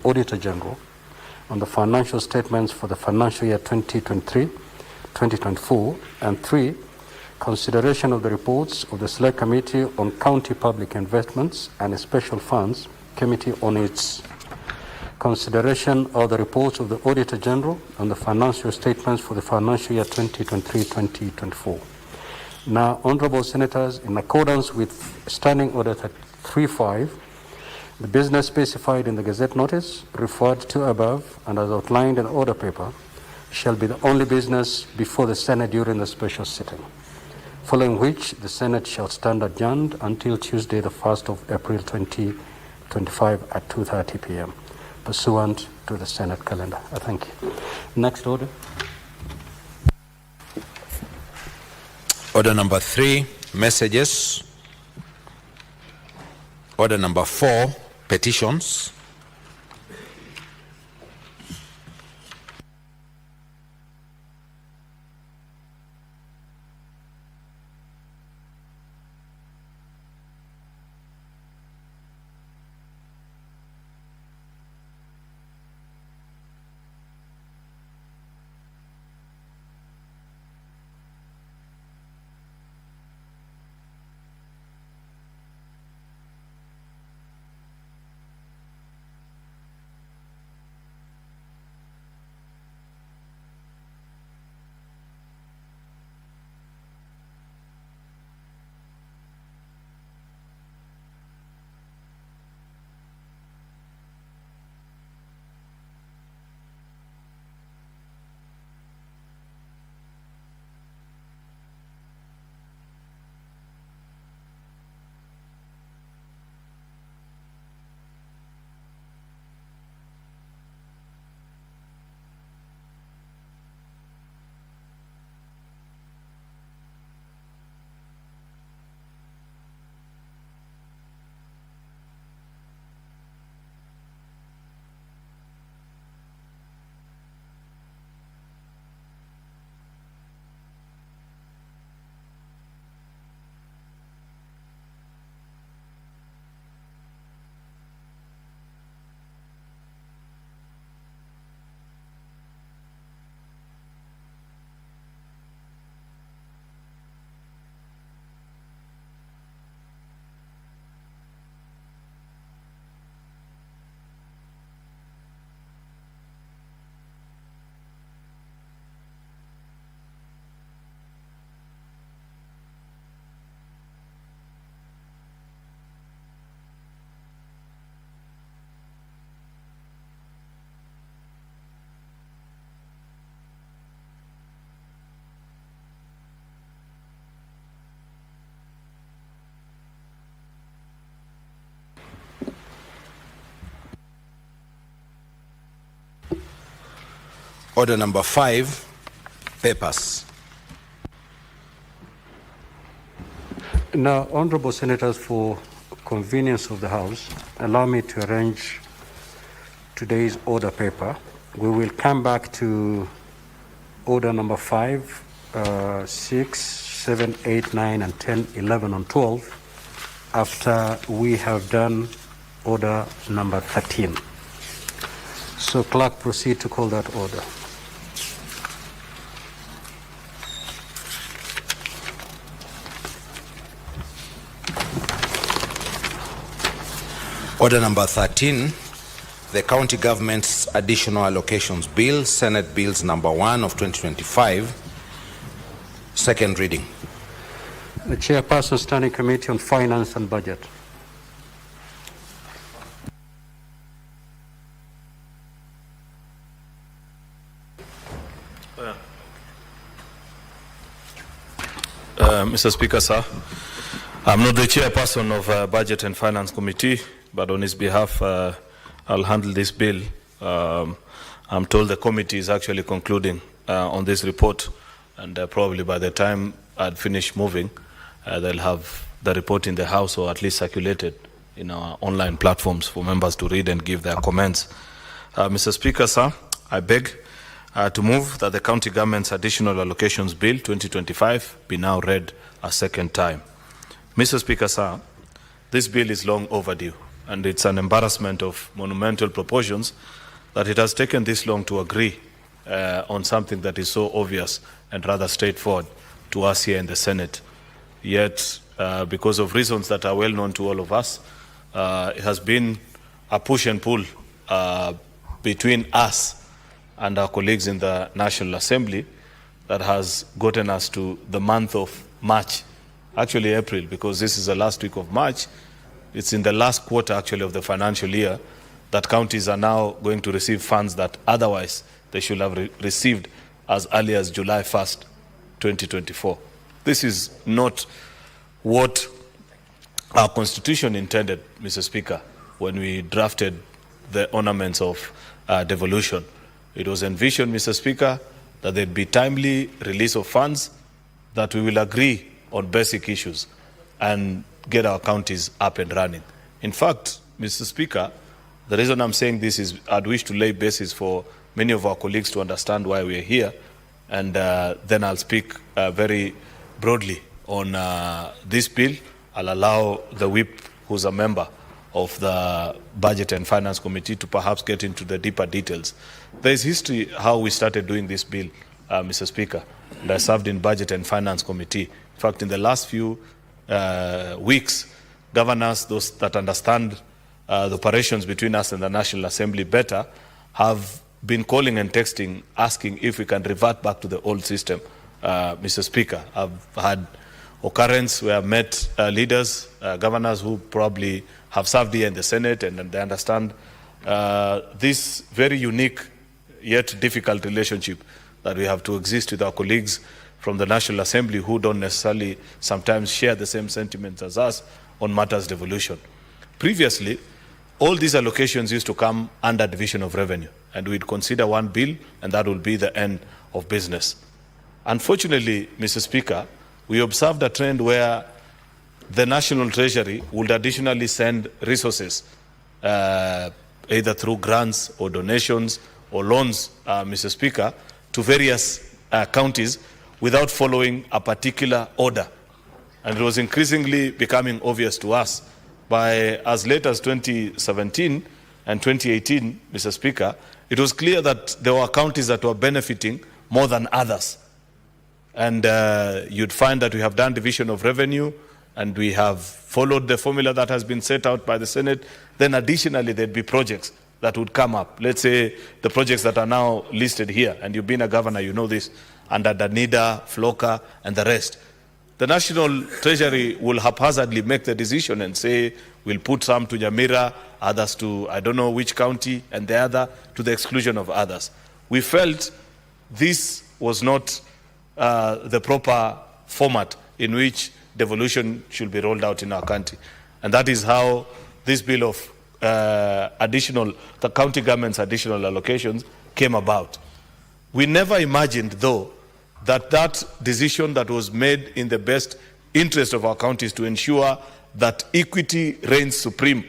Auditor General on the financial statements for the financial year 2023-2024, and 3, consideration of the reports of the Select Committee on County Public Investments and Special Funds Committee on its consideration of the reports of the Auditor General on the financial statements for the financial year 2023-2024. Now, Honourable Senators, in accordance with Standing Order 35, the business specified in the Gazette notice referred to above and as outlined in the order paper shall be the only business before the Senate during the special sitting, following which the Senate shall stand adjourned until Tuesday, the 1st of April 2025 at 2:30 p.m. pursuant to the Senate calendar. I thank you. Next order. Order number 3, messages. Order number 4, petitions. Order number 5, papers. Now, Honourable Senators, for convenience of the House, allow me to arrange today's order paper. We will come back to order number 5, 6, 7, 8, 9, and 10, 11, and 12 after we have done order number 13. So, Clerk, proceed to call that order. Order number 13, the County Government's Additional Allocations Bill, Senate Bills number 1 of 2025, second reading. The Chairperson, Standing Committee on Finance and Budget. Mr. Speaker, sir, I'm not the chairperson of Budget and Finance Committee, but on his behalf, I'll handle this bill. I'm told the committee is actually concluding on this report, and probably by the time I'd finish moving, they'll have the report in the House, or at least circulated in our online platforms for members to read and give their comments. Mr. Speaker, sir, I beg to move that the County Government's Additional Allocations Bill 2025 be now read a second time. Mr. Speaker, sir, this bill is long overdue. and it's an embarrassment of monumental proportions that it has taken this long to agree on something that is so obvious and rather straightforward to us here in the Senate. Yet, because of reasons that are well known to all of us, it has been a push and pull between us and our colleagues in the National Assembly that has gotten us to the month of March, actually April, because this is the last week of March. It's in the last quarter, actually, of the financial year that counties are now going to receive funds that otherwise they should have received as early as July 1st, 2024. This is not what our Constitution intended, Mr. Speaker, when we drafted the ornaments of devolution. It was envisioned, Mr. Speaker, that there'd be timely release of funds, that we will agree on basic issues and get our counties up and running. In fact, Mr. Speaker, the reason I'm saying this is I'd wish to lay basis for many of our colleagues to understand why we are here, and then I'll speak very broadly on this bill. I'll allow the whip, who's a member of the Budget and Finance Committee, to perhaps get into the deeper details. There is history how we started doing this bill, Mr. Speaker, and I served in Budget and Finance Committee. In fact, in the last few weeks, governors, those that understand the operations between us and the National Assembly better, have been calling and texting, asking if we can revert back to the old system. Mr. Speaker, I've had occurrence where I've met leaders, governors who probably have served here in the Senate, and they understand this very unique yet difficult relationship that we have to exist with our colleagues from the National Assembly who don't necessarily sometimes share the same sentiments as us on matters devolution. Previously, all these allocations used to come under division of revenue, and we'd consider one bill, and that would be the end of business. Unfortunately, Mr. Speaker, we observed a trend where the National Treasury would additionally send resources, either through grants or donations or loans, Mr. Speaker, to various counties without following a particular order. And it was increasingly becoming obvious to us by as late as 2017 and 2018, Mr. Speaker, it was clear that there were counties that were benefiting more than others. And you'd find that we have done division of revenue, and we have followed the formula that has been set out by the Senate. Then additionally, there'd be projects that would come up. Let's say the projects that are now listed here, and you've been a governor, you know this, under Danida, Floka, and the rest. The National Treasury will haphazardly make the decision and say, we'll put some to Nyamira, others to I don't know which county, and the other to the exclusion of others. We felt this was not the proper format in which devolution should be rolled out in our country. And that is how this bill of the county government's additional allocations came about. We never imagined, though, that decision that was made in the best interest of our counties to ensure that equity reigns supreme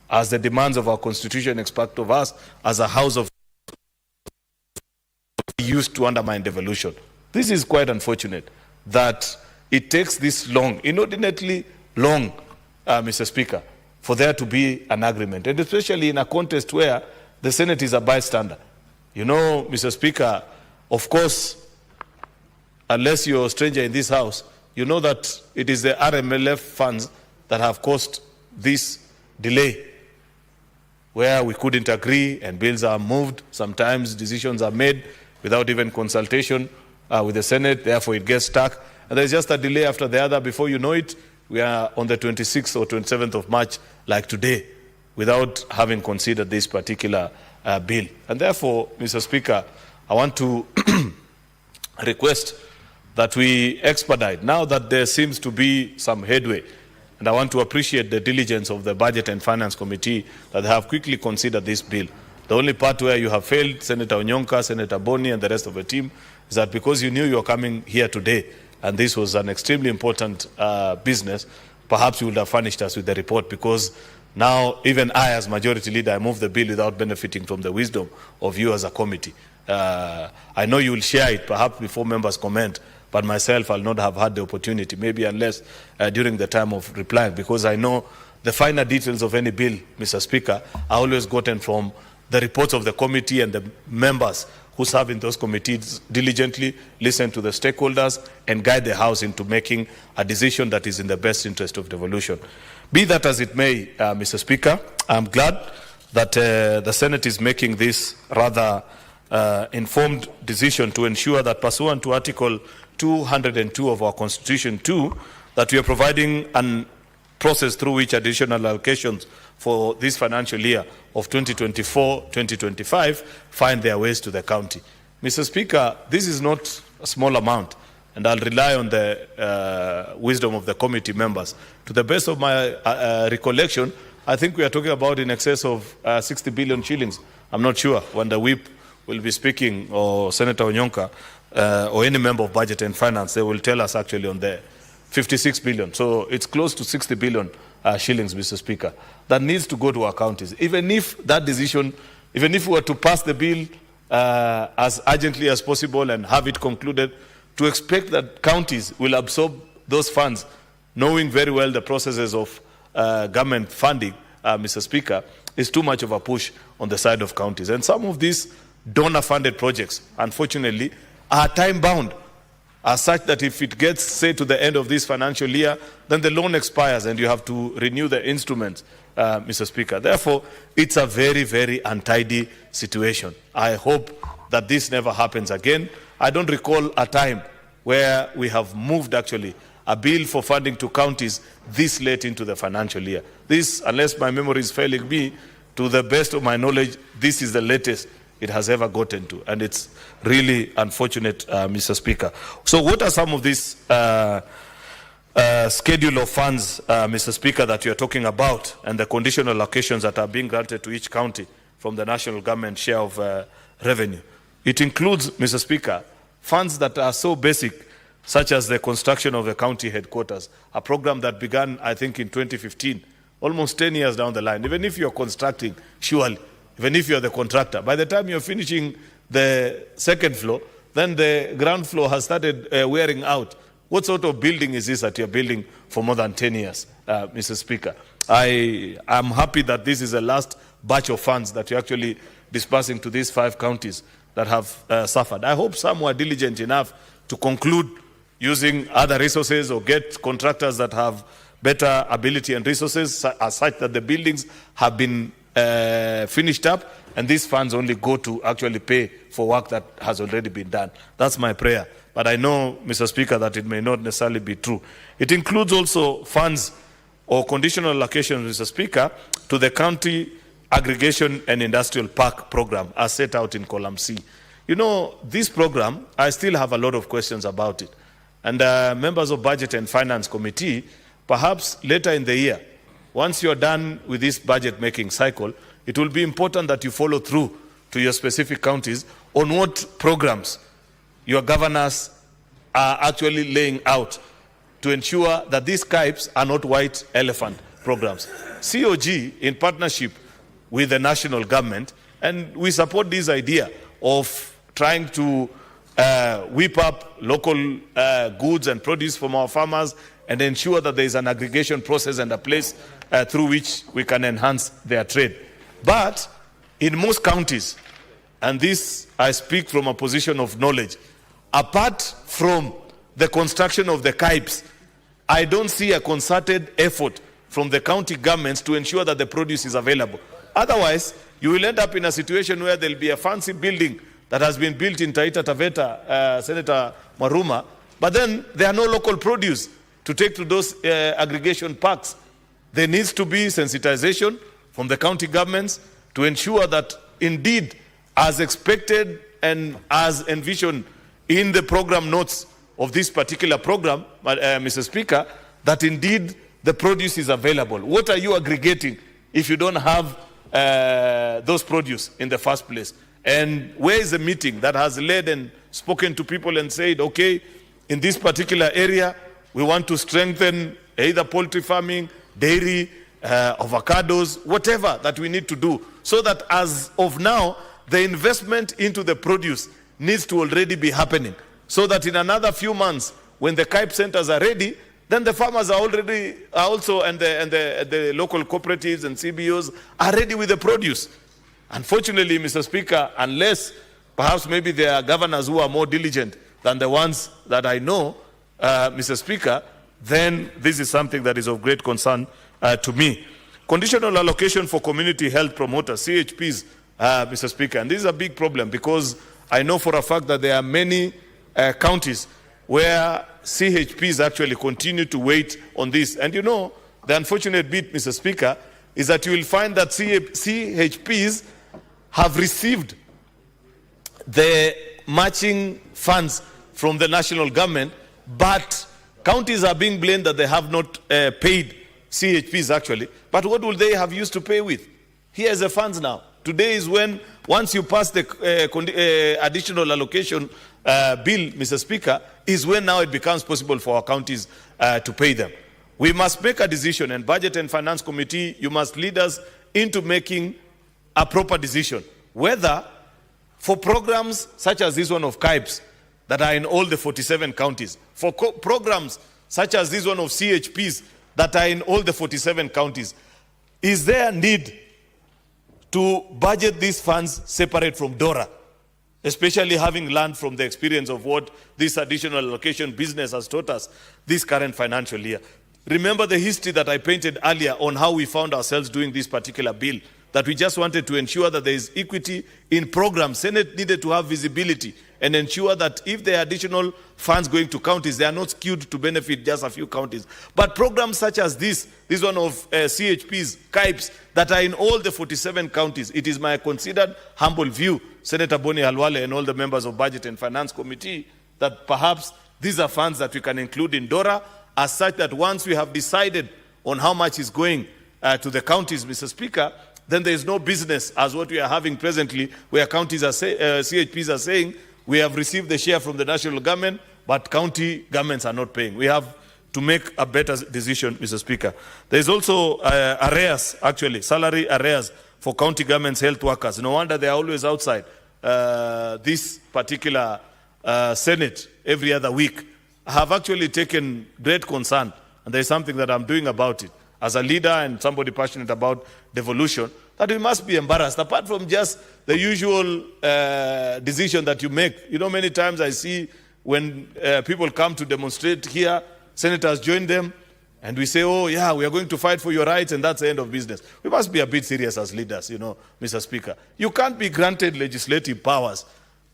as the demands of our Constitution expect of us as a house of used to undermine devolution. This is quite unfortunate that it takes this long, inordinately long, Mr. Speaker, for there to be an agreement, and especially in a context where the Senate is a bystander. You know, Mr. Speaker, of course, unless you're a stranger in this House, you know that it is the RMLF funds that have caused this delay, where we couldn't agree and bills are moved. Sometimes decisions are made without even consultation with the Senate, therefore it gets stuck. And there's just a delay after the other. Before you know it, we are on the 26th or 27th of March, like today, without having considered this particular bill. And therefore, Mr. Speaker, I want to request that we expedite, now that there seems to be some headway. And I want to appreciate the diligence of the Budget and Finance Committee that they have quickly considered this bill. The only part where you have failed, Senator Onyonka, Senator Boni, and the rest of the team, is that because you knew you were coming here today, and this was an extremely important business, perhaps you would have furnished us with the report, because now even I, as Majority Leader, I move the bill without benefiting from the wisdom of you as a committee. I know you will share it, perhaps before members comment, but myself, I'll not have had the opportunity, maybe unless during the time of replying, because I know the finer details of any bill, Mr. Speaker, are always gotten from the reports of the committee and the members who serve in those committees diligently, listen to the stakeholders, and guide the House into making a decision that is in the best interest of devolution. Be that as it may, Mr. Speaker, I'm glad that the Senate is making this rather informed decision to ensure that, pursuant to Article 202 of our Constitution 2, that we are providing a process through which additional allocations for this financial year of 2024-2025 find their ways to the county. Mr. Speaker, this is not a small amount, and I'll rely on the wisdom of the committee members. To the best of my recollection, I think we are talking about in excess of 60 billion shillings. I'm not sure when the whip will be speaking, or Senator Onyonka, or any member of Budget and Finance, they will tell us actually on the 56 billion. So it's close to 60 billion shillings, Mr. Speaker, that needs to go to our counties. Even if that decision, even if we were to pass the bill as urgently as possible and have it concluded, to expect that counties will absorb those funds, knowing very well the processes of government funding, Mr. Speaker, is too much of a push on the side of counties. And some of these donor-funded projects, unfortunately, are time-bound, are such that if it gets, say, to the end of this financial year, then the loan expires and you have to renew the instruments, Mr. Speaker. Therefore, it's a very, very untidy situation. I hope that this never happens again. I don't recall a time where we have moved, actually, a bill for funding to counties this late into the financial year. This, unless my memory is failing me, to the best of my knowledge, this is the latest it has ever gotten to, and it's really unfortunate, Mr. Speaker. So what are some of these schedule of funds, Mr. Speaker, that you're talking about, and the conditional allocations that are being granted to each county from the national government share of revenue? It includes, Mr. Speaker, funds that are so basic, such as the construction of the county headquarters, a program that began, I think, in 2015, almost 10 years down the line. Even if you're constructing, surely, even if you're the contractor, by the time you're finishing the second floor, then the ground floor has started wearing out. What sort of building is this that you're building for more than 10 years, Mr. Speaker? I am happy that this is the last batch of funds that you're actually dispersing to these 5 counties that have suffered. I hope some were diligent enough to conclude using other resources or get contractors that have better ability and resources as such that the buildings have been finished up, and these funds only go to actually pay for work that has already been done. That's my prayer. But I know, Mr. Speaker, that it may not necessarily be true. It includes also funds or conditional allocations, Mr. Speaker, to the County Aggregation and Industrial Park program as set out in column C. You know, this program, I still have a lot of questions about it. And members of Budget and Finance Committee, perhaps later in the year, once you're done with this budget-making cycle, it will be important that you follow through to your specific counties on what programs your governors are actually laying out to ensure that these KIPES are not white elephant programs. COG, in partnership with the national government, and we support this idea of trying to whip up local goods and produce from our farmers and ensure that there is an aggregation process and a place through which we can enhance their trade. But in most counties, and this I speak from a position of knowledge, apart from the construction of the KIPES, I don't see a concerted effort from the county governments to ensure that the produce is available. Otherwise, you will end up in a situation where there will be a fancy building that has been built in Taita Taveta, Senator Maruma, but then there are no local produce to take to those aggregation parks. There needs to be sensitization from the county governments to ensure that indeed, as expected and as envisioned in the program notes of this particular program, Mr. Speaker, that indeed the produce is available. What are you aggregating if you don't have those produce in the first place? And where is the meeting that has led and spoken to people and said, okay, in this particular area, we want to strengthen either poultry farming, dairy, avocados, whatever that we need to do, so that as of now, the investment into the produce needs to already be happening, so that in another few months, when the KIPE centers are ready, then the farmers are also, and the local cooperatives and CBOs are ready with the produce. Unfortunately, Mr. Speaker, unless perhaps maybe there are governors who are more diligent than the ones that I know, Mr. Speaker, then this is something that is of great concern to me. Conditional allocation for community health promoters, CHPs, Mr. Speaker, and this is a big problem because I know for a fact that there are many counties where CHPs actually continue to wait on this. And you know, the unfortunate bit, Mr. Speaker, is that you will find that CHPs have received the matching funds from the national government, but counties are being blamed that they have not paid CHPs actually. But what will they have used to pay with? Here's the funds now. Today is when, once you pass the additional allocation bill, Mr. Speaker, is when now it becomes possible for our counties to pay them. We must make a decision, and Budget and Finance Committee, you must lead us into making a proper decision, whether for programs such as this one of KIPES that are in all the 47 counties, for programs such as this one of CHPs that are in all the 47 counties, is there a need to budget these funds separate from DORA, especially having learned from the experience of what this additional allocation business has taught us this current financial year? Remember the history that I painted earlier on how we found ourselves doing this particular bill, that we just wanted to ensure that there is equity in programs. Senate needed to have visibility and ensure that if there are additional funds going to counties, they are not skewed to benefit just a few counties. But programs such as this one of CHPs, KIPES, that are in all the 47 counties, it is my considered humble view, Senator Boni Halwale and all the members of Budget and Finance Committee, that perhaps these are funds that we can include in DORA, as such that once we have decided on how much is going to the counties, Mr. Speaker, then there is no business as what we are having presently, where counties are CHPs are saying, we have received the share from the national government, but county governments are not paying. We have to make a better decision, Mr. Speaker. There is also arrears, actually, salary arrears for county government's health workers. No wonder they are always outside this particular Senate every other week. I have actually taken great concern, and there is something that I'm doing about it as a leader and somebody passionate about devolution, that we must be embarrassed, apart from just the usual decision that you make. You know, many times I see when people come to demonstrate here, senators join them, and we say, oh yeah, we are going to fight for your rights, and that's the end of business. We must be a bit serious as leaders, you know, Mr. Speaker. You can't be granted legislative powers.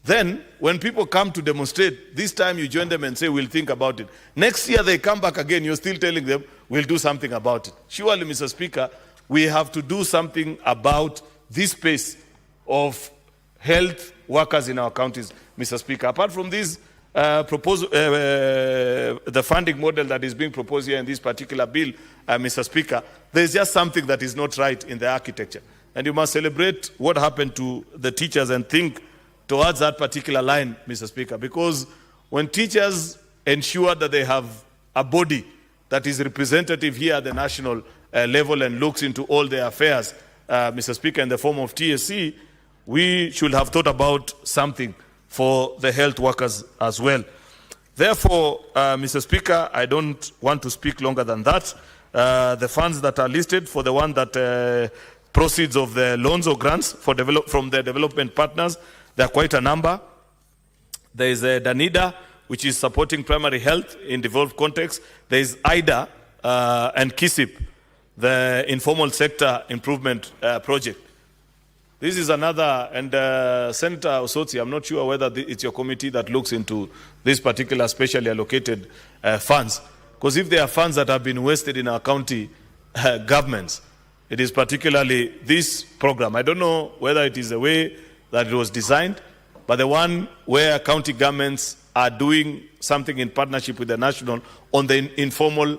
Then, when people come to demonstrate, this time you join them and say, we'll think about it. Next year they come back again, you're still telling them, we'll do something about it. Surely, Mr. Speaker, we have to do something about this space of health workers in our counties, Mr. Speaker. Apart from this the funding model that is being proposed here in this particular bill, Mr. Speaker, there's just something that is not right in the architecture. And you must celebrate what happened to the teachers and think towards that particular line, Mr. Speaker, because when teachers ensure that they have a body that is representative here at the national level and looks into all their affairs, Mr. Speaker, in the form of TSC, we should have thought about something for the health workers as well. Therefore, Mr. Speaker, I don't want to speak longer than that. The funds that are listed for the one that proceeds of the loans or grants for from the development partners, there are quite a number. There is DANIDA, which is supporting primary health in devolved context. There is IDA and KISIP, the informal sector improvement project. This is another, and Senator Osotsi, I'm not sure whether it's your committee that looks into this particular specially allocated funds. Because if there are funds that have been wasted in our county governments, it is particularly this program. I don't know whether it is the way that it was designed, but the one where county governments are doing something in partnership with the national on the informal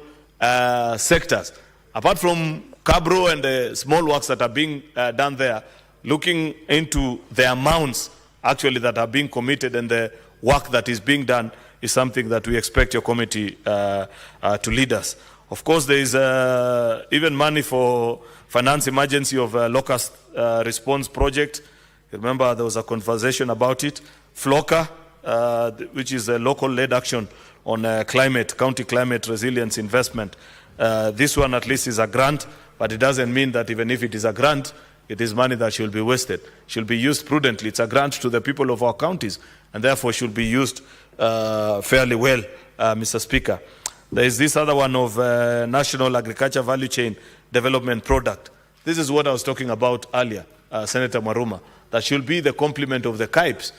sectors. Apart from Cabro and the small works that are being done there, looking into the amounts actually that are being committed and the work that is being done is something that we expect your committee to lead us. Of course, there is even money for finance emergency of locust response project. Remember, there was a conversation about it. FLOCA, which is a local-led action on climate, county climate resilience investment. This one at least is a grant, but it doesn't mean that even if it is a grant, it is money that should be wasted. Should be used prudently. It's a grant to the people of our counties, and therefore should be used fairly well, Mr. Speaker. There is this other one of National Agriculture Value Chain Development Product. This is what I was talking about earlier, Senator Maruma. That should be the complement of the CAIPs,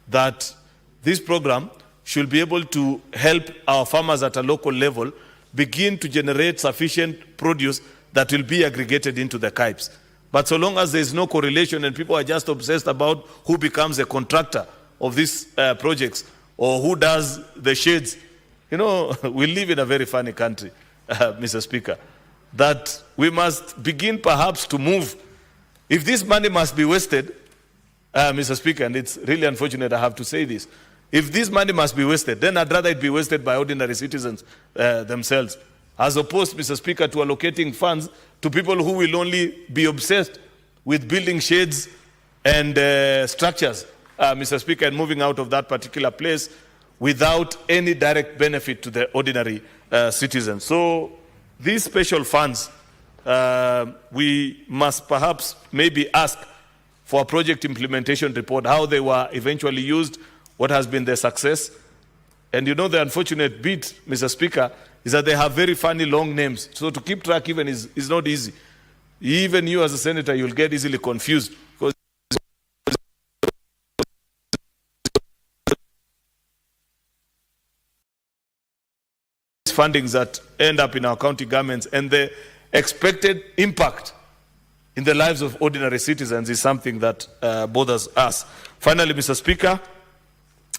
that this program should be able to help our farmers at a local level begin to generate sufficient produce that will be aggregated into the CAIPs. But so long as there is no correlation and people are just obsessed about who becomes a contractor of these projects or who does the shades, you know, we live in a very funny country, Mr. Speaker, that we must begin perhaps to move. If this money must be wasted, Mr. Speaker, and it's really unfortunate I have to say this, if this money must be wasted, then I'd rather it be wasted by ordinary citizens themselves, as opposed, Mr. Speaker, to allocating funds to people who will only be obsessed with building shades and structures, Mr. Speaker, and moving out of that particular place without any direct benefit to the ordinary citizens. So these special funds, we must perhaps maybe ask for a project implementation report, how they were eventually used, what has been their success. And you know the unfortunate bit, Mr. Speaker, is that they have very funny long names. So to keep track even is not easy. Even you as a senator, you'll get easily confused. Because fundings that end up in our county governments and the expected impact in the lives of ordinary citizens is something that bothers us. Finally, Mr. Speaker,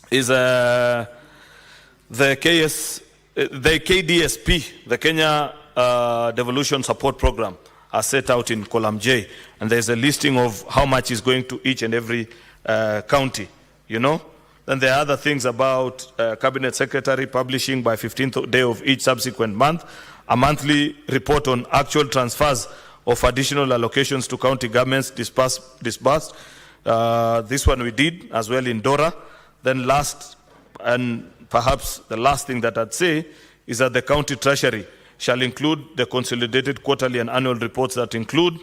is the KDSP, the Kenya Devolution Support Program, are set out in column J, and there's a listing of how much is going to each and every county, you know. Then there are other things about Cabinet Secretary publishing by 15th day of each subsequent month, a monthly report on actual transfers of additional allocations to county governments disbursed. This one we did as well in Dora. Then last, and perhaps the last thing that I'd say, is that the county treasury shall include the consolidated quarterly and annual reports that include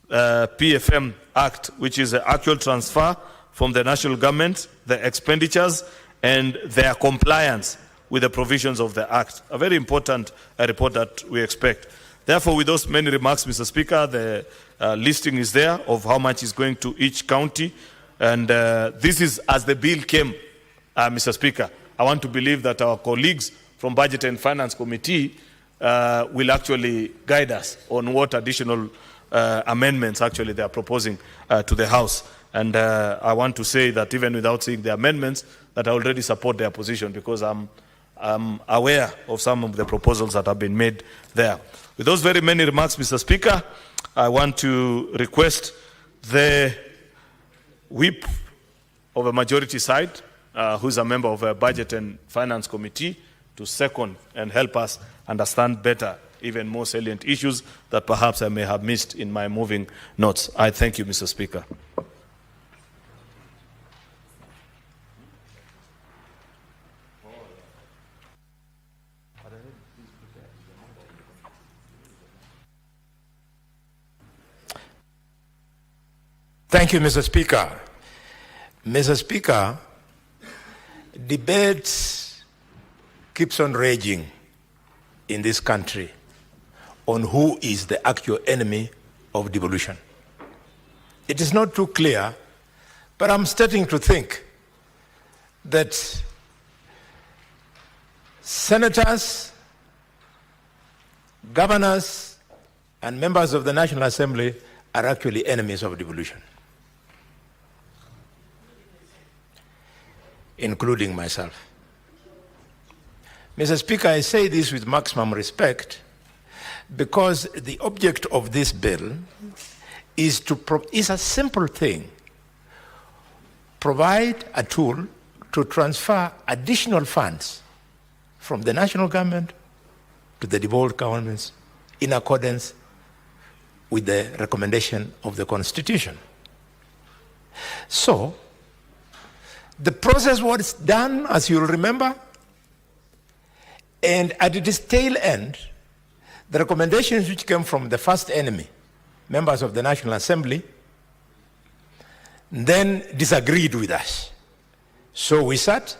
PFM Act, which is the actual transfer from the national government, the expenditures, and their compliance with the provisions of the Act. A very important report that we expect. Therefore, with those many remarks, Mr. Speaker, the listing is there of how much is going to each county. And this is as the bill came, Mr. Speaker. I want to believe that our colleagues from Budget and Finance Committee will actually guide us on what additional amendments actually they are proposing to the House. And I want to say that even without seeing the amendments, that I already support their position because I'm aware of some of the proposals that have been made there. With those very many remarks, Mr. Speaker, I want to request the whip of a majority side, who's a member of a Budget and Finance Committee, to second and help us understand better even more salient issues that perhaps I may have missed in my moving notes. I thank you, Mr. Speaker. Thank you, Mr. Speaker. Mr. Speaker, debate keeps on raging in this country on who is the actual enemy of devolution. It is not too clear, but I'm starting to think that senators, governors, and members of the National Assembly are actually enemies of devolution, including myself. Mr. Speaker, I say this with maximum respect because the object of this bill is a simple thing. Provide a tool to transfer additional funds from the national government to the devolved governments in accordance with the recommendation of the Constitution. So, the process was done, as you'll remember, And at this tail end, the recommendations which came from the first enemy, members of the National Assembly, then disagreed with us. So we sat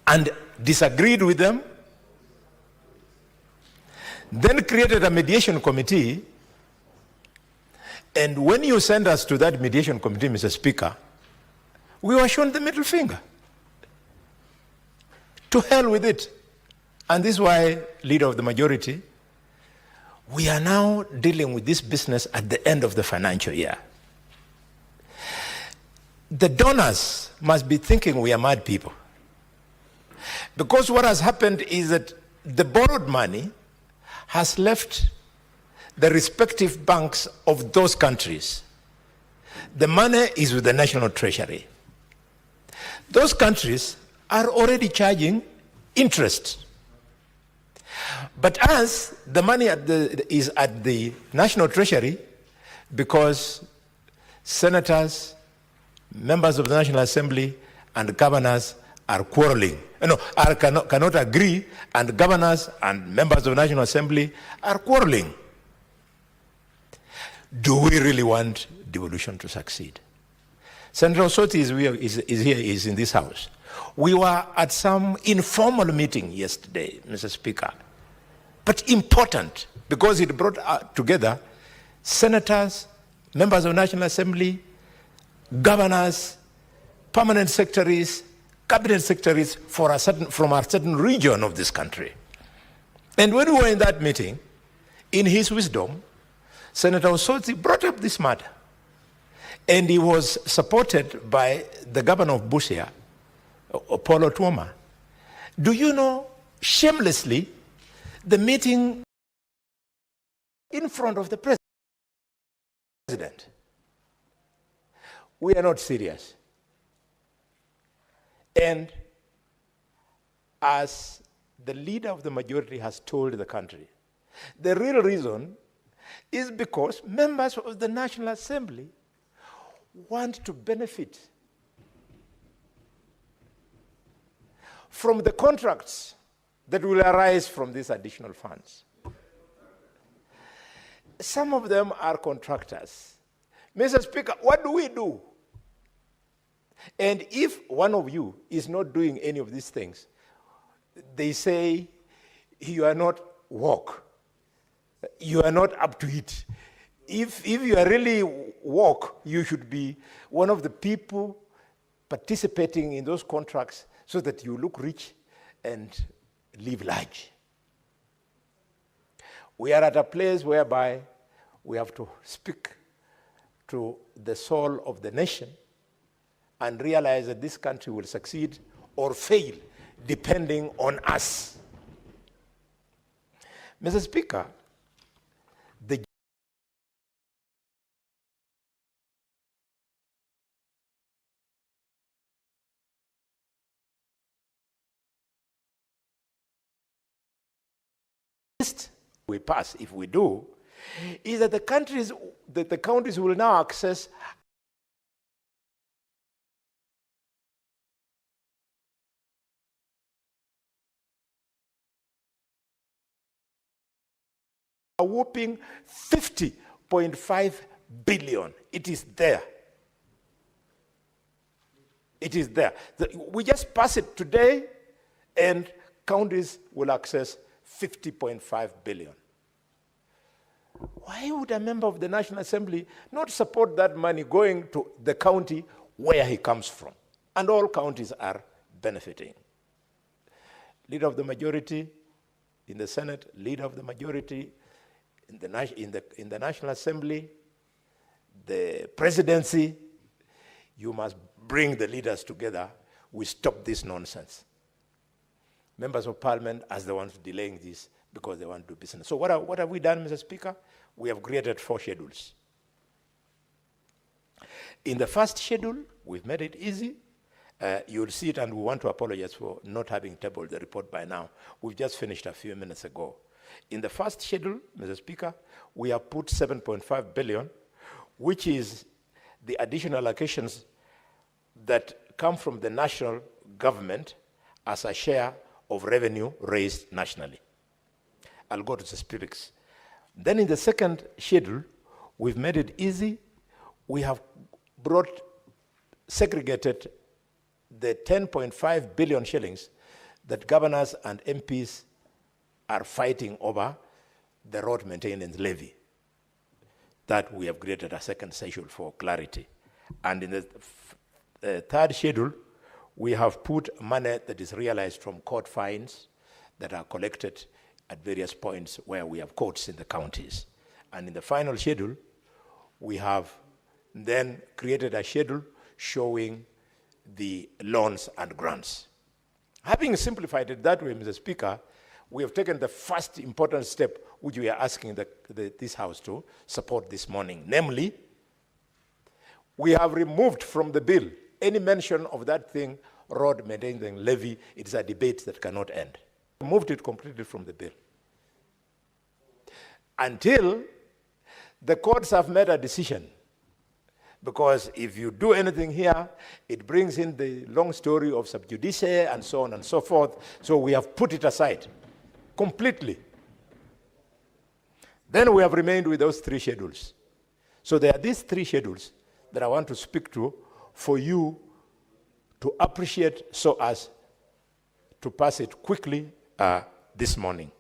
and disagreed with them, then created a mediation committee. And when you send us to that mediation committee, Mr. Speaker, we were shown the middle finger. To hell with it. And this is why, leader of the majority, we are now dealing with this business at the end of the financial year. The donors must be thinking we are mad people. Because what has happened is that the borrowed money has left the respective banks of those countries. The money is with the National Treasury. Those countries are already charging interest. But as the money is at the National Treasury, because senators, members of the National Assembly, and governors are quarreling. Cannot agree, and governors and members of the National Assembly are quarreling. Do we really want devolution to succeed? Senator Osoti is in this house. We were at some informal meeting yesterday, Mr. Speaker, but important because it brought together senators, members of the National Assembly, governors, permanent secretaries, cabinet secretaries from a certain region of this country. And when we were in that meeting, in his wisdom, Senator Osoti brought up this matter. And he was supported by the governor of Busia, Paulo Tuoma. Do you know, shamelessly, the meeting in front of the president. We are not serious. And as the leader of the majority has told the country, the real reason is because members of the National Assembly want to benefit from the contracts that will arise from these additional funds. Some of them are contractors. Mr. Speaker, what do we do? And if one of you is not doing any of these things, they say you are not woke. You are not up to it. If you are really woke, you should be one of the people participating in those contracts so that you look rich and live large. We are at a place whereby we have to speak to the soul of the nation and realize that this country will succeed or fail depending on us. Mr. Speaker, the we pass, if we do, is that the counties will now access a whopping 50.5 billion. It is there. It is there. We just pass it today, and counties will access 50.5 billion. Why would a member of the National Assembly not support that money going to the county where he comes from? And all counties are benefiting. Leader of the majority in the Senate, leader of the majority in the National Assembly, the presidency, you must bring the leaders together. We stop this nonsense. Members of Parliament as the ones delaying this because they want to do business. So what have we done, Mr. Speaker? We have created 4 schedules. In the first schedule, we've made it easy. You'll see it, and we want to apologize for not having tabled the report by now. We've just finished a few minutes ago. In the first schedule, Mr. Speaker, we have put 7.5 billion, which is the additional allocations that come from the national government as a share of revenue raised nationally. I'll go to the specifics. Then in the second schedule, we've made it easy. We have segregated the 10.5 billion shillings that governors and MPs are fighting over the road maintenance levy. That we have created a second schedule for clarity. And in the third schedule, we have put money that is realized from court fines that are collected at various points where we have courts in the counties. And in the final schedule, we have then created a schedule showing the loans and grants. Having simplified it that way, Mr. Speaker, we have taken the first important step which we are asking this House to support this morning. Namely, we have removed from the bill any mention of that thing, road maintenance levy. It is a debate that cannot end. Removed it completely from the bill. Until the courts have made a decision. Because if you do anything here, it brings in the long story of sub judice and so on and so forth. So we have put it aside completely. Then we have remained with those three schedules. So there are these three schedules that I want to speak to for you to appreciate so as to pass it quickly this morning.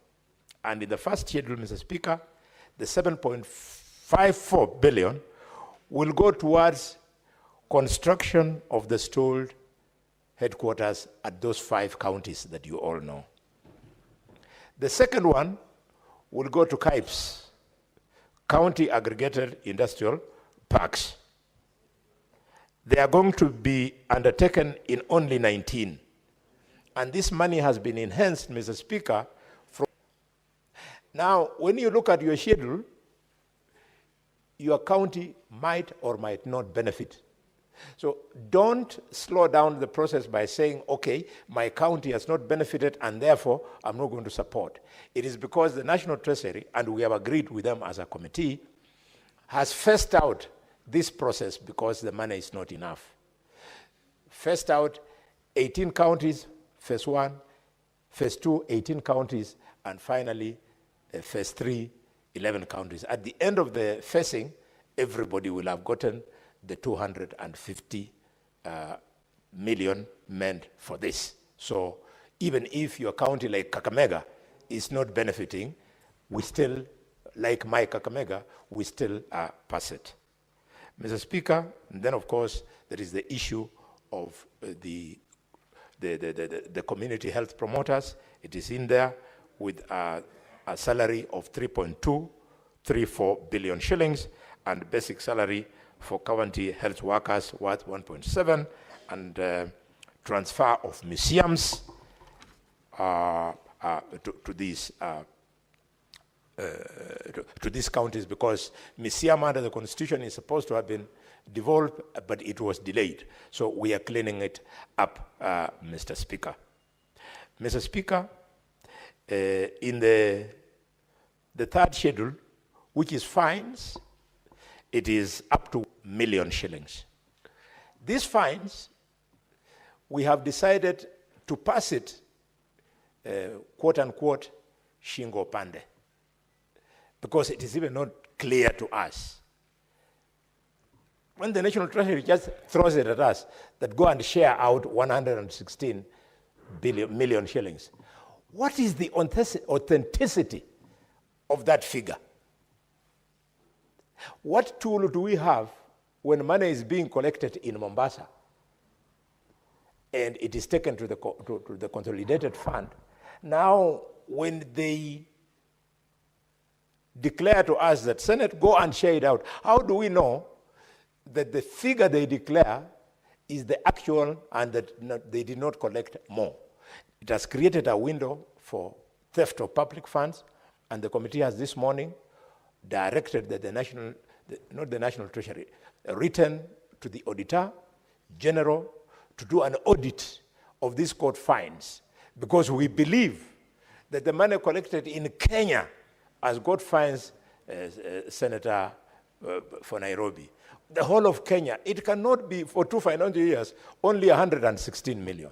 And in the first schedule, Mr. Speaker, the 7.54 billion will go towards construction of the stalled headquarters at those 5 counties that you all know. The second one will go to CAIPs, County Aggregated Industrial Parks. They are going to be undertaken in only 19. And this money has been enhanced, Mr. Speaker. Now, when you look at your schedule, your county might or might not benefit. So don't slow down the process by saying, okay, my county has not benefited and therefore I'm not going to support. It is because the National Treasury, and we have agreed with them as a committee, has phased out this process because the money is not enough. Phased out 18 counties, phase 1, phase 2, 18 counties, and finally phase 3, 11 counties. At the end of the phasing, everybody will have gotten the 250 million meant for this. So even if your county like Kakamega is not benefiting, we still, like my Kakamega, we still pass it. Mr. Speaker, and then of course there is the issue of the community health promoters. It is in there with a salary of 3.234 billion shillings and basic salary for county health workers worth 1.7, and transfer of museums to these counties, because museum under the Constitution is supposed to have been devolved, but it was delayed. So we are cleaning it up, Mr. Speaker. Mr. Speaker, in the third schedule, which is fines, it is up to million shillings. These fines, we have decided to pass it, quote unquote, shingo pande, because it is even not clear to us. When the National Treasury just throws it at us, that go and share out 116 million shillings, what is the authenticity of that figure? What tool do we have when money is being collected in Mombasa and it is taken to the consolidated fund? Now, when they declare to us that, Senate, go and share it out, how do we know that the figure they declare is the actual and that they did not collect more? It has created a window for theft of public funds, and the committee has this morning directed that not the National Treasury, written to the Auditor General to do an audit of these court fines, because we believe that the money collected in Kenya has got fines, Senator, for Nairobi. The whole of Kenya, it cannot be for 2 financial years only 116 million.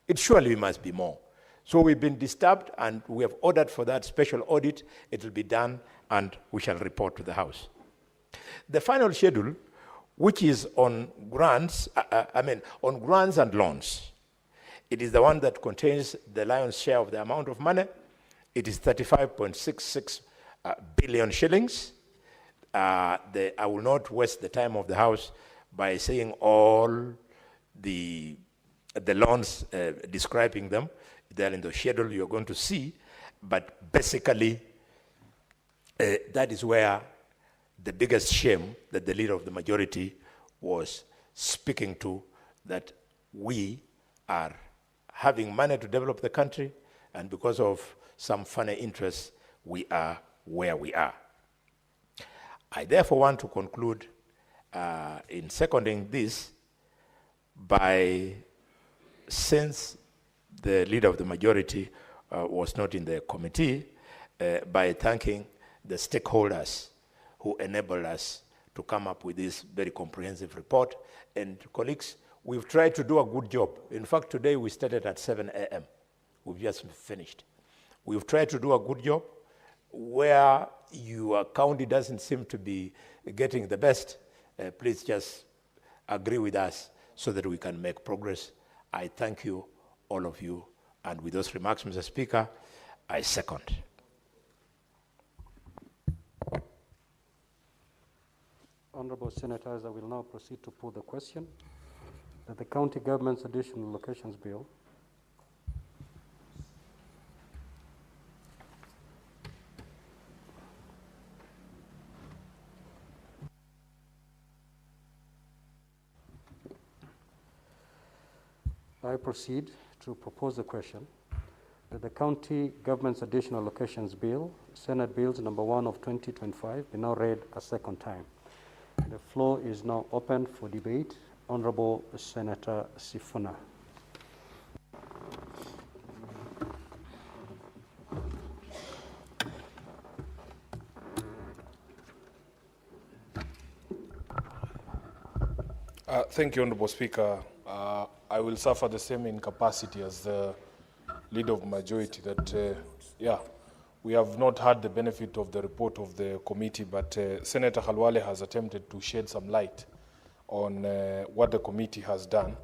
It surely must be more. So we've been disturbed, and we have ordered for that special audit. It will be done, and we shall report to the House. The final schedule, which is on grants, on grants and loans. It is the one that contains the lion's share of the amount of money. It is 35.66 billion shillings. I will not waste the time of the House by saying all the loans, describing them. They're in the schedule you're going to see, but basically that is where the biggest shame that the leader of the majority was speaking to, that we are having money to develop the country, and because of some funny interests, we are where we are. I therefore want to conclude in seconding this by, since the leader of the majority was not in the committee, by thanking the stakeholders who enabled us to come up with this very comprehensive report. And colleagues, we've tried to do a good job. In fact, today we started at 7 a.m. We've just finished. We've tried to do a good job. Where your county doesn't seem to be getting the best, please just agree with us so that we can make progress. I thank you, all of you. And with those remarks, Mr. Speaker, I second. Honourable Senators, I will now proceed to put the question that the County Government's Additional Locations Bill I proceed to propose the question that the County Government's Additional Locations Bill, Senate Bills number 1 of 2025, be now read a second time. The floor is now open for debate. Honourable Senator Sifuna. Thank you, Honourable Speaker. I will suffer the same incapacity as the leader of majority that, we have not had the benefit of the report of the committee, but Senator Khalwale has attempted to shed some light on what the committee has done.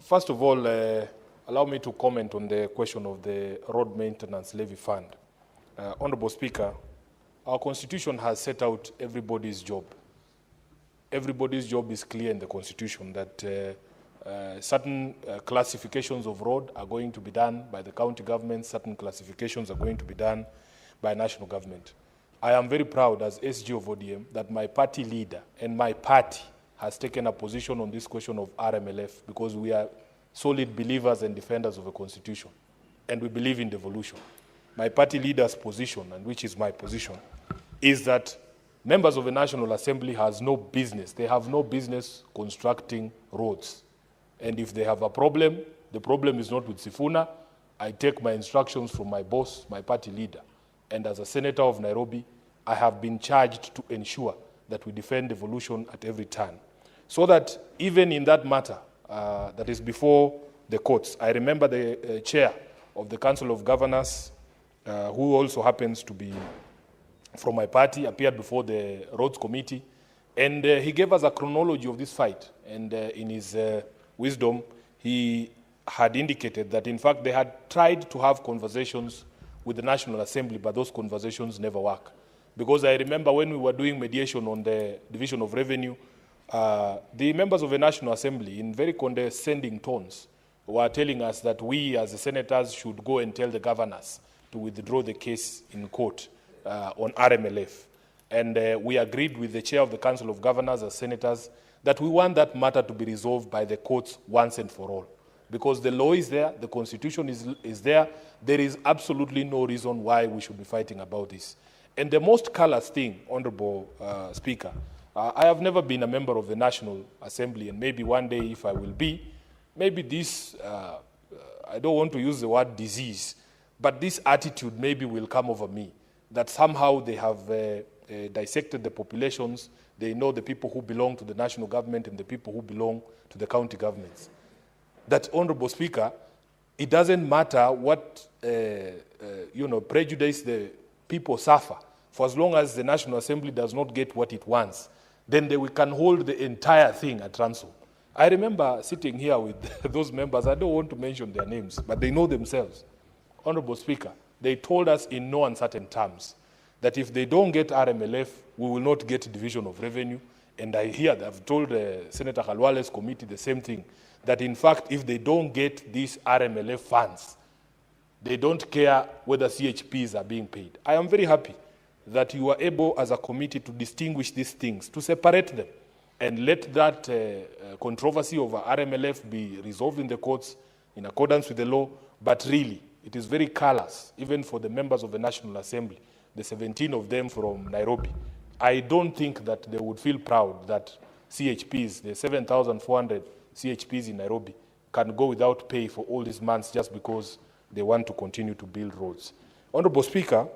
First of all, allow me to comment on the question of the road maintenance levy fund. Honourable Speaker, our constitution has set out everybody's job. Everybody's job is clear in the constitution that certain classifications of road are going to be done by the county government, certain classifications are going to be done by national government. I am very proud as SG of ODM that my party leader and my party has taken a position on this question of RMLF, because we are solid believers and defenders of the constitution, and we believe in devolution. My party leader's position, and which is my position, is that members of the National Assembly has no business. They have no business constructing roads. And if they have a problem, the problem is not with Sifuna. I take my instructions from my boss, my party leader. And as a senator of Nairobi, I have been charged to ensure that we defend devolution at every turn. So that even in that matter that is before the courts, I remember the chair of the Council of Governors, who also happens to be from my party, appeared before the Roads Committee, and he gave us a chronology of this fight. And in his wisdom, he had indicated that, in fact, they had tried to have conversations with the National Assembly, but those conversations never work. Because I remember when we were doing mediation on the Division of Revenue, the members of the National Assembly, in very condescending tones, were telling us that we, as the senators, should go and tell the governors to withdraw the case in court on RMLF. And we agreed with the chair of the Council of Governors as senators that we want that matter to be resolved by the courts once and for all. Because the law is there, the constitution is there, there is absolutely no reason why we should be fighting about this. And the most callous thing, Honourable Speaker, I have never been a member of the National Assembly, and maybe one day if I will be, maybe this, I don't want to use the word disease, but this attitude maybe will come over me, that somehow they have dissected the populations, they know the people who belong to the national government and the people who belong to the county governments. That, Honourable Speaker, it doesn't matter what prejudice the people suffer, for as long as the National Assembly does not get what it wants, then we can hold the entire thing at ransom. I remember sitting here with those members, I don't want to mention their names, but they know themselves. Honorable Speaker, they told us in no uncertain terms that if they don't get RMLF, we will not get division of revenue. And I hear that I've told Senator Khalwale's committee the same thing, that in fact, if they don't get these RMLF funds, they don't care whether CHPs are being paid. I am very happy that you are able as a committee to distinguish these things, to separate them, and let that controversy over RMLF be resolved in the courts in accordance with the law. But really, it is very callous, even for the members of the National Assembly, the 17 of them from Nairobi. I don't think that they would feel proud that CHPs, the 7,400 CHPs in Nairobi, can go without pay for all these months just because they want to continue to build roads. Honorable Speaker,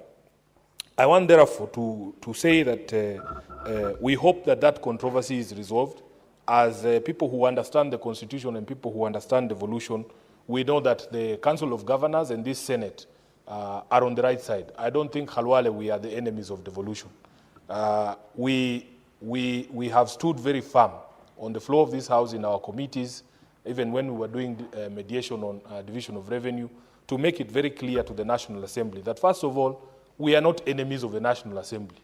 I want therefore to say that we hope that that controversy is resolved. As people who understand the Constitution and people who understand devolution, we know that the Council of Governors and this Senate are on the right side. I don't think, Khalwale, we are the enemies of devolution. We have stood very firm on the floor of this House in our committees, even when we were doing mediation on division of revenue, to make it very clear to the National Assembly that, first of all, we are not enemies of the National Assembly,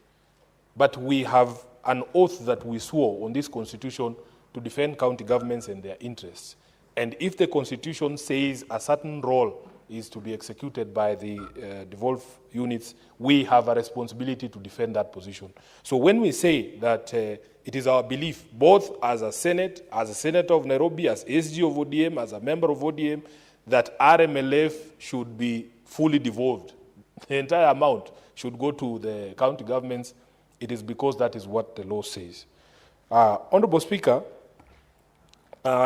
but we have an oath that we swore on this Constitution to defend county governments and their interests. And if the Constitution says a certain role is to be executed by the devolved units, we have a responsibility to defend that position. So when we say that it is our belief, both as a Senate, as a Senator of Nairobi, as SG of ODM, as a member of ODM, that RMLF should be fully devolved, the entire amount should go to the county governments, it is because that is what the law says. Honorable Speaker,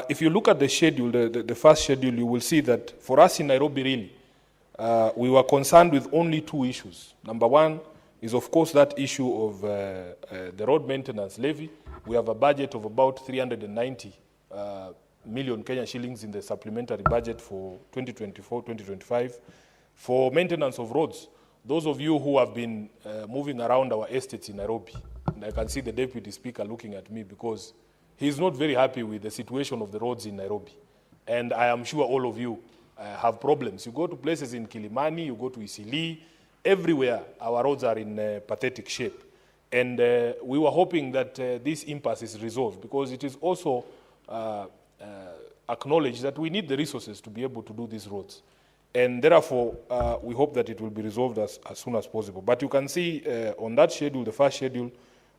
if you look at the schedule, the first schedule, you will see that for us in Nairobi, really, we were concerned with only two issues. Number one is, of course, that issue of the road maintenance levy. We have a budget of about 390 million Kenya shillings in the supplementary budget for 2024-2025 for maintenance of roads. Those of you who have been moving around our estates in Nairobi, and I can see the Deputy Speaker looking at me because he's not very happy with the situation of the roads in Nairobi. And I am sure all of you have problems. You go to places in Kilimani, you go to Isili, everywhere our roads are in pathetic shape. And we were hoping that this impasse is resolved because it is also acknowledged that we need the resources to be able to do these roads. And therefore, we hope that it will be resolved as soon as possible. But you can see on that schedule, the first schedule,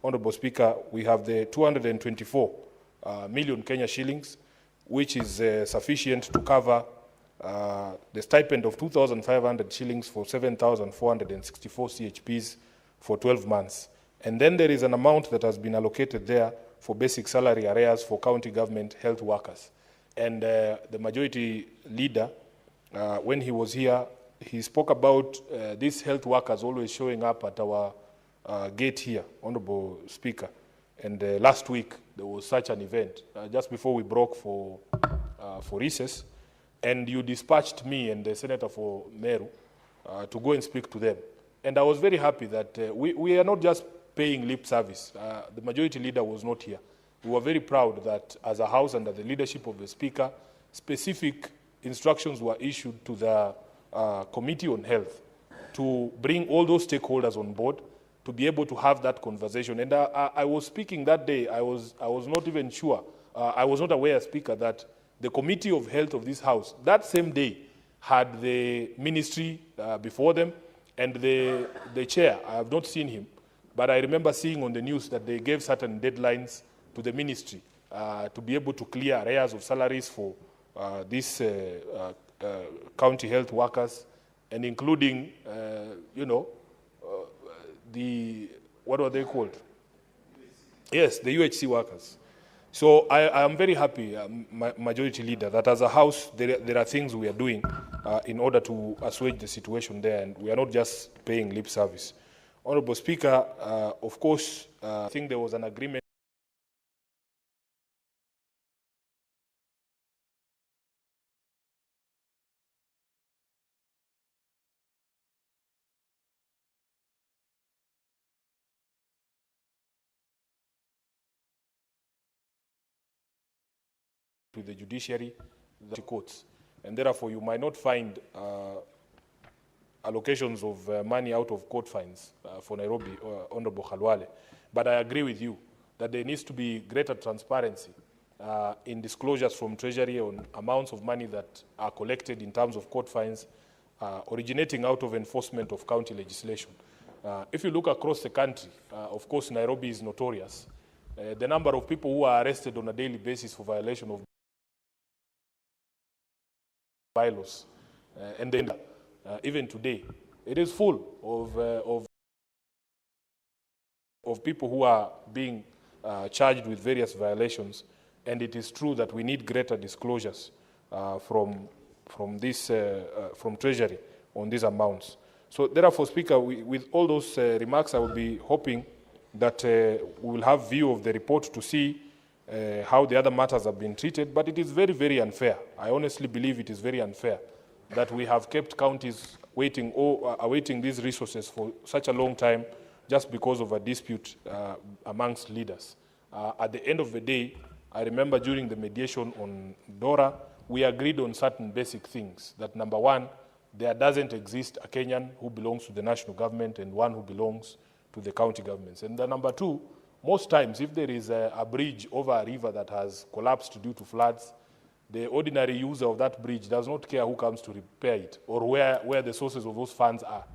Honorable Speaker, we have the 224 million Kenya shillings, which is sufficient to cover the stipend of 2,500 shillings for 7,464 CHPs for 12 months. And then there is an amount that has been allocated there for basic salary arrears for county government health workers. And the majority leader, when he was here, he spoke about these health workers always showing up at our gate here, Honorable Speaker. And last week, there was such an event, just before we broke for recess, and you dispatched me and the Senator for Meru to go and speak to them. And I was very happy that we are not just paying lip service. The majority leader was not here. We were very proud that as a House, under the leadership of the Speaker, specific instructions were issued to the Committee on Health to bring all those stakeholders on board to be able to have that conversation. And I was speaking that day, I was not even sure, I was not aware, Speaker, that the Committee of Health of this House, that same day, had the ministry before them, and the chair, I have not seen him, but I remember seeing on the news that they gave certain deadlines to the ministry to be able to clear arrears of salaries for these county health workers, and including, what are they called? Yes, the UHC workers. So I am very happy, Majority Leader, that as a House, there are things we are doing in order to assuage the situation there, and we are not just paying lip service. Honorable Speaker, of course, I think there was an agreement to the judiciary, the courts. And therefore, you might not find allocations of money out of court fines for Nairobi, Honorable Khalwale. But I agree with you that there needs to be greater transparency in disclosures from Treasury on amounts of money that are collected in terms of court fines originating out of enforcement of county legislation. If you look across the country, of course, Nairobi is notorious. The number of people who are arrested on a daily basis for violation of bylaws, and then even today, it is full of people who are being charged with various violations, and it is true that we need greater disclosures from Treasury on these amounts. So therefore, Speaker, with all those remarks, I will be hoping that we will have view of the report to see how the other matters have been treated, but it is very, very unfair. I honestly believe it is very unfair that we have kept counties waiting or awaiting these resources for such a long time just because of a dispute amongst leaders. At the end of the day, I remember during the mediation on DORA, we agreed on certain basic things. That number one, there doesn't exist a Kenyan who belongs to the national government and one who belongs to the county governments. And the number two, most times if there is a bridge over a river that has collapsed due to floods, the ordinary user of that bridge does not care who comes to repair it or where the sources of those funds are,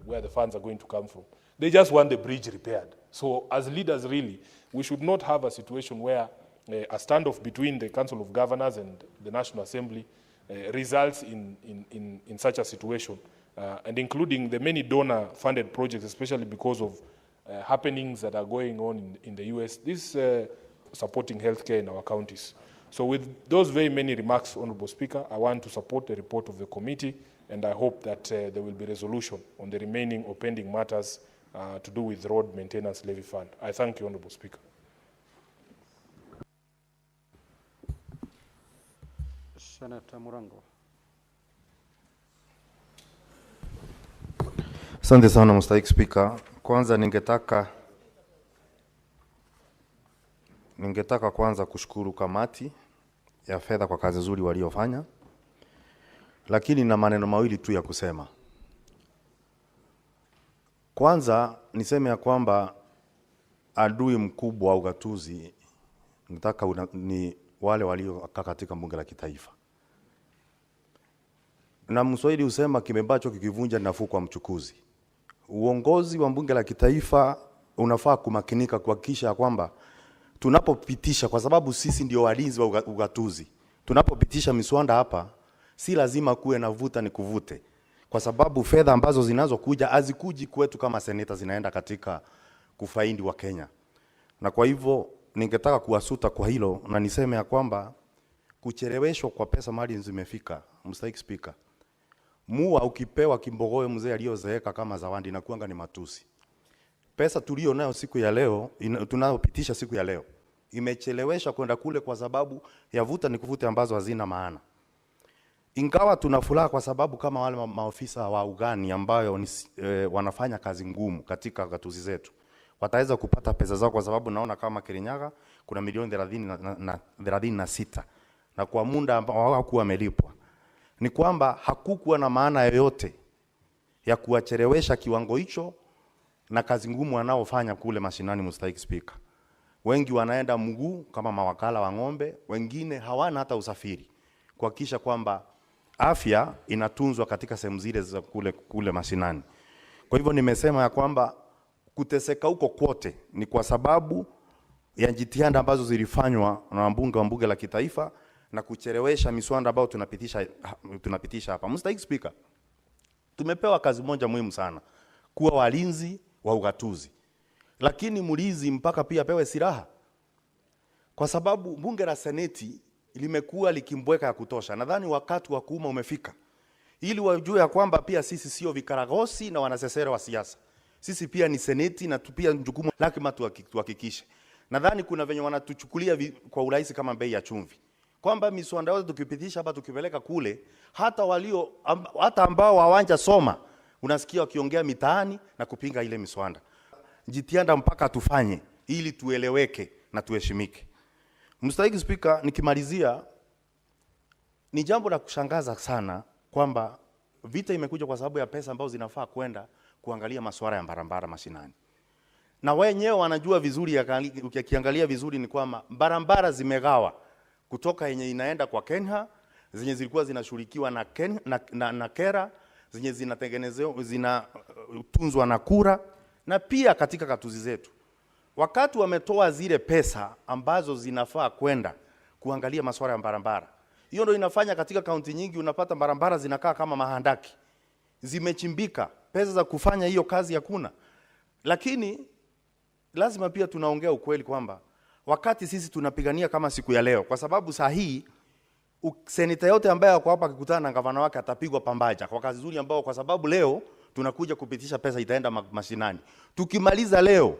where the funds are going to come from. They just want the bridge repaired. So as leaders, really, we should not have a situation where a standoff between the Council of Governors and the National Assembly results in such a situation, and including the many donor-funded projects, especially because of happenings that are going on in the US, this supporting healthcare in our counties. So with those very many remarks, Honorable Speaker, I want to support the report of the committee, and I hope that there will be resolution on the remaining or pending matters to do with road maintenance levy fund. I thank you, Honorable Speaker. Senator Murango. Asante sana Mstahiki Spika. Kwanza ningetaka kwanza kushukuru kamati ya fedha kwa kazi nzuri waliofanya, lakini na maneno mawili tu ya kusema. Kwanza niseme ya kwamba adui mkubwa wa ugatuzi ni wale waliokaa katika bunge la kitaifa. Na Mswahili husema kimembacho kikivunja nafuu kwa mchukuzi. Uongozi wa bunge la kitaifa unafaa kumakinika kuhakikisha kwamba tunapopitisha, kwa sababu sisi ndio walinzi wa ugatuzi, tunapopitisha miswanda hapa si lazima kuwe na vuta ni kuvute, kwa sababu fedha ambazo zinazokuja hazikuji kwetu kama seneta, zinaenda katika kufaidi wa Kenya. Na kwa hivyo ningetaka kuwasuta kwa hilo, na niseme ya kwamba kucheleweshwa kwa pesa mali zimefika. Mstahiki Spika, mua ukipewa kimbogoyo mzee aliyozeeka kama zawadi na kuanga ni matusi. Pesa tulio nayo siku ya leo, tunayopitisha siku ya leo, imechelewesha kwenda kule kwa sababu ya vuta ni kuvute ambazo hazina maana. Ingawa tunafuraha kwa sababu kama wale maofisa wa ugani ambayo wanafanya kazi ngumu katika gatuzi zetu, wataweza kupata pesa zao, kwa sababu naona kama Kirinyaga kuna milioni 36 na kwa muda ambao hawakuwa wamelipwa. Ni kwamba hakukuwa na maana yoyote ya kuwachelewesha kiwango hicho na kazi ngumu wanaofanya kule mashinani. Mstahiki Spika, wengi wanaenda mguu kama mawakala wa ng'ombe, wengine hawana hata usafiri kuhakikisha kwamba afya inatunzwa katika sehemu zile za kule mashinani. Kwa hivyo nimesema ya kwamba kuteseka huko kwote ni kwa sababu ya jitihada ambazo zilifanywa na wabunge wa bunge la kitaifa na kuchelewesha miswanda ambayo tunapitisha hapa. Mstahiki Spika, tumepewa kazi moja muhimu sana, kuwa walinzi wa ugatuzi. Lakini mlinzi mpaka pia pewe silaha, kwa sababu bunge la seneti limekuwa likimbweka ya kutosha. Nadhani wakati wa kuuma umefika, ili wajue ya kwamba pia sisi sio vikaragosi na wanasesere wa siasa. Sisi pia ni seneti na pia jukumu lazima tuhakikishe. Nadhani kuna venye wanatuchukulia kwa urahisi kama bei ya chumvi, kwamba miswanda yote tukipitisha hapa tukipeleka kule, hata ambao hawanja soma unasikia wakiongea mitaani na kupinga ile miswanda. Jitihada mpaka tufanye ili tueleweke na tuheshimike. Mstahiki Spika, nikimalizia, ni jambo la kushangaza sana kwamba vita imekuja kwa sababu ya pesa ambazo zinafaa kwenda kuangalia masuala ya barabara mashinani. Na wenyewe wanajua vizuri, ukiangalia vizuri ni kwamba barabara zimegawa kutoka yenye inaenda kwa Kenya, zenye zilikuwa zinashughulikiwa na Kera, zenye zinatengenezewa zinatunzwa na Kura, na pia katika katuzi zetu. Wakati wametoa zile pesa ambazo zinafaa kwenda kuangalia masuala ya barabara, hiyo ndio inafanya katika kaunti nyingi unapata barabara zinakaa kama mahandaki, zimechimbika, pesa za kufanya hiyo kazi hakuna. Lakini lazima pia tunaongea ukweli kwamba wakati sisi tunapigania kama siku ya leo, kwa sababu saa hii seneta yote ambaye ako hapa akikutana na gavana wake atapigwa pambaja kwa kazi nzuri ambao, kwa sababu leo tunakuja kupitisha pesa itaenda mashinani. Tukimaliza leo,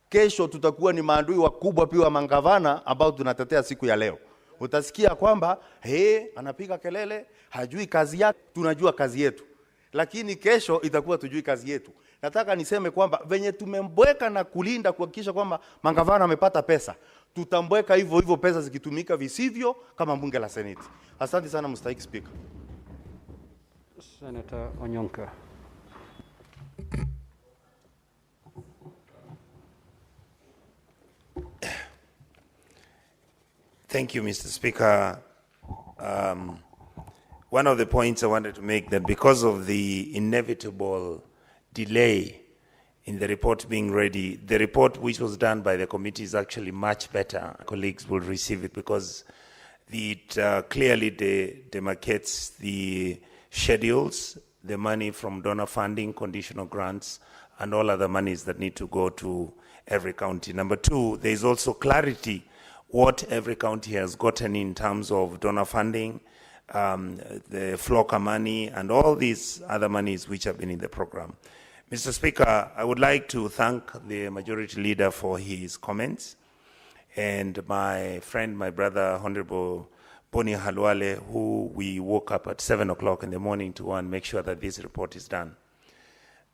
kesho tutakuwa ni maadui wakubwa pia wa mangavana ambao tunatetea siku ya leo. Utasikia kwamba anapiga kelele, hajui kazi yake. Tunajua kazi yetu, lakini kesho itakuwa tujui kazi yetu. Nataka niseme kwamba venye tumembweka na kulinda kuhakikisha kwamba mangavana amepata pesa, tutambweka hivyo hivyo pesa zikitumika visivyo kama bunge la Seneti. Asante sana Mstahiki Spika. Senator Onyonka. Thank you, Mr. Speaker. One of the points I wanted to make that because of the inevitable delay in the report being ready, the report which was done by the committee is actually much better. Colleagues will receive it because it clearly demarcates the schedules, the money from donor funding, conditional grants, and all other monies that need to go to every county. Number two, there is also clarity what every county has gotten in terms of donor funding, the FLOCA money, and all these other monies which have been in the program. Mr. Speaker, I would like to thank the Majority Leader for his comments, and my friend, my brother, Honorable Boni Halwale, who we woke up at 7 o'clock in the morning to go and make sure that this report is done.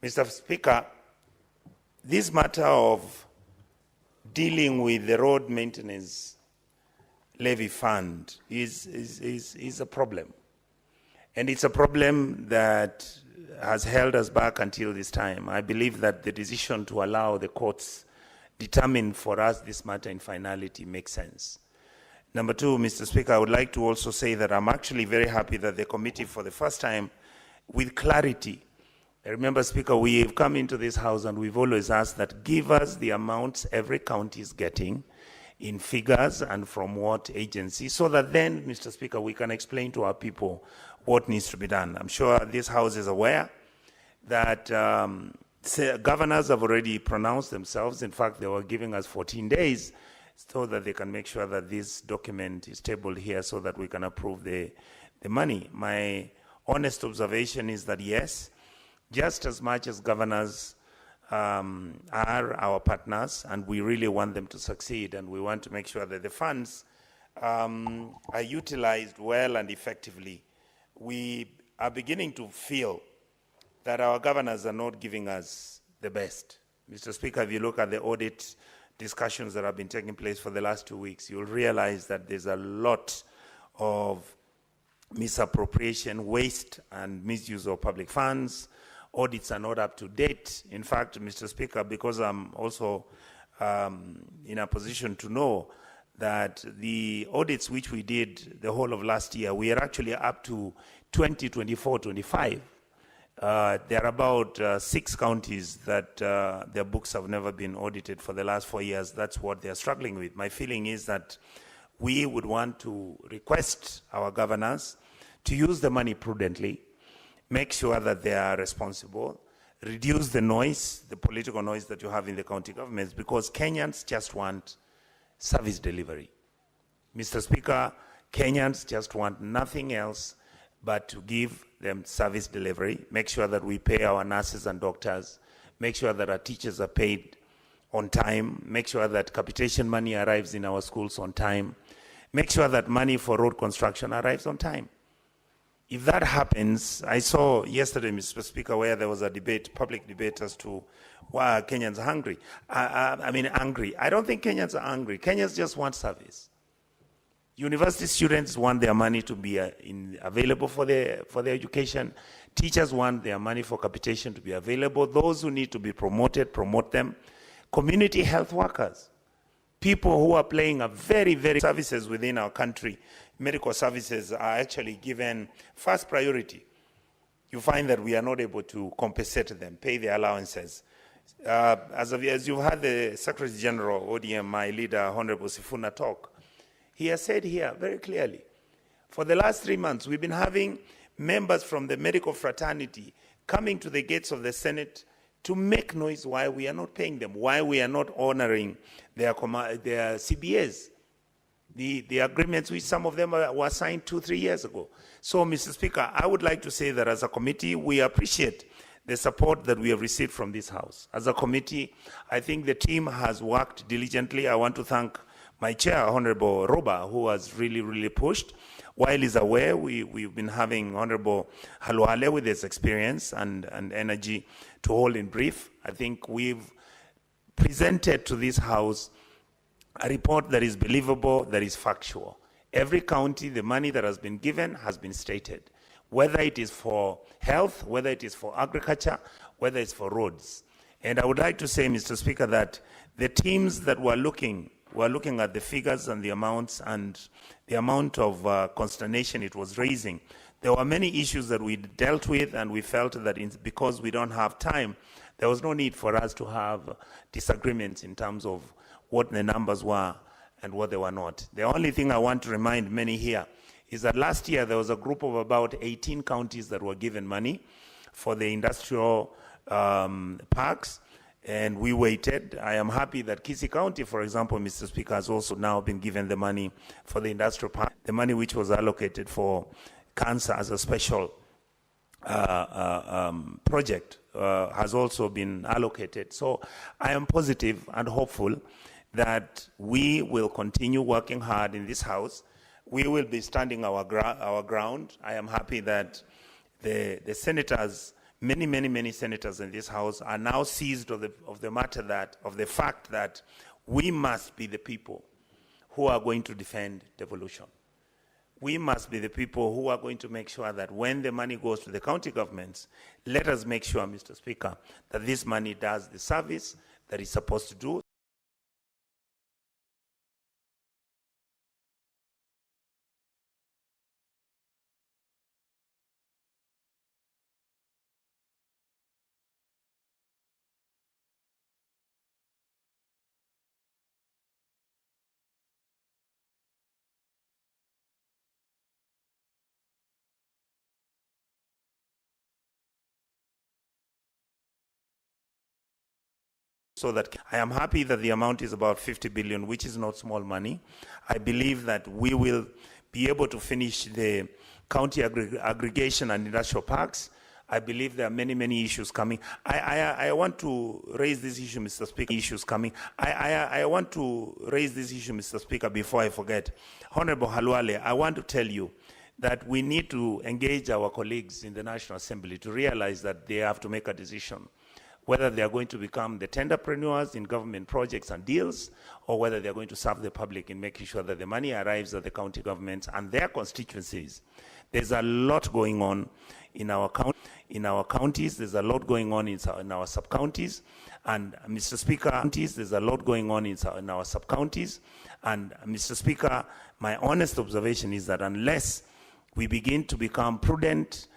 Mr. Speaker, this matter of dealing with the road maintenance levy fund is a problem. And it's a problem that has held us back until this time. I believe that the decision to allow the courts determine for us this matter in finality makes sense. Number two, Mr. Speaker, I would like to also say that I'm actually very happy that the committee for the first time, with clarity, I remember, Speaker, we've come into this house and we've always asked that give us the amounts every county is getting in figures and from what agency, so that then, Mr. Speaker, we can explain to our people what needs to be done. I'm sure this House is aware that governors have already pronounced themselves. In fact, they were giving us 14 days so that they can make sure that this document is tabled here so that we can approve the money. My honest observation is that yes, just as much as governors are our partners and we really want them to succeed and we want to make sure that the funds are utilized well and effectively, we are beginning to feel that our governors are not giving us the best. Mr. Speaker, if you look at the audit discussions that have been taking place for the last 2 weeks, you'll realize that there's a lot of misappropriation, waste, and misuse of public funds. Audits are not up to date. In fact, Mr. Speaker, because I'm also in a position to know that the audits which we did the whole of last year, we are actually up to 2024-25. There are about 6 counties that their books have never been audited for the last 4 years. That's what they're struggling with. My feeling is that we would want to request our governors to use the money prudently, make sure that they are responsible, reduce the noise, the political noise that you have in the county governments, because Kenyans just want service delivery. Mr. Speaker, Kenyans just want nothing else but to give them service delivery, make sure that we pay our nurses and doctors, make sure that our teachers are paid on time, make sure that capitation money arrives in our schools on time, make sure that money for road construction arrives on time. If that happens, I saw yesterday, Mr. Speaker, where there was a debate, public debate as to why Kenyans are hungry. angry. I don't think Kenyans are angry. Kenyans just want service. University students want their money to be available for their education. Teachers want their money for capitation to be available. Those who need to be promoted, promote them. Community health workers, people who are playing a very, very services within our country. Medical services are actually given first priority. You find that we are not able to compensate them, pay their allowances. As you've heard the Secretary General, ODM, my leader, Honorable Sifuna, talk, he has said here very clearly, for the last 3 months, we've been having members from the medical fraternity coming to the gates of the Senate to make noise why we are not paying them, why we are not honoring their CBAs, the agreements which some of them were signed 2-3 years ago. So, Mr. Speaker, I would like to say that as a committee, we appreciate the support that we have received from this House. As a committee, I think the team has worked diligently. I want to thank my chair, Honorable Roba, who has really, really pushed. While he's aware, we've been having Honorable Halwale with his experience and energy to hold in brief. I think we've presented to this House a report that is believable, that is factual. Every county, the money that has been given has been stated, whether it is for health, whether it is for agriculture, whether it's for roads. And I would like to say, Mr. Speaker, that the teams that were looking at the figures and the amounts and the amount of consternation it was raising. There were many issues that we dealt with, and we felt that because we don't have time, there was no need for us to have disagreements in terms of what the numbers were and what they were not. The only thing I want to remind many here is that last year there was a group of about 18 counties that were given money for the industrial parks, and we waited. I am happy that Kisii County, for example, Mr. Speaker, has also now been given the money for the industrial park, the money which was allocated for cancer as a special project has also been allocated. So I am positive and hopeful that we will continue working hard in this House. We will be standing our ground. I am happy that the senators, many senators in this House are now seized of the fact that we must be the people who are going to defend devolution. We must be the people who are going to make sure that when the money goes to the county governments, let us make sure, Mr. Speaker, that this money does the service that it's supposed to do. So that I am happy that the amount is about 50 billion, which is not small money. I believe that we will be able to finish the county aggregation and industrial parks. I believe there are many issues coming. I want to raise this issue, Mr. Speaker. Issues coming. I want to raise this issue, Mr. Speaker, before I forget. Honorable Halwale, I want to tell you that we need to engage our colleagues in the National Assembly to realize that they have to make a decision whether they are going to become the tenderpreneurs in government projects and deals, or whether they are going to serve the public in making sure that the money arrives at the county governments and their constituencies. There's a lot going on in our counties. There's a lot going on in our sub-counties. And Mr. Speaker, there's a lot going on in our sub-counties. And Mr. Speaker, my honest observation is that unless we begin to become prudent,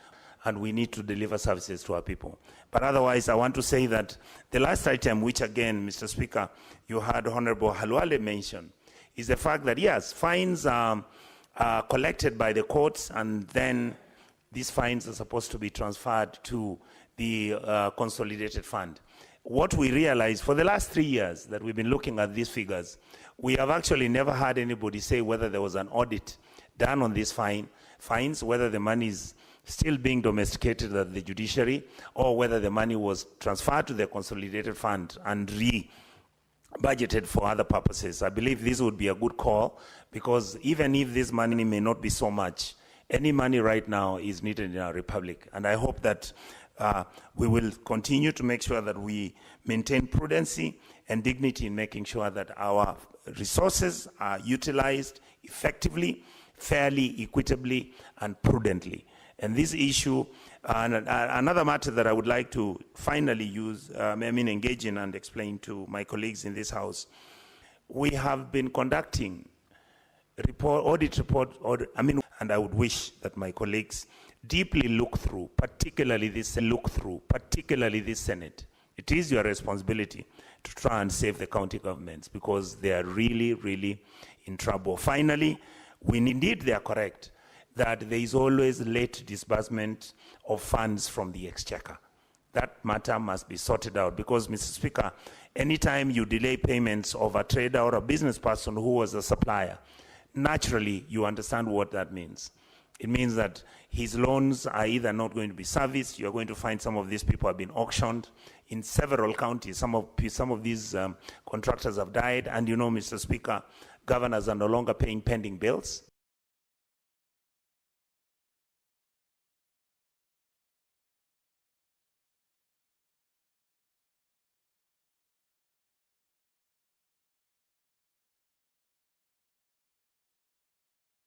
and we need to deliver services to our people. But otherwise, I want to say that the last item, which again, Mr. Speaker, you heard Honorable Halwale mention, is the fact that yes, fines are collected by the courts, and then these fines are supposed to be transferred to the consolidated fund. What we realized for the last 3 years that we've been looking at these figures, we have actually never had anybody say whether there was an audit done on these fines, whether the money is still being domesticated at the judiciary, or whether the money was transferred to the consolidated fund and budgeted for other purposes. I believe this would be a good call, because even if this money may not be so much, any money right now is needed in our republic. And I hope that we will continue to make sure that we maintain prudency and dignity in making sure that our resources are utilized effectively, fairly, equitably, and prudently. And this issue, another matter that I would like to finally engage in and explain to my colleagues in this House, we have been conducting audit report, and I would wish that my colleagues deeply look through, particularly this Senate. It is your responsibility to try and save the county governments because they are really, really in trouble. Finally, they are correct that there is always late disbursement of funds from the exchequer. That matter must be sorted out because, Mr. Speaker, anytime you delay payments of a trader or a business person who was a supplier, naturally you understand what that means. It means that his loans are either not going to be serviced. You're going to find some of these people have been auctioned in several counties. Some of these contractors have died, and you know, Mr. Speaker, governors are no longer paying pending bills.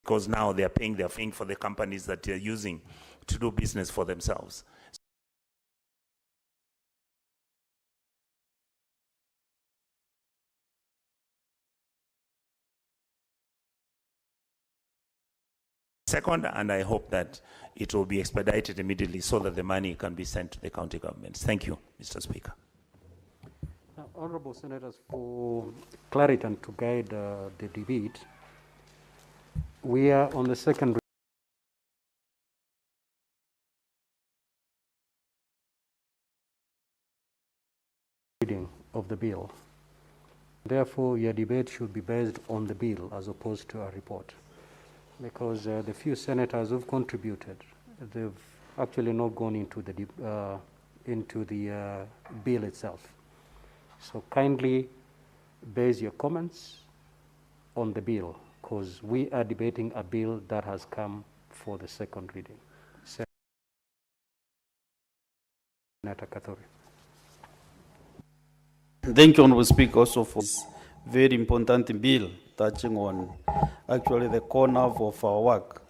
Because now they're paying for the companies that they're using to do business for themselves. Second, and I hope that it will be expedited immediately so that the money can be sent to the county governments. Thank you, Mr. Speaker. Now, Honorable Senators, for clarity and to guide the debate, we are on the second reading of the bill. Therefore, your debate should be based on the bill as opposed to a report. Because the few senators who've contributed, they've actually not gone into the bill itself. So kindly base your comments on the bill, because we are debating a bill that has come for the second reading. Senator Kathuri. Thank you, Honorable Speaker, also for this very important bill touching on actually the core nerve of our work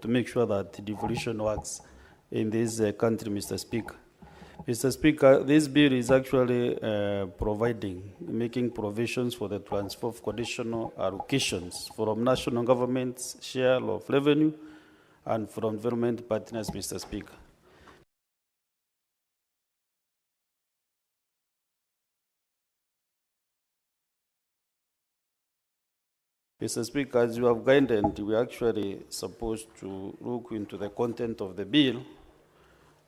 to make sure that devolution works in this country, Mr. Speaker. Mr. Speaker, this bill is actually making provisions for the transfer of conditional allocations from national government's share of revenue and from development partners, Mr. Speaker. Mr. Speaker, as you have guided, we are actually supposed to look into the content of the bill.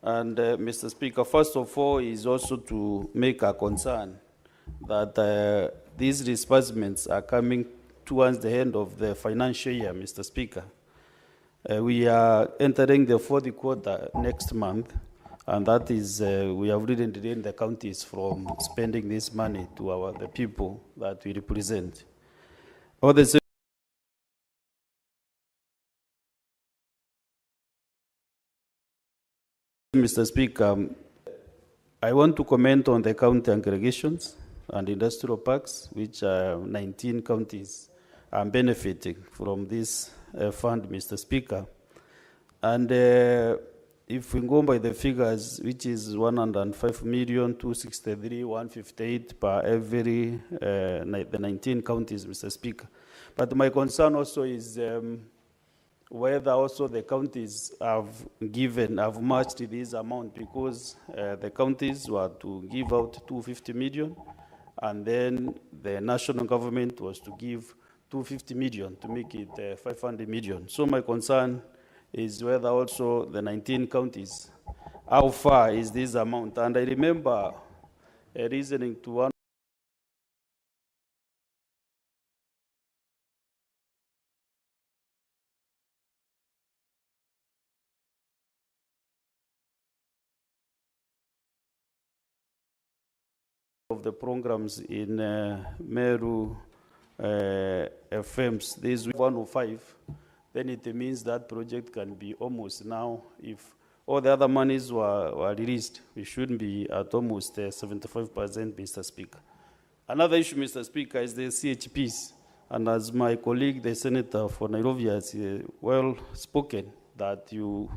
And Mr. Speaker, first of all, is also to make a concern that these disbursements are coming towards the end of the financial year, Mr. Speaker. We are entering the fourth quarter next month, and that is, we have really drained the counties from spending this money to the people that we represent. All the same, Mr. Speaker, I want to comment on the county aggregations and industrial parks, which 19 counties are benefiting from this fund, Mr. Speaker. And if we go by the figures, which is 105,263,158 per every the 19 counties, Mr. Speaker. But my concern also is whether also the counties have matched this amount, because the counties were to give out 250 million, and then the national government was to give 250 million to make it 500 million. So my concern is whether also the 19 counties, how far is this amount? And I remember reasoning to one of the programs in Meru FMs. There is 105, then it means that project can be almost now, if all the other monies were released, we should be at almost 75%, Mr. Speaker. Another issue, Mr. Speaker, is the CHPs. And as my colleague, the Senator for Nairobi, has well spoken, that you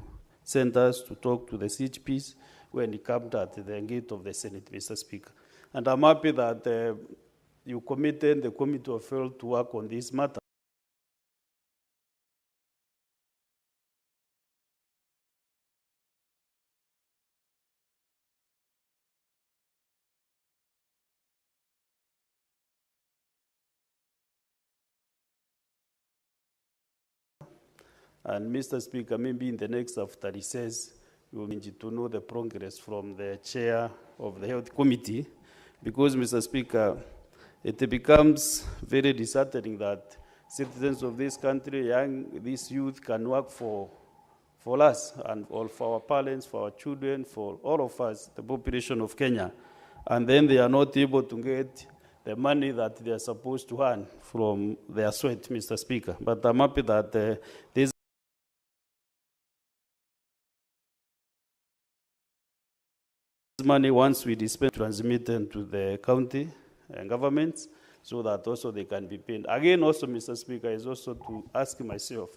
sent us to talk to the CHPs when he came at the gate of the Senate, Mr. Speaker. And I'm happy that you committed the Committee of Health to work on this matter. And Mr. Speaker, maybe in the next after recess, we will need to know the progress from the chair of the Health Committee, because, Mr. Speaker, it becomes very disheartening that citizens of this country, this youth, can work for us and all, for our parents, for our children, for all of us, the population of Kenya, and then they are not able to get the money that they are supposed to earn from their sweat, Mr. Speaker. But I'm happy that this money, once we dispense, transmitted to the county governments, so that also they can be paid. Again, also, Mr. Speaker, is also to ask myself,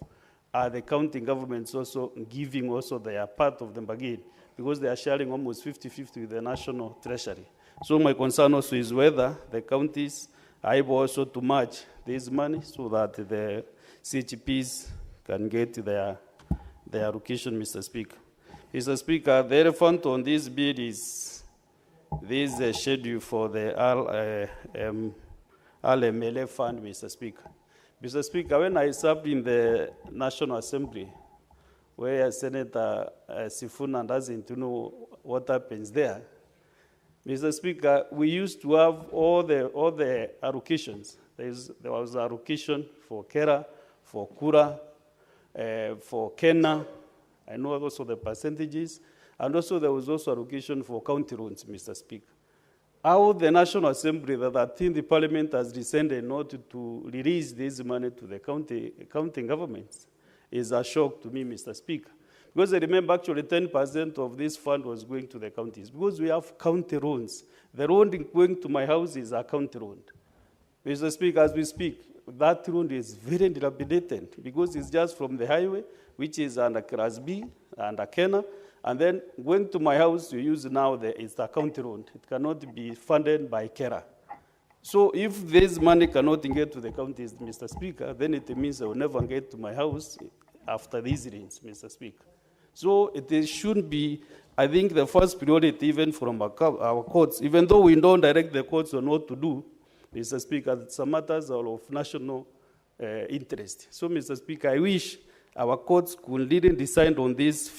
are the county governments also giving also their part of the bargain? Because they are sharing almost 50-50 with the national treasury. So my concern also is whether the counties are able also to match this money so that the CHPs can get their allocation, Mr. Speaker. Mr. Speaker, the elephant on this bill is this schedule for the RMLA fund, Mr. Speaker. Mr. Speaker, when I served in the National Assembly, where Senator Sifuna doesn't know what happens there, Mr. Speaker, we used to have all the allocations. There was allocation for Kera, for Kura, for Kena. I know also the percentages, and also there was also allocation for county roads, Mr. Speaker. How the National Assembly, that I think the Parliament has decided not to release this money to the county governments, is a shock to me, Mr. Speaker. Because I remember actually 10% of this fund was going to the counties, because we have county roads. The road going to my house is a county road. Mr. Speaker, as we speak, that road is very dilapidated, because it's just from the highway, which is under Krasby, under Kena, and then going to my house, you use now it's the county road. It cannot be funded by Kera. So if this money cannot get to the counties, Mr. Speaker, then it means I will never get to my house after these rains, Mr. Speaker. So it should be, I think, the first priority even from our courts, even though we don't direct the courts on what to do, Mr. Speaker, some matters are of national interest. So, Mr. Speaker, I wish our courts could really decide on this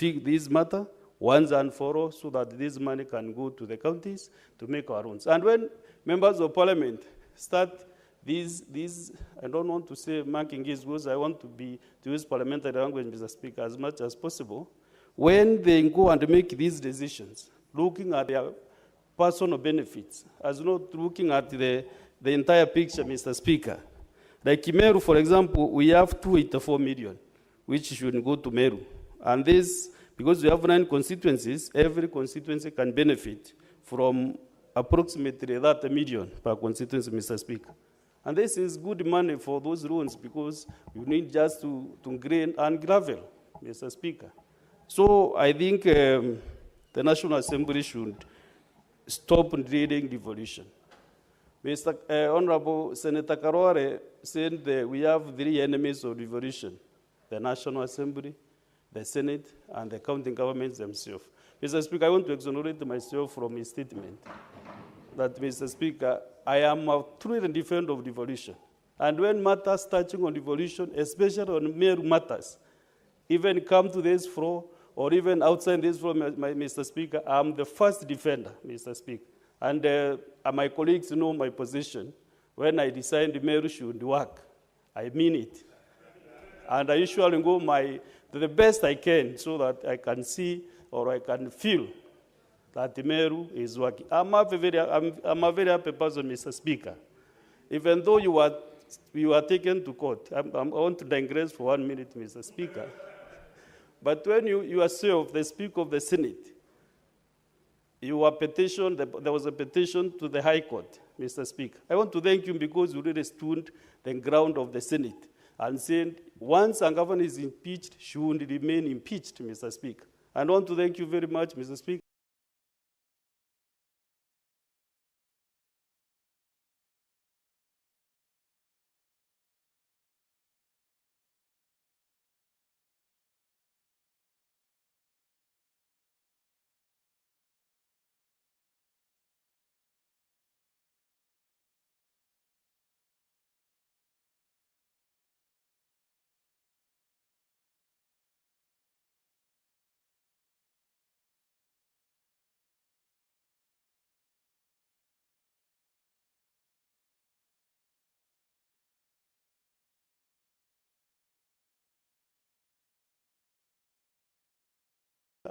matter once and for all, so that this money can go to the counties to make our own. And when members of parliament start these, I don't want to say marking is, because I want to use parliamentary language, Mr. Speaker, as much as possible. When they go and make these decisions, looking at their personal benefits, as not looking at the entire picture, Mr. Speaker. Like Meru, for example, we have 284 million, which should go to Meru. And this, because we have 9 constituencies, every constituency can benefit from approximately that million per constituency, Mr. Speaker. And this is good money for those roads, because you need just to grain and gravel, Mr. Speaker. So I think the National Assembly should stop drilling devolution. Mr. Honorable Senator Karware said that we have 3 enemies of devolution: the National Assembly, the Senate, and the county governments themselves. Mr. Speaker, I want to exonerate myself from his statement that, Mr. Speaker, I am a true defender of devolution. And when matters touching on devolution, especially on mere matters, even come to this floor or even outside this floor, Mr. Speaker, I'm the first defender, Mr. Speaker. And my colleagues know my position. When I decide Meru should work, I mean it. And I usually go to the best I can, so that I can see or I can feel that Meru is working. I'm a very happy person, Mr. Speaker. Even though you are taken to court, I want to digress for 1 minute, Mr. Speaker. But when you yourself, the Speaker of the Senate, there was a petition to the High Court Mr. Speaker. I want to thank you because you really stood the ground of the Senate and said once a governor is impeached, she will remain impeached, Mr. Speaker. And I want to thank you very much, Mr. Speaker.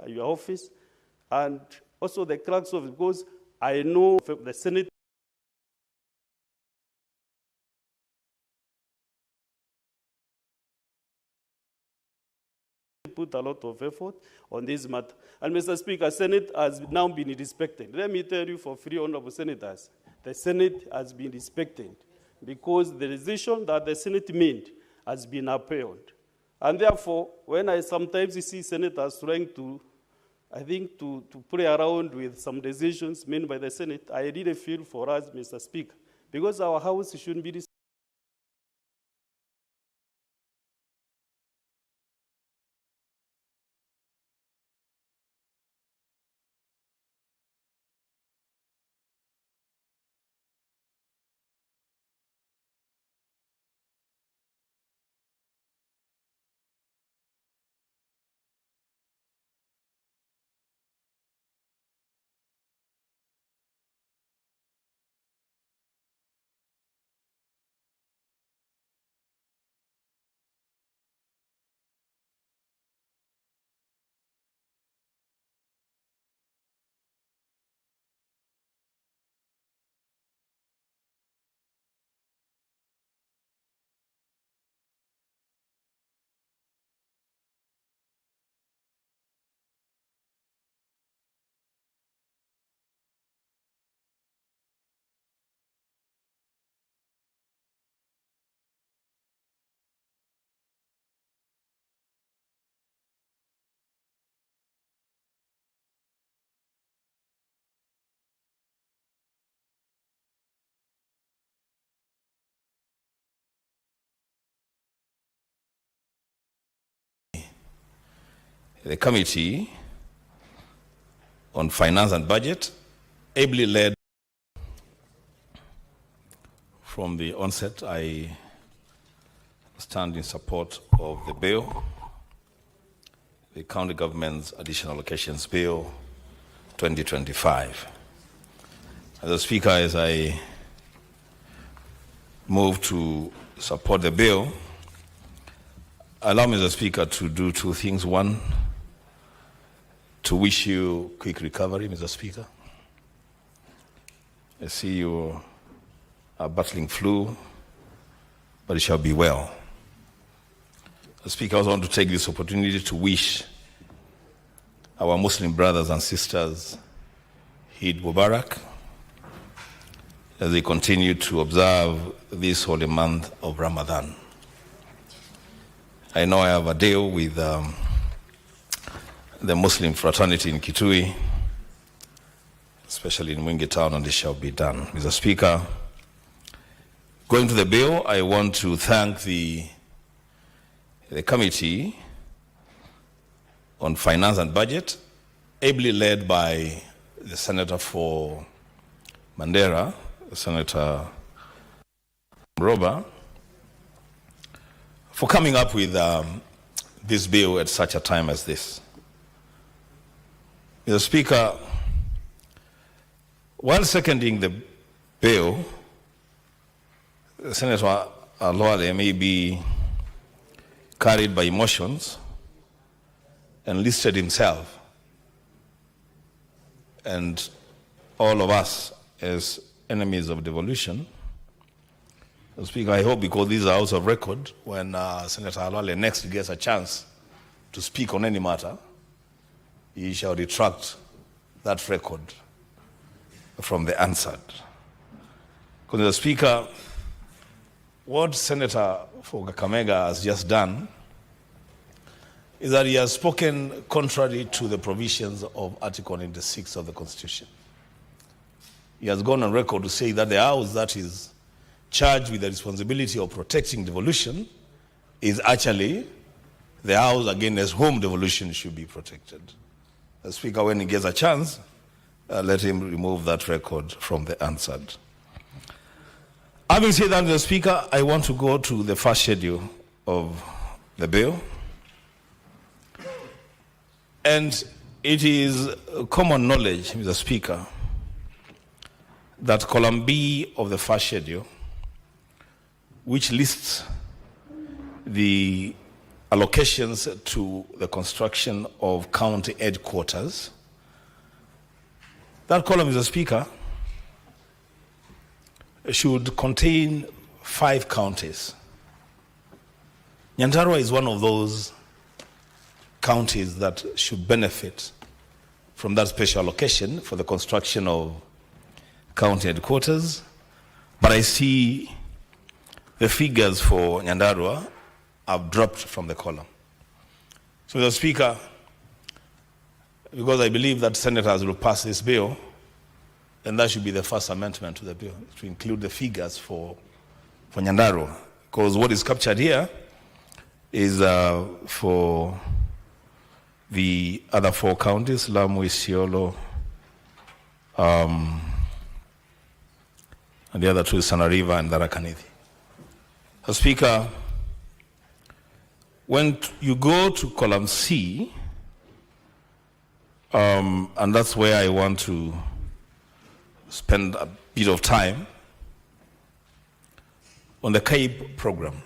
Your office and also the clerk's office, because I know the Senate put a lot of effort on this matter. And Mr. Speaker, Senate has now been respected. Let me tell you for free, honorable senators, the Senate has been respected because the decision that the Senate made has been upheld. And therefore, when I sometimes see senators trying to, I think, to play around with some decisions made by the Senate, I really feel for us, Mr. Speaker, because our house shouldn't be the Committee on Finance and Budget, ably led from the onset. I stand in support of the bill, the County Government's Additional Allocations Bill 2025. As a Speaker, as I move to support the bill, allow me as a Speaker to do two things. One, to wish you quick recovery, Mr. Speaker. I see you are battling flu, but it shall be well. Mr. Speaker, I also want to take this opportunity to wish our Muslim brothers and sisters Eid Mubarak as they continue to observe this holy month of Ramadan. I know I have a deal with the Muslim fraternity in Kitui, especially in Mwingi Town, and this shall be done. Mr. Speaker, going to the bill, I want to thank the Committee on Finance and Budget, ably led by the Senator for Mandera, Senator Roba, for coming up with this bill at such a time as this. Mr. Speaker, while seconding the bill, Senator Alwale may be carried by emotions and listed himself and all of us as enemies of devolution. Mr. Speaker, I hope because these are out of record, when Senator Alwale next gets a chance to speak on any matter, he shall retract that record from the answered. Mr. Speaker, what Senator for Kakamega has just done is that he has spoken contrary to the provisions of Article 96 of the Constitution. He has gone on record to say that the House that is charged with the responsibility of protecting devolution is actually the House against whom devolution should be protected. The Speaker, when he gets a chance, let him remove that record from the answered. Having said that, Mr. Speaker, I want to go to the first schedule of the bill. And it is common knowledge, Mr. Speaker, that column B of the first schedule, which lists the allocations to the construction of county headquarters, that column, Mr. Speaker, should contain 5 counties. Nyandarua is one of those counties that should benefit from that special allocation for the construction of county headquarters. But I see the figures for Nyandarua have dropped from the column. So, Mr. Speaker, because I believe that senators will pass this bill, and that should be the first amendment to the bill, to include the figures for Nyandarua. Because what is captured here is for the other 4 counties, Lamu, Isiolo, and the other 2 is Tana River and Tharaka Nithi. So, Speaker, when you go to column C, and that's where I want to spend a bit of time on the CAPE program.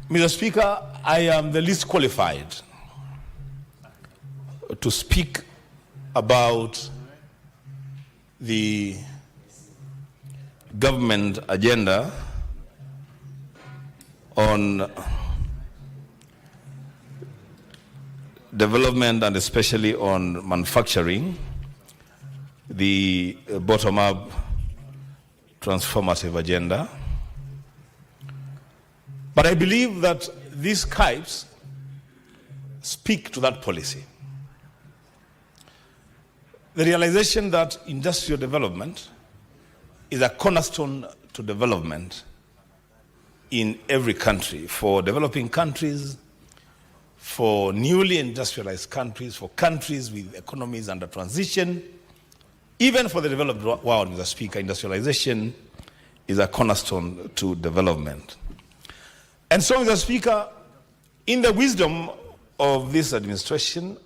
Mr. Speaker, I am the least qualified to speak about the government agenda on development and especially on manufacturing, the bottom-up transformative agenda. But I believe that these CAPEs speak to that policy. The realization that industrial development is a cornerstone to development in every country, for developing countries, for newly industrialized countries, for countries with economies under transition, even for the developed world, Mr. Speaker, industrialization is a cornerstone to development. And so, Mr. Speaker, in the wisdom of this administration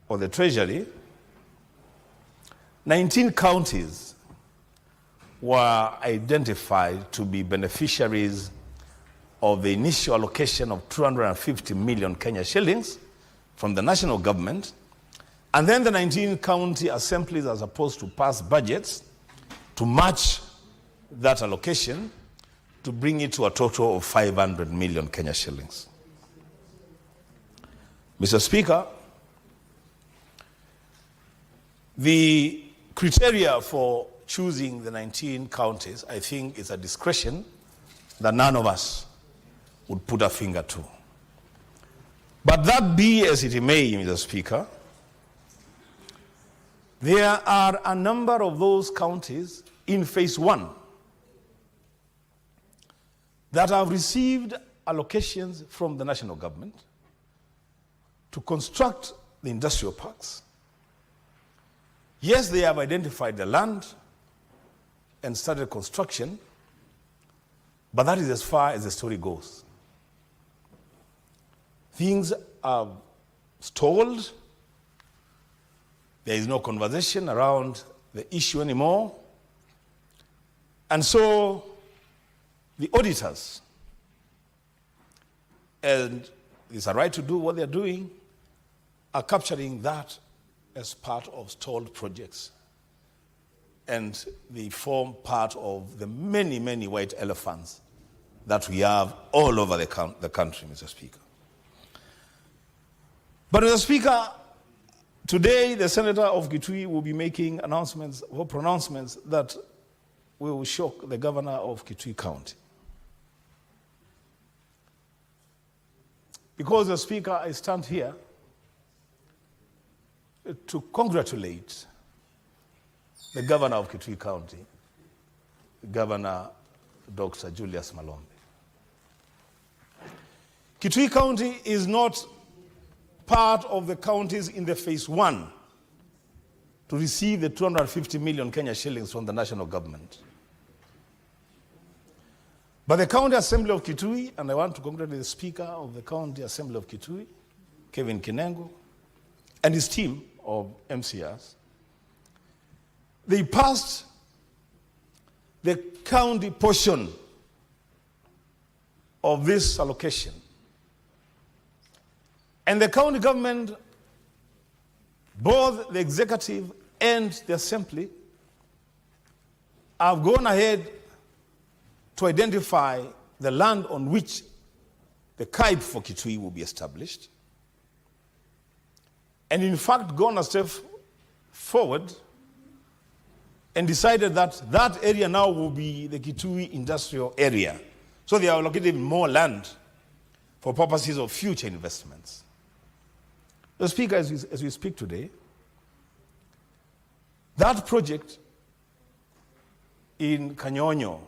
or the Treasury, 19 counties were identified to be beneficiaries of the initial allocation of 250 million Kenya shillings from the national government. And then the 19 county assemblies are supposed to pass budgets to match that allocation to bring it to a total of 500 million Kenya shillings. Mr. Speaker, the criteria for choosing the 19 counties, I think, is a discretion that none of us would put a finger to. But that be as it may, Mr. Speaker, there are a number of those counties in phase 1 that have received allocations from the national government to construct the industrial parks. Yes, they have identified the land and started construction, but that is as far as the story goes. Things are stalled. There is no conversation around the issue anymore. And so the auditors, and it's a right to do what they're doing, are capturing that as part of stalled projects. And they form part of the many, many white elephants that we have all over the country, Mr. Speaker. But, Mr. Speaker, Today, the senator of Kitui will be making announcements or pronouncements that will shock the governor of Kitui County. Because the Speaker, I stand here to congratulate the governor of Kitui County, Governor Dr. Julius Malombe. Kitui County is not part of the counties in the phase 1 to receive the 250 million Kenya shillings from the national government. But the County Assembly of Kitui, and I want to congratulate the Speaker of the County Assembly of Kitui, Kevin Kinengo, and his team of MCRs, they passed the county portion of this allocation. And the county government, both the executive and the assembly, have gone ahead to identify the land on which the CAIB for Kitui will be established. And in fact, gone a step forward and decided that that area now will be the Kitui industrial area. So they are allocated more land for purposes of future investments. The Speaker, as we speak today, that project in Kanyonyo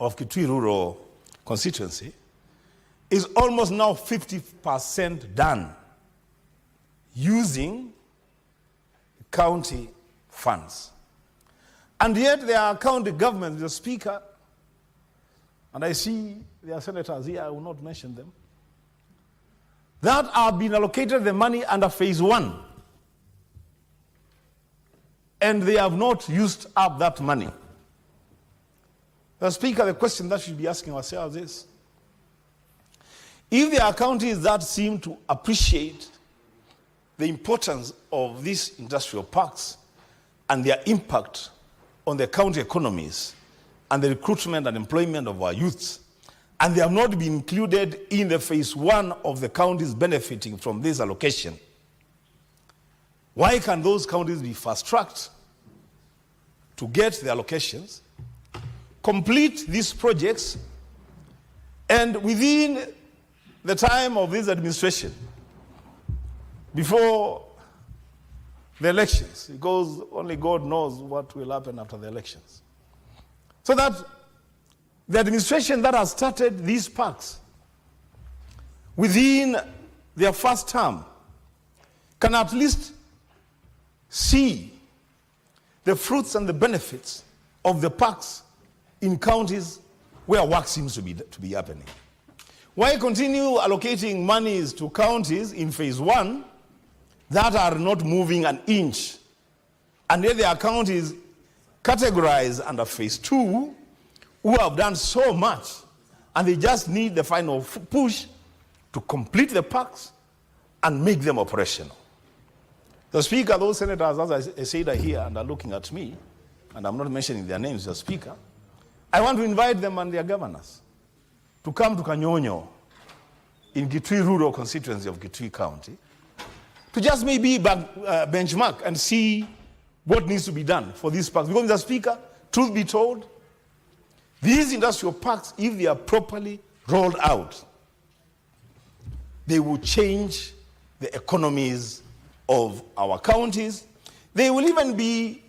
of Kitui Rural constituency is almost now 50% done using county funds. And yet there are county governments, the Speaker, and I see there are senators here, I will not mention them, that have been allocated the money under phase 1. And they have not used up that money. The Speaker, the question that we should be asking ourselves is, if there are counties that seem to appreciate the importance of these industrial parks and their impact on the county economies and the recruitment and employment of our youths, and they have not been included in the phase 1 of the counties benefiting from this allocation, why can those counties be fast-tracked to get the allocations, complete these projects, and within the time of this administration, before the elections, because only God knows what will happen after the elections, so that the administration that has started these parks within their first term can at least see the fruits and the benefits of the parks in counties where work seems to be happening. Why continue allocating monies to counties in phase 1 that are not moving an inch, and yet there are counties categorized under phase 2 who have done so much, and they just need the final push to complete the parks and make them operational? The Speaker, those senators, as I said, are here and are looking at me, and I'm not mentioning their names, the Speaker, I want to invite them and their governors to come to Kanyonyo in Kitui Rural constituency of Kitui County to just maybe benchmark and see what needs to be done for these parks. Because, Mr. Speaker, truth be told, these industrial parks, if they are properly rolled out, they will change the economies of our counties. They will even be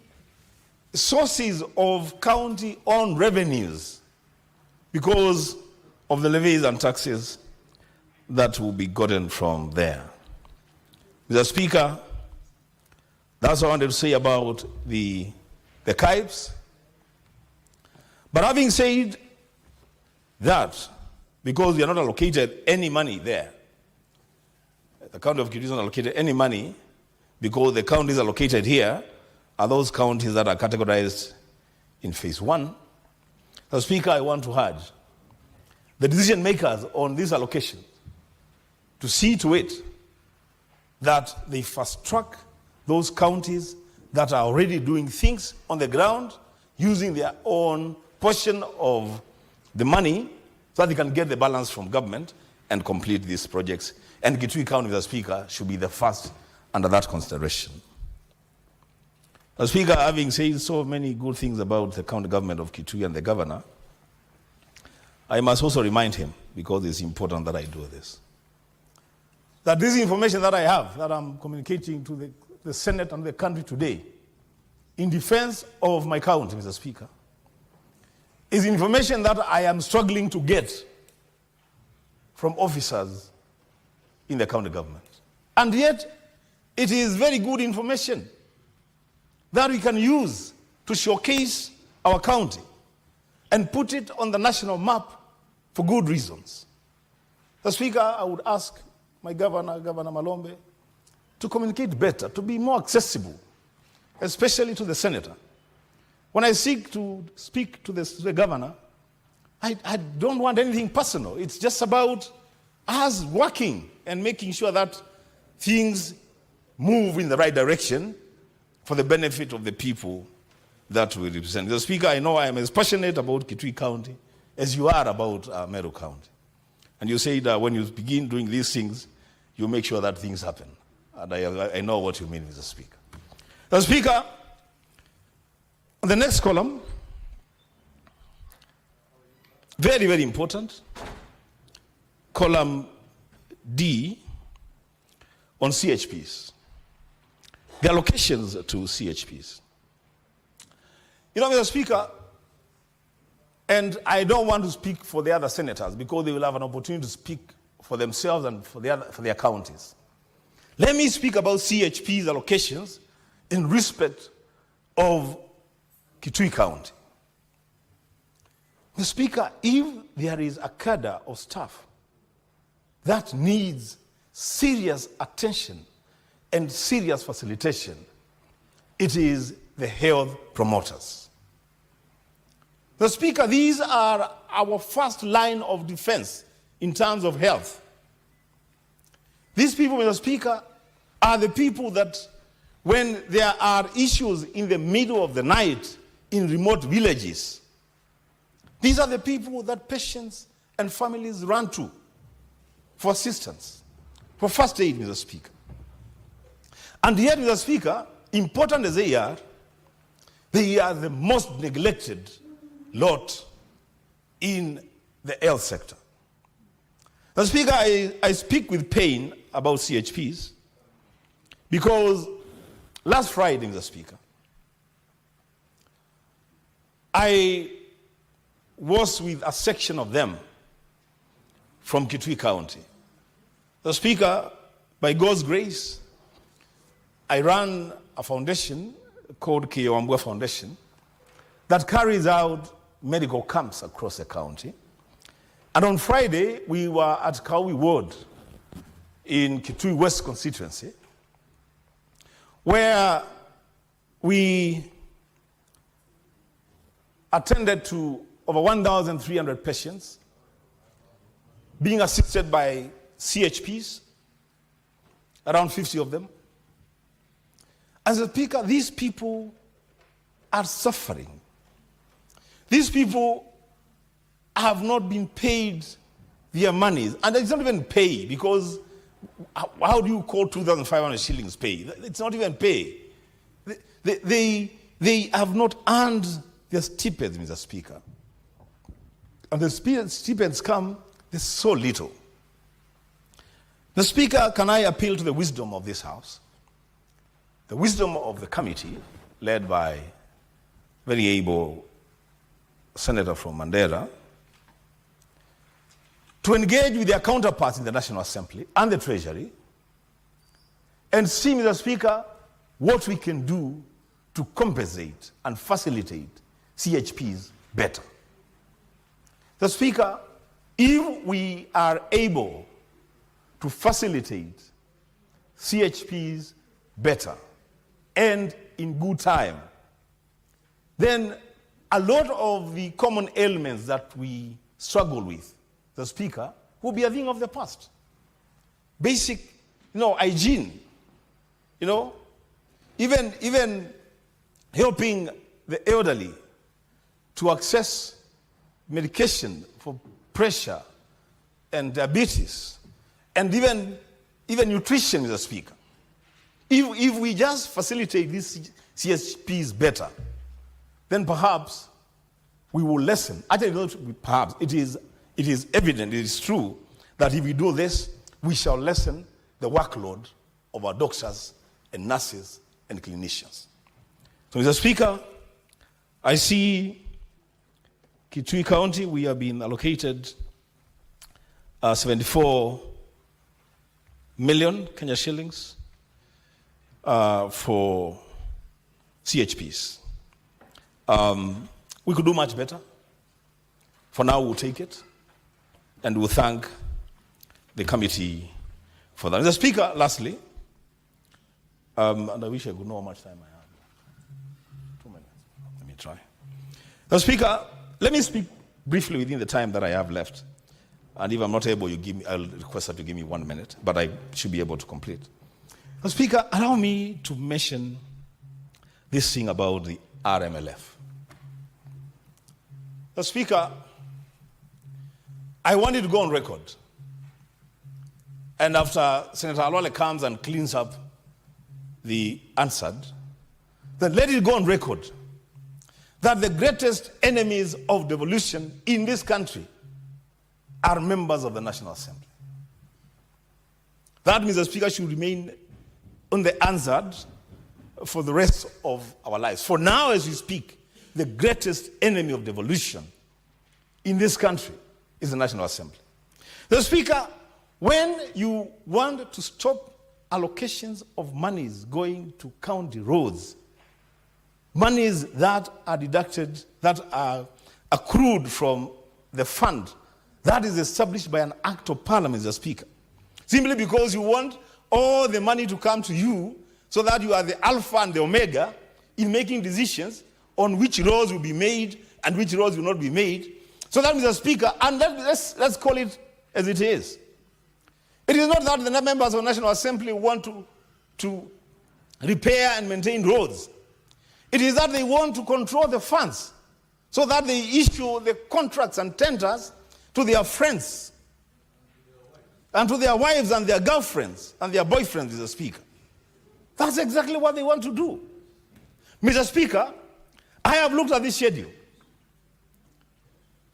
sources of county-owned revenues because of the levies and taxes that will be gotten from there. Mr. Speaker, that's what I wanted to say about the CAIBs. But having said that, because we are not allocated any money there, the county of Kitui is not allocated any money, because the counties allocated here are those counties that are categorized in phase 1. Mr. Speaker, I want to urge the decision makers on this allocation to see to it that they fast track those counties that are already doing things on the ground using their own portion of the money so that they can get the balance from government and complete these projects. And Kitui County, Mr. Speaker, should be the first under that consideration. Mr. Speaker, having said so many good things about the county government of Kitui and the governor, I must also remind him, because it's important that I do this, that this information that I have, that I'm communicating to the Senate and the country today, in defense of my county, Mr. Speaker, is information that I am struggling to get from officers in the county government. And yet, it is very good information that we can use to showcase our county and put it on the national map for good reasons. Mr. Speaker, I would ask my governor, Governor Malombe, to communicate better, to be more accessible, especially to the senator. When I seek to speak to the governor, I don't want anything personal. It's just about us working and making sure that things move in the right direction for the benefit of the people that we represent. Mr. Speaker, I know I am as passionate about Kitui County as you are about Meru County. And you say that when you begin doing these things, you make sure that things happen. And I know what you mean, Mr. Speaker. Mr. Speaker, on the next column, very, very important, column D on CHPs. The allocations to CHPs. You know, Mr. Speaker, and I don't want to speak for the other senators because they will have an opportunity to speak for themselves and for their counties. Let me speak about CHP's allocations in respect of Kitui County. Mr. Speaker, if there is a cadre of staff that needs serious attention and serious facilitation, it is the health promoters. Mr. Speaker, these are our first line of defense in terms of health. These people, Mr. Speaker, are the people that when there are issues in the middle of the night in remote villages, these are the people that patients and families run to for assistance, for first aid, Mr. Speaker. And yet, Mr. Speaker, important as they are the most neglected lot in the health sector. Mr. Speaker, I speak with pain about CHPs because last Friday, Mr. Speaker, I was with a section of them from Kitui County. Mr. Speaker, by God's grace, I run a foundation called Kiyowambua Foundation that carries out medical camps across the county. And on Friday, we were at Kawi Ward in Kitui West constituency, where we attended to over 1,300 patients being assisted by CHPs, around 50 of them. As a speaker, these people are suffering. These people have not been paid their monies. And it's not even pay, because how do you call 2,500 shillings pay? It's not even pay. They have not earned their stipends, Mr. Speaker. And the stipends come, there's so little. The Speaker, can I appeal to the wisdom of this House, the wisdom of the committee, led by very able Senator from Mandera, to engage with their counterparts in the National Assembly and the Treasury and see, Mr. Speaker, what we can do to compensate and facilitate CHPs better. The Speaker, if we are able to facilitate CHPs better and in good time, then a lot of the common ailments that we struggle with, the Speaker, will be a thing of the past. Basic, hygiene, even helping the elderly to access medication for pressure and diabetes, and even nutrition, Mr. Speaker. If we just facilitate these CHPs better, then perhaps we will lessen. Actually, not perhaps, it is evident, it is true, that if we do this, we shall lessen the workload of our doctors and nurses and clinicians. So, Mr. Speaker, I see Kitui County, we have been allocated 74 million Kenya shillings for CHPs. We could do much better. For now, we'll take it, and we'll thank the committee for that. Mr. Speaker, lastly, and I wish I could know how much time I have. 2 minutes. Let me try. Mr. Speaker, let me speak briefly within the time that I have left. And if I'm not able, I'll request her to give me 1 minute, but I should be able to complete. Mr. Speaker, allow me to mention this thing about the RMLF. Mr. Speaker, I wanted to go on record. And after Senator Alwale comes and cleans up the answered, then let it go on record that the greatest enemies of devolution in this country are members of the National Assembly. That, Mr. Speaker, should remain on the answered for the rest of our lives. For now, as we speak, the greatest enemy of devolution in this country is the National Assembly. The Speaker, when you want to stop allocations of monies going to county roads, monies that are deducted, that are accrued from the fund that is established by an act of parliament, Mr. Speaker, simply because you want all the money to come to you so that you are the alpha and the omega in making decisions on which roads will be made and which roads will not be made. So that, Mr. Speaker, and let's call it as it is. It is not that the members of the National Assembly want to repair and maintain roads. It is that they want to control the funds so that they issue the contracts and tenders to their friends and to their wives and their girlfriends and their boyfriends, Mr. Speaker. That's exactly what they want to do. Mr. Speaker, I have looked at this schedule.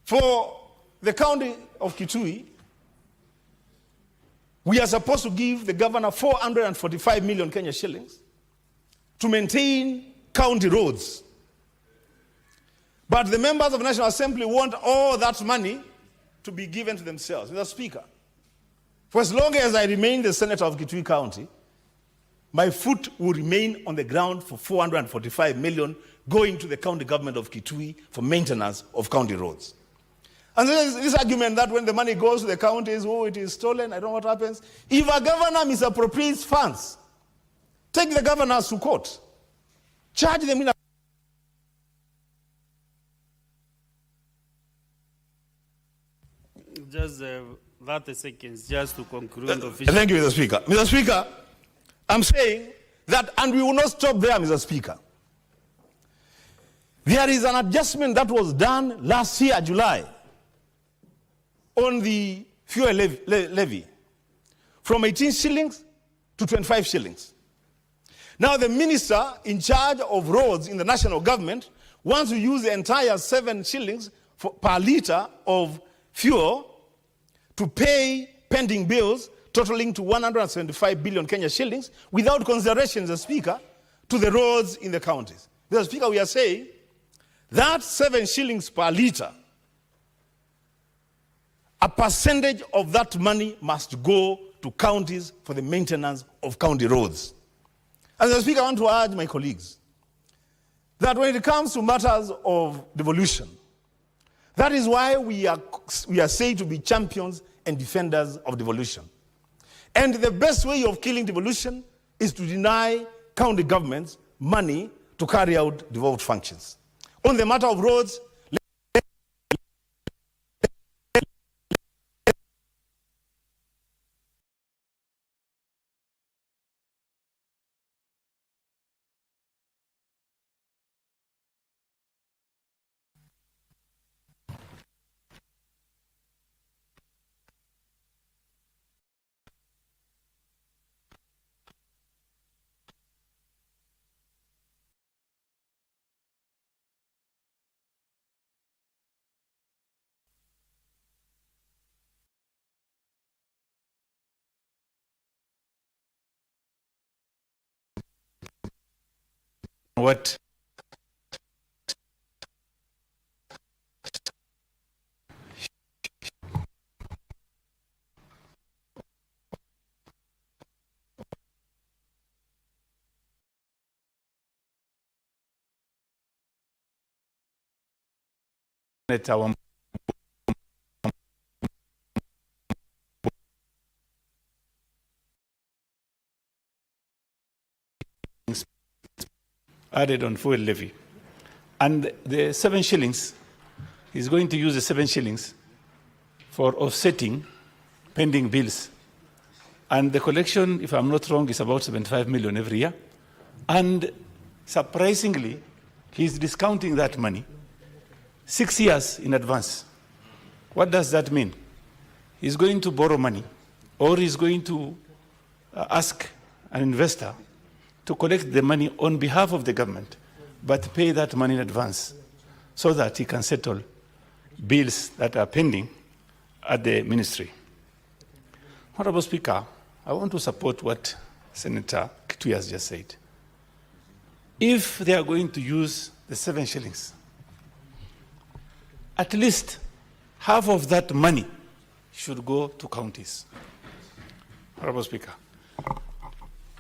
For the county of Kitui, we are supposed to give the governor 445 million Kenya shillings to maintain county roads. But the members of the National Assembly want all that money to be given to themselves. Mr. Speaker, for as long as I remain the senator of Kitui County, my foot will remain on the ground for 445 million going to the county government of Kitui for maintenance of county roads. And there is this argument that when the money goes to the counties, oh, it is stolen, I don't know what happens. If a governor misappropriates funds, take the governors to court, charge them in a Just 30 seconds, just to conclude. Thank you, Mr. Speaker. Mr. Speaker, I'm saying that, and we will not stop there, Mr. Speaker. There is an adjustment that was done last year, July, on the fuel levy from 18 shillings to 25 shillings. Now, the minister in charge of roads in the national government wants to use the entire 7 shillings per litre of fuel to pay pending bills totaling to 175 billion Kenya shillings without consideration, Mr. Speaker, to the roads in the counties. Mr. Speaker, we are saying that 7 shillings per litre, a percentage of that money must go to counties for the maintenance of county roads. And Mr. Speaker, I want to urge my colleagues that when it comes to matters of devolution, that is why we are said to be champions and defenders of devolution. And the best way of killing devolution is to deny county governments money to carry out devolved functions. On the matter of roads, what our added on fuel levy. And the 7 shillings, he's going to use the 7 shillings for offsetting pending bills. And the collection, if I'm not wrong, is about 75 million every year. And surprisingly, he's discounting that money 6 years in advance. What does that mean? He's going to borrow money, or he's going to ask an investor to collect the money on behalf of the government, but pay that money in advance so that he can settle bills that are pending at the ministry. Honorable Speaker, I want to support what Senator Kitui has just said. If they are going to use the 7 shillings, at least half of that money should go to counties. Honorable Speaker,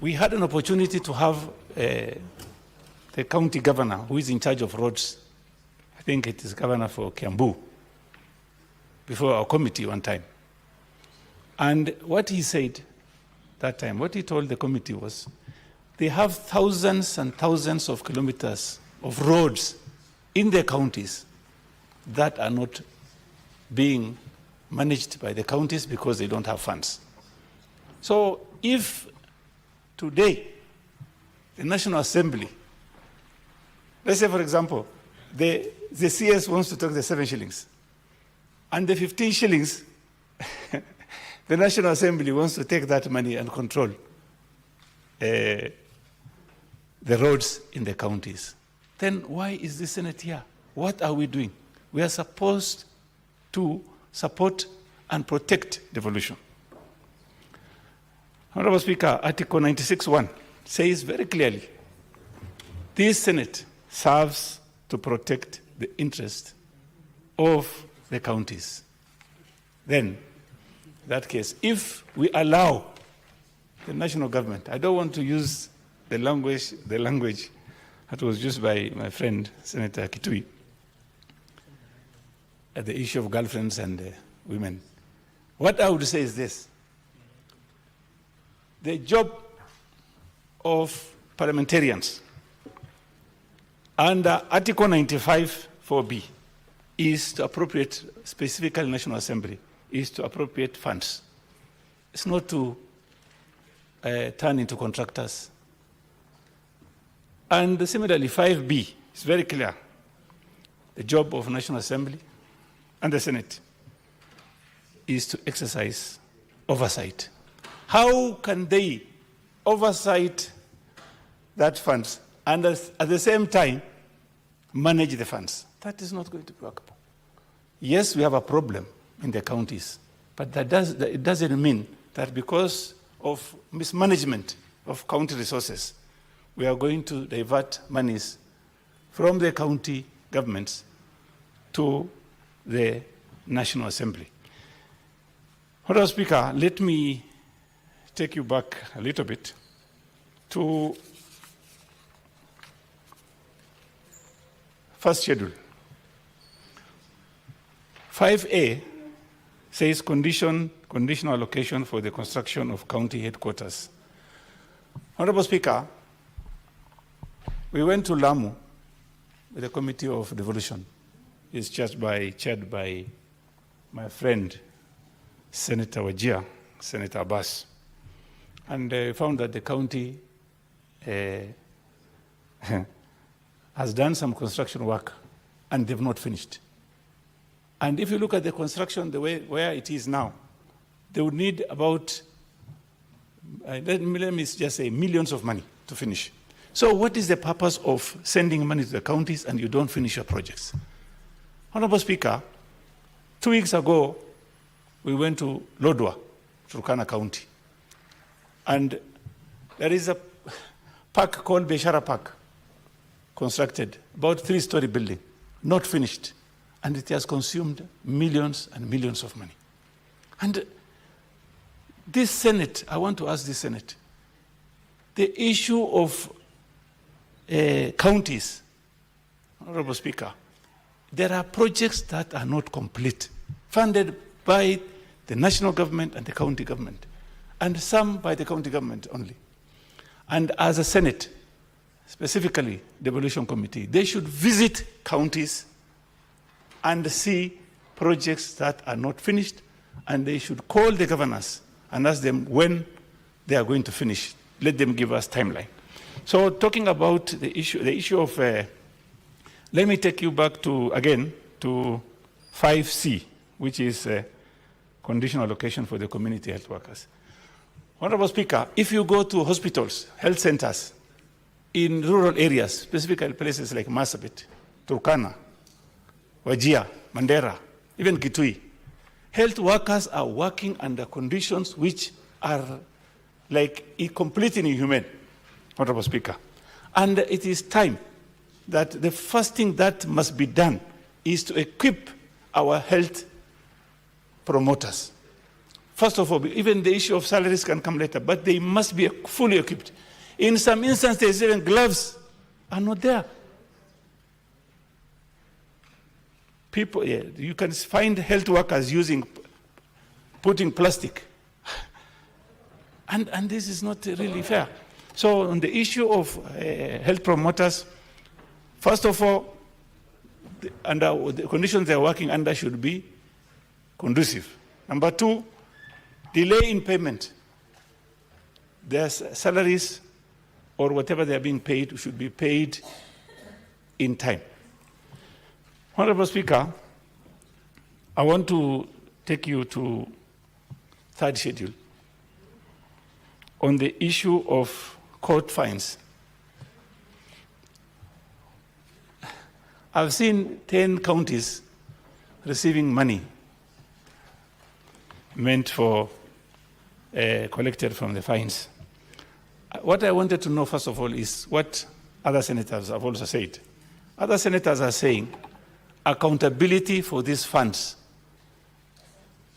we had an opportunity to have the county governor who is in charge of roads. I think it is governor for Kiambu, before our committee one time. And what he said that time, what he told the committee was, they have thousands and thousands of kilometers of roads in their counties that are not being managed by the counties because they don't have funds. So if today the National Assembly, let's say for example, the CS wants to take the 7 shillings, and the 15 shillings, the National Assembly wants to take that money and control the roads in the counties, then why is the Senate here? What are we doing? We are supposed to support and protect devolution. Honorable Speaker, Article 96(1) says very clearly, this Senate serves to protect the interest of the counties. Then, in that case, if we allow the national government, I don't want to use the language that was used by my friend Senator Kitui, at the issue of girlfriends and women. What I would say is this: the job of parliamentarians under Article 95 4B is to appropriate, specifically National Assembly, is to appropriate funds. It's not to turn into contractors. And similarly, 5B is very clear. The job of National Assembly and the Senate is to exercise oversight. How can they oversight that funds and at the same time manage the funds? That is not going to be workable. Yes, we have a problem in the counties, but it doesn't mean that because of mismanagement of county resources, we are going to divert monies from the county governments to the National Assembly. Honorable Speaker, let me take you back a little bit to first schedule. 5A says conditional allocation for the construction of county headquarters. Honorable Speaker, we went to Lamu with the Committee of Devolution. It's chaired by my friend, Senator Wajir, Senator Abbas. And found that the county has done some construction work and they've not finished. And if you look at the construction the way where it is now, they would need about, let me just say, millions of money to finish. So what is the purpose of sending money to the counties and you don't finish your projects? Honorable Speaker, 2 weeks ago, we went to Lodwar, Turkana County. And there is a park called Beshara Park. constructed, about 3-story building, not finished. And it has consumed millions and millions of money. And this Senate, I want to ask this Senate, the issue of counties, Honorable Speaker, there are projects that are not complete, funded by the national government and the county government, and some by the county government only. And as a Senate, specifically the Devolution Committee, they should visit counties and see projects that are not finished, and they should call the governors and ask them when they are going to finish. Let them give us timeline. So talking about the issue of, let me take you back to, again, to 5C, which is conditional allocation for the community health workers. Honorable Speaker, if you go to hospitals, health centers, in rural areas, specifically places like Marsabit, Turkana, Wajir, Mandera, even Kitui, health workers are working under conditions which are like completely inhumane, Honorable Speaker. And it is time that the first thing that must be done is to equip our health promoters. First of all, even the issue of salaries can come later, but they must be fully equipped. In some instances, even gloves are not there. People, you can find health workers putting plastic. And this is not really fair. So on the issue of health promoters, first of all, under the conditions they're working under should be conducive. Number two, delay in payment. Their salaries or whatever they are being paid should be paid in time. Honorable Speaker, I want to take you to third schedule on the issue of court fines. I've seen 10 counties receiving money meant for collected from the fines. What I wanted to know, first of all, is what other senators have also said. Other senators are saying accountability for these funds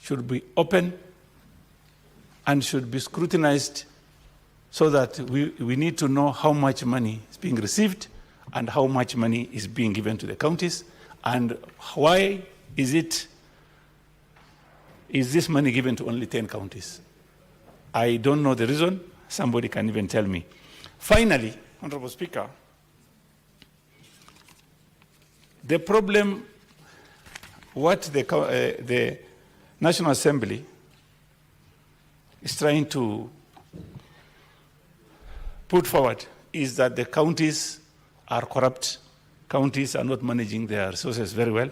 should be open and should be scrutinized so that we need to know how much money is being received and how much money is being given to the counties, and why is this money given to only 10 counties? I don't know the reason. Somebody can even tell me. Finally, Honorable Speaker, the problem, what the National Assembly is trying to put forward is that the counties are corrupt. Counties are not managing their resources very well.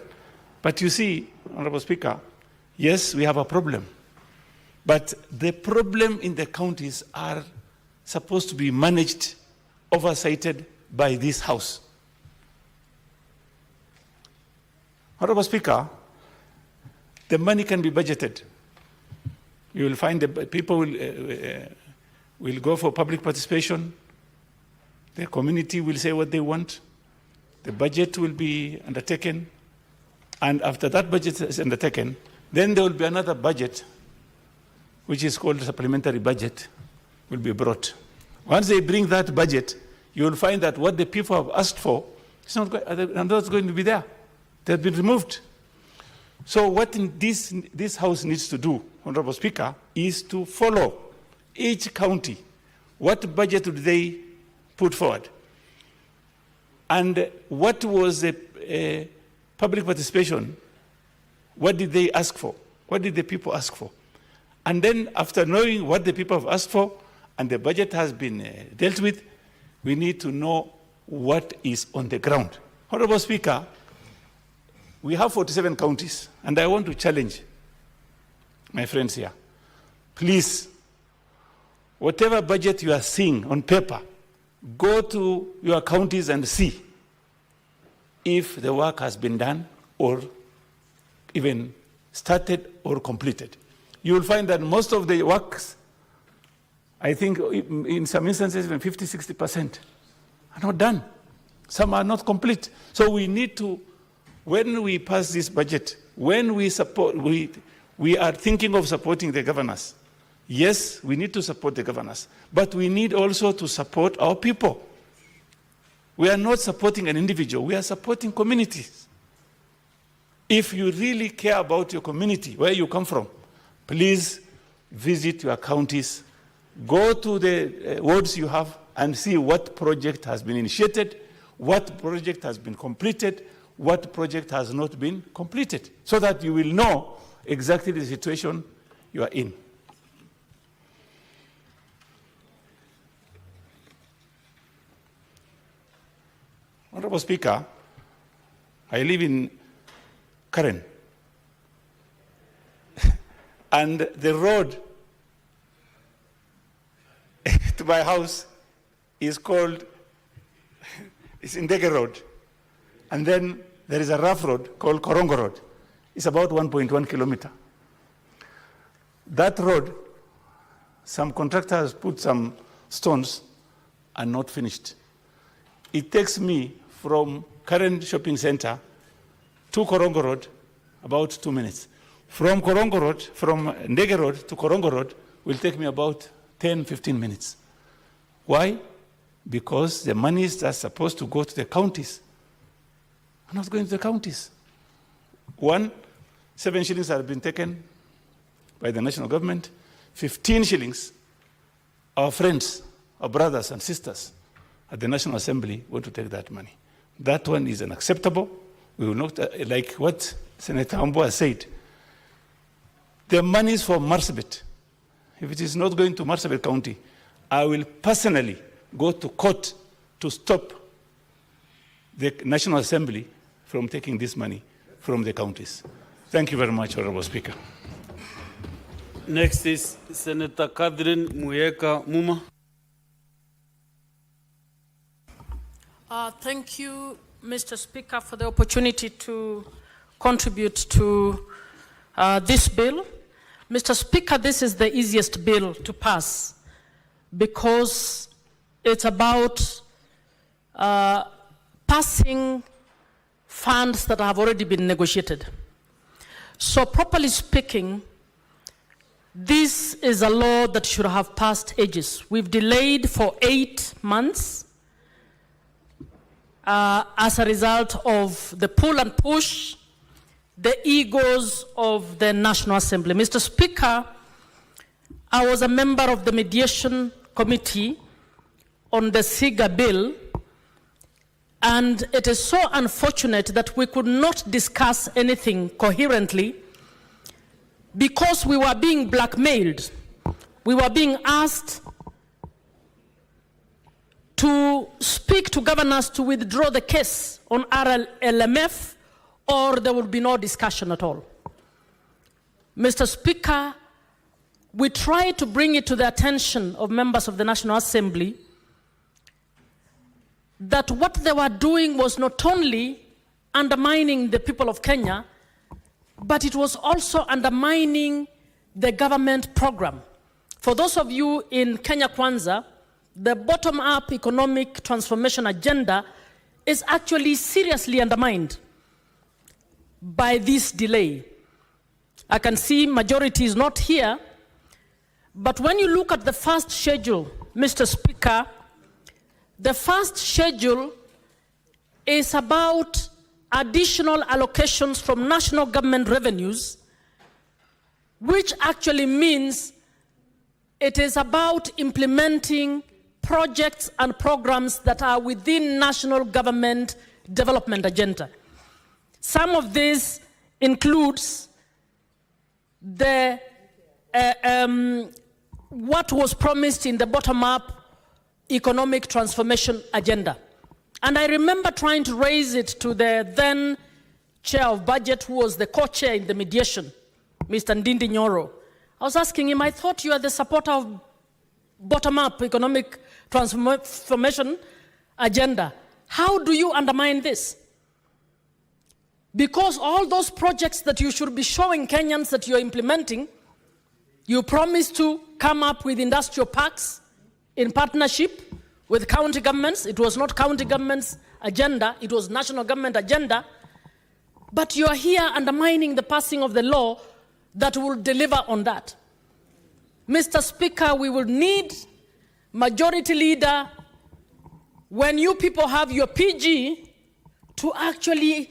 But you see, Honorable Speaker, yes, we have a problem. But the problem in the counties are supposed to be managed, oversighted by this House. Honorable Speaker, the money can be budgeted. You will find the people will go for public participation. The community will say what they want. The budget will be undertaken. And after that budget is undertaken, then there will be another budget, which is called supplementary budget, will be brought. Once they bring that budget, you will find that what the people have asked for is not going to be there. They have been removed. So what this House needs to do, Honorable Speaker, is to follow each county. What budget did they put forward? And what was the public participation? What did they ask for? What did the people ask for? And then after knowing what the people have asked for and the budget has been dealt with, we need to know what is on the ground. Honorable Speaker, we have 47 counties, and I want to challenge my friends here. Please, whatever budget you are seeing on paper, go to your counties and see if the work has been done or even started or completed. You will find that most of the works, I think in some instances even 50-60%, are not done. Some are not complete. So we need to, when we pass this budget, when we support, we are thinking of supporting the governors. Yes, we need to support the governors, but we need also to support our people. We are not supporting an individual, we are supporting communities. If you really care about your community, where you come from, please visit your counties, go to the wards you have and see what project has been initiated, what project has been completed, what project has not been completed, so that you will know exactly the situation you are in. Honorable Speaker, I live in Karen, and the road to my house is called, it's Indege Road, and then there is a rough road called Korongo Road. It's about 1.1 kilometer. That road, some contractors put some stones and not finished. It takes me from Karen Shopping Center to Korongo Road about 2 minutes. From Korongo Road, from Ndege Road to Korongo Road will take me about 10, 15 minutes. Why? Because the monies that are supposed to go to the counties are not going to the counties. 7 shillings have been taken by the national government. 15 shillings, our friends, our brothers and sisters at the National Assembly want to take that money. That one is unacceptable. We will not, like what Senator Amboa said, the money is for Marsabit. If it is not going to Marsabit County, I will personally go to court to stop the National Assembly from taking this money from the counties. Thank you very much, Honorable Speaker. Next is Senator Catherine Muyeka Muma. Thank you, Mr. Speaker, for the opportunity to contribute to this bill. Mr. Speaker, this is the easiest bill to pass because it's about passing funds that have already been negotiated. So properly speaking, this is a law that should have passed ages. We've delayed for 8 months as a result of the pull and push, the egos of the National Assembly. Mr. Speaker, I was a member of the mediation committee on the SIGA bill, and it is so unfortunate that we could not discuss anything coherently because we were being blackmailed. We were being asked to speak to governors to withdraw the case on RLMF, or there would be no discussion at all. Mr. Speaker, we tried to bring it to the attention of members of the National Assembly that what they were doing was not only undermining the people of Kenya, but it was also undermining the government program. For those of you in Kenya Kwanza, the bottom-up economic transformation agenda is actually seriously undermined by this delay. I can see majority is not here, but when you look at the first schedule, Mr. Speaker, the first schedule is about additional allocations from national government revenues, which actually means it is about implementing projects and programs that are within national government development agenda. Some of this includes the what was promised in the bottom-up economic transformation agenda. And I remember trying to raise it to the then chair of budget, who was the co-chair in the mediation, Mr. Ndindi Nyoro. I was asking him, I thought you are the supporter of bottom-up economic transformation agenda. How do you undermine this? Because all those projects that you should be showing Kenyans that you're implementing, you promised to come up with industrial parks in partnership with county governments. It was not county government's agenda, it was national government agenda. But you are here undermining the passing of the law that will deliver on that. Mr. Speaker, we will need majority leader, when you people have your PG, to actually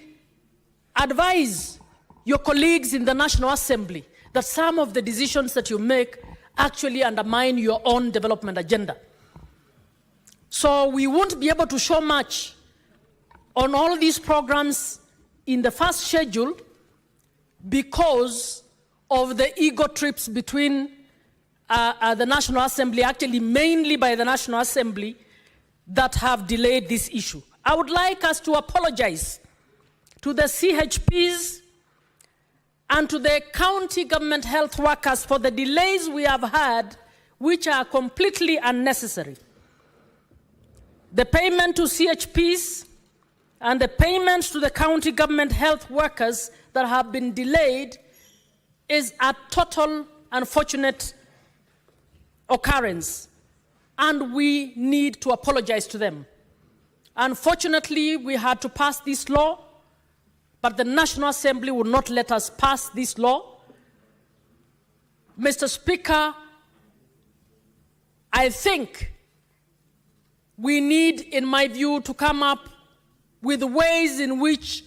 advise your colleagues in the National Assembly that some of the decisions that you make actually undermine your own development agenda. So we won't be able to show much on all these programs in the first schedule because of the ego trips between the National Assembly, actually mainly by the National Assembly, that have delayed this issue. I would like us to apologize to the CHPs and to the county government health workers for the delays we have had, which are completely unnecessary. The payment to CHPs and the payments to the county government health workers that have been delayed is a total unfortunate occurrence, and we need to apologize to them. Unfortunately, we had to pass this law, but the National Assembly would not let us pass this law. Mr. Speaker, I think we need, in my view, to come up with ways in which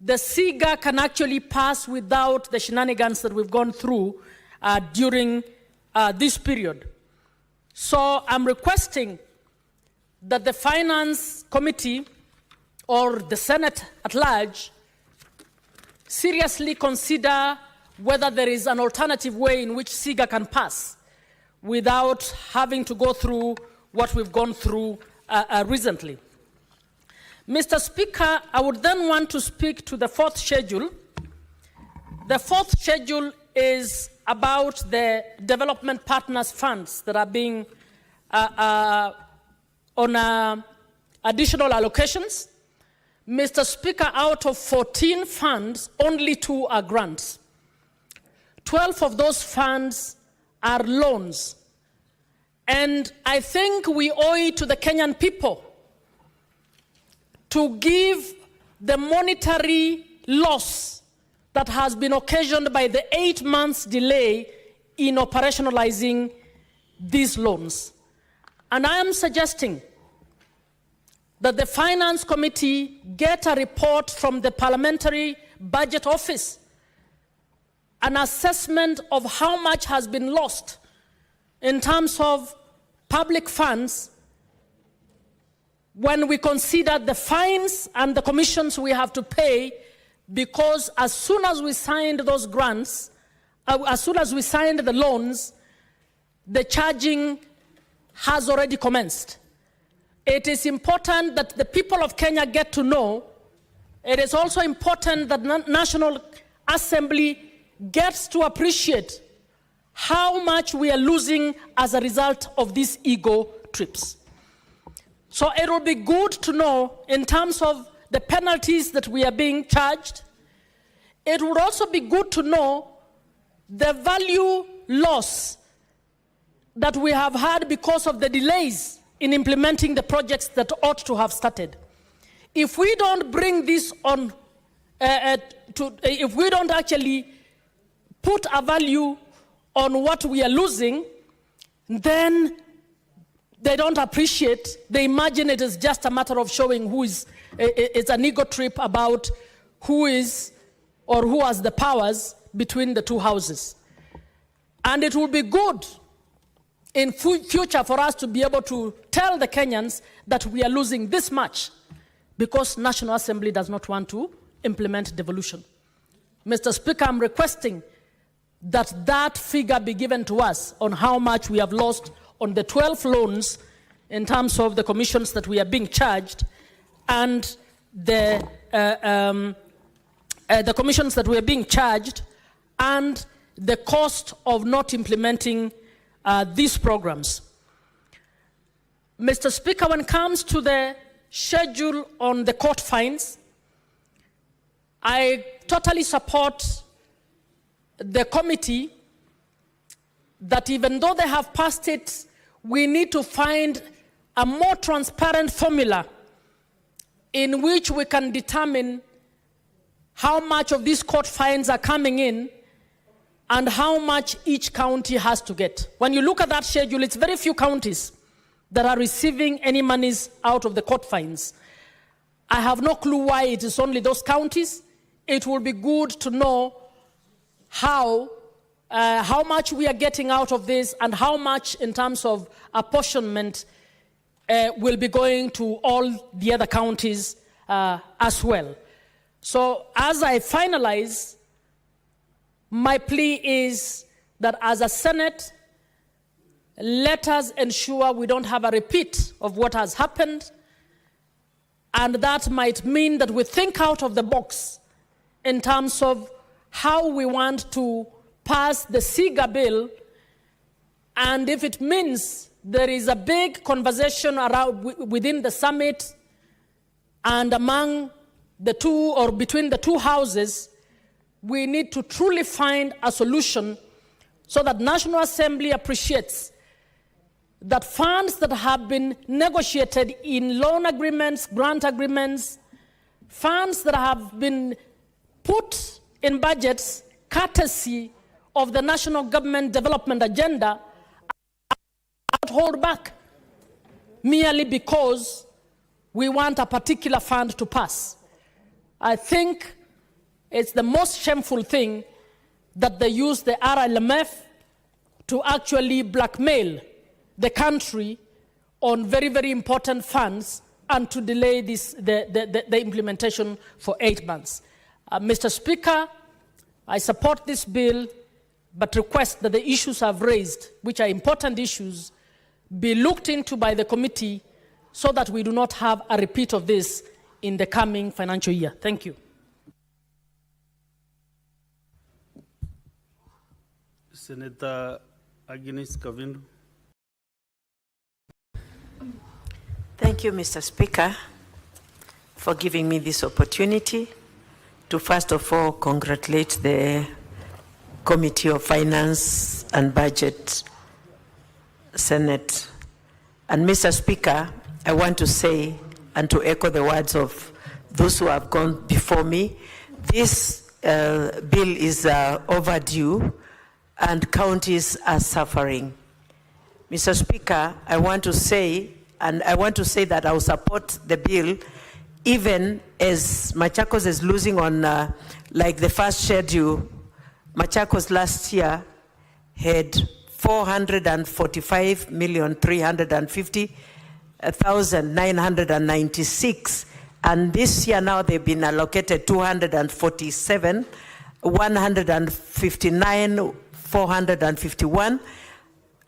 the SIGA can actually pass without the shenanigans that we've gone through during this period. So I'm requesting that the Finance Committee or the Senate at large seriously consider whether there is an alternative way in which SIGA can pass without having to go through what we've gone through recently. Mr. Speaker, I would then want to speak to the fourth schedule. The fourth schedule is about the development partners funds that are being on additional allocations. Mr. Speaker, out of 14 funds, only 2 are grants. 12 of those funds are loans. And I think we owe it to the Kenyan people to give the monetary loss that has been occasioned by the 8 months delay in operationalizing these loans. And I am suggesting that the Finance Committee get a report from the Parliamentary Budget Office, an assessment of how much has been lost in terms of public funds when we consider the fines and the commissions we have to pay, because as soon as we signed those grants, as soon as we signed the loans, the charging has already commenced. It is important that the people of Kenya get to know. It is also important that the National Assembly gets to appreciate how much we are losing as a result of these ego trips. So it will be good to know in terms of the penalties that we are being charged. It would also be good to know the value loss that we have had because of the delays in implementing the projects that ought to have started. If we don't bring this on, if we don't actually put a value on what we are losing, then they don't appreciate. They imagine it is just a matter of showing who is, it's an ego trip about who is or who has the powers between the two houses. And it will be good in future for us to be able to tell the Kenyans that we are losing this much because National Assembly does not want to implement devolution. Mr. Speaker, I'm requesting that that figure be given to us on how much we have lost on the 12 loans in terms of the commissions that we are being charged and the commissions that we are being charged and the cost of not implementing these programs. Mr. Speaker, when it comes to the schedule on the court fines, I totally support the committee that even though they have passed it, we need to find a more transparent formula in which we can determine how much of these court fines are coming in and how much each county has to get. When you look at that schedule, it's very few counties that are receiving any monies out of the court fines. I have no clue why it is only those counties. It will be good to know how much we are getting out of this and how much in terms of apportionment will be going to all the other counties as well. So as I finalize, my plea is that as a Senate, let us ensure we don't have a repeat of what has happened, and that might mean that we think out of the box in terms of how we want to pass the SIGA bill, and if it means there is a big conversation around within the summit and among the two or between the two houses, we need to truly find a solution so that National Assembly appreciates that funds that have been negotiated in loan agreements, grant agreements, funds that have been put in budgets courtesy of the national government development agenda are not held back merely because we want a particular fund to pass. I think it's the most shameful thing that they use the RLMF to actually blackmail the country on very, very important funds and to delay the implementation for 8 months. Mr. Speaker, I support this bill, but request that the issues I've raised, which are important issues, be looked into by the committee so that we do not have a repeat of this in the coming financial year. Thank you. Senator Agnes Kavindu. Thank you, Mr. Speaker, for giving me this opportunity to first of all congratulate the Committee of Finance and Budget, Senate. And Mr. Speaker, I want to say and to echo the words of those who have gone before me, this bill is overdue and counties are suffering. Mr. Speaker, I want to say that I will support the bill even as Machakos is losing on, like the first schedule, Machakos last year had 445,350,996, and this year now they've been allocated 247,159,451,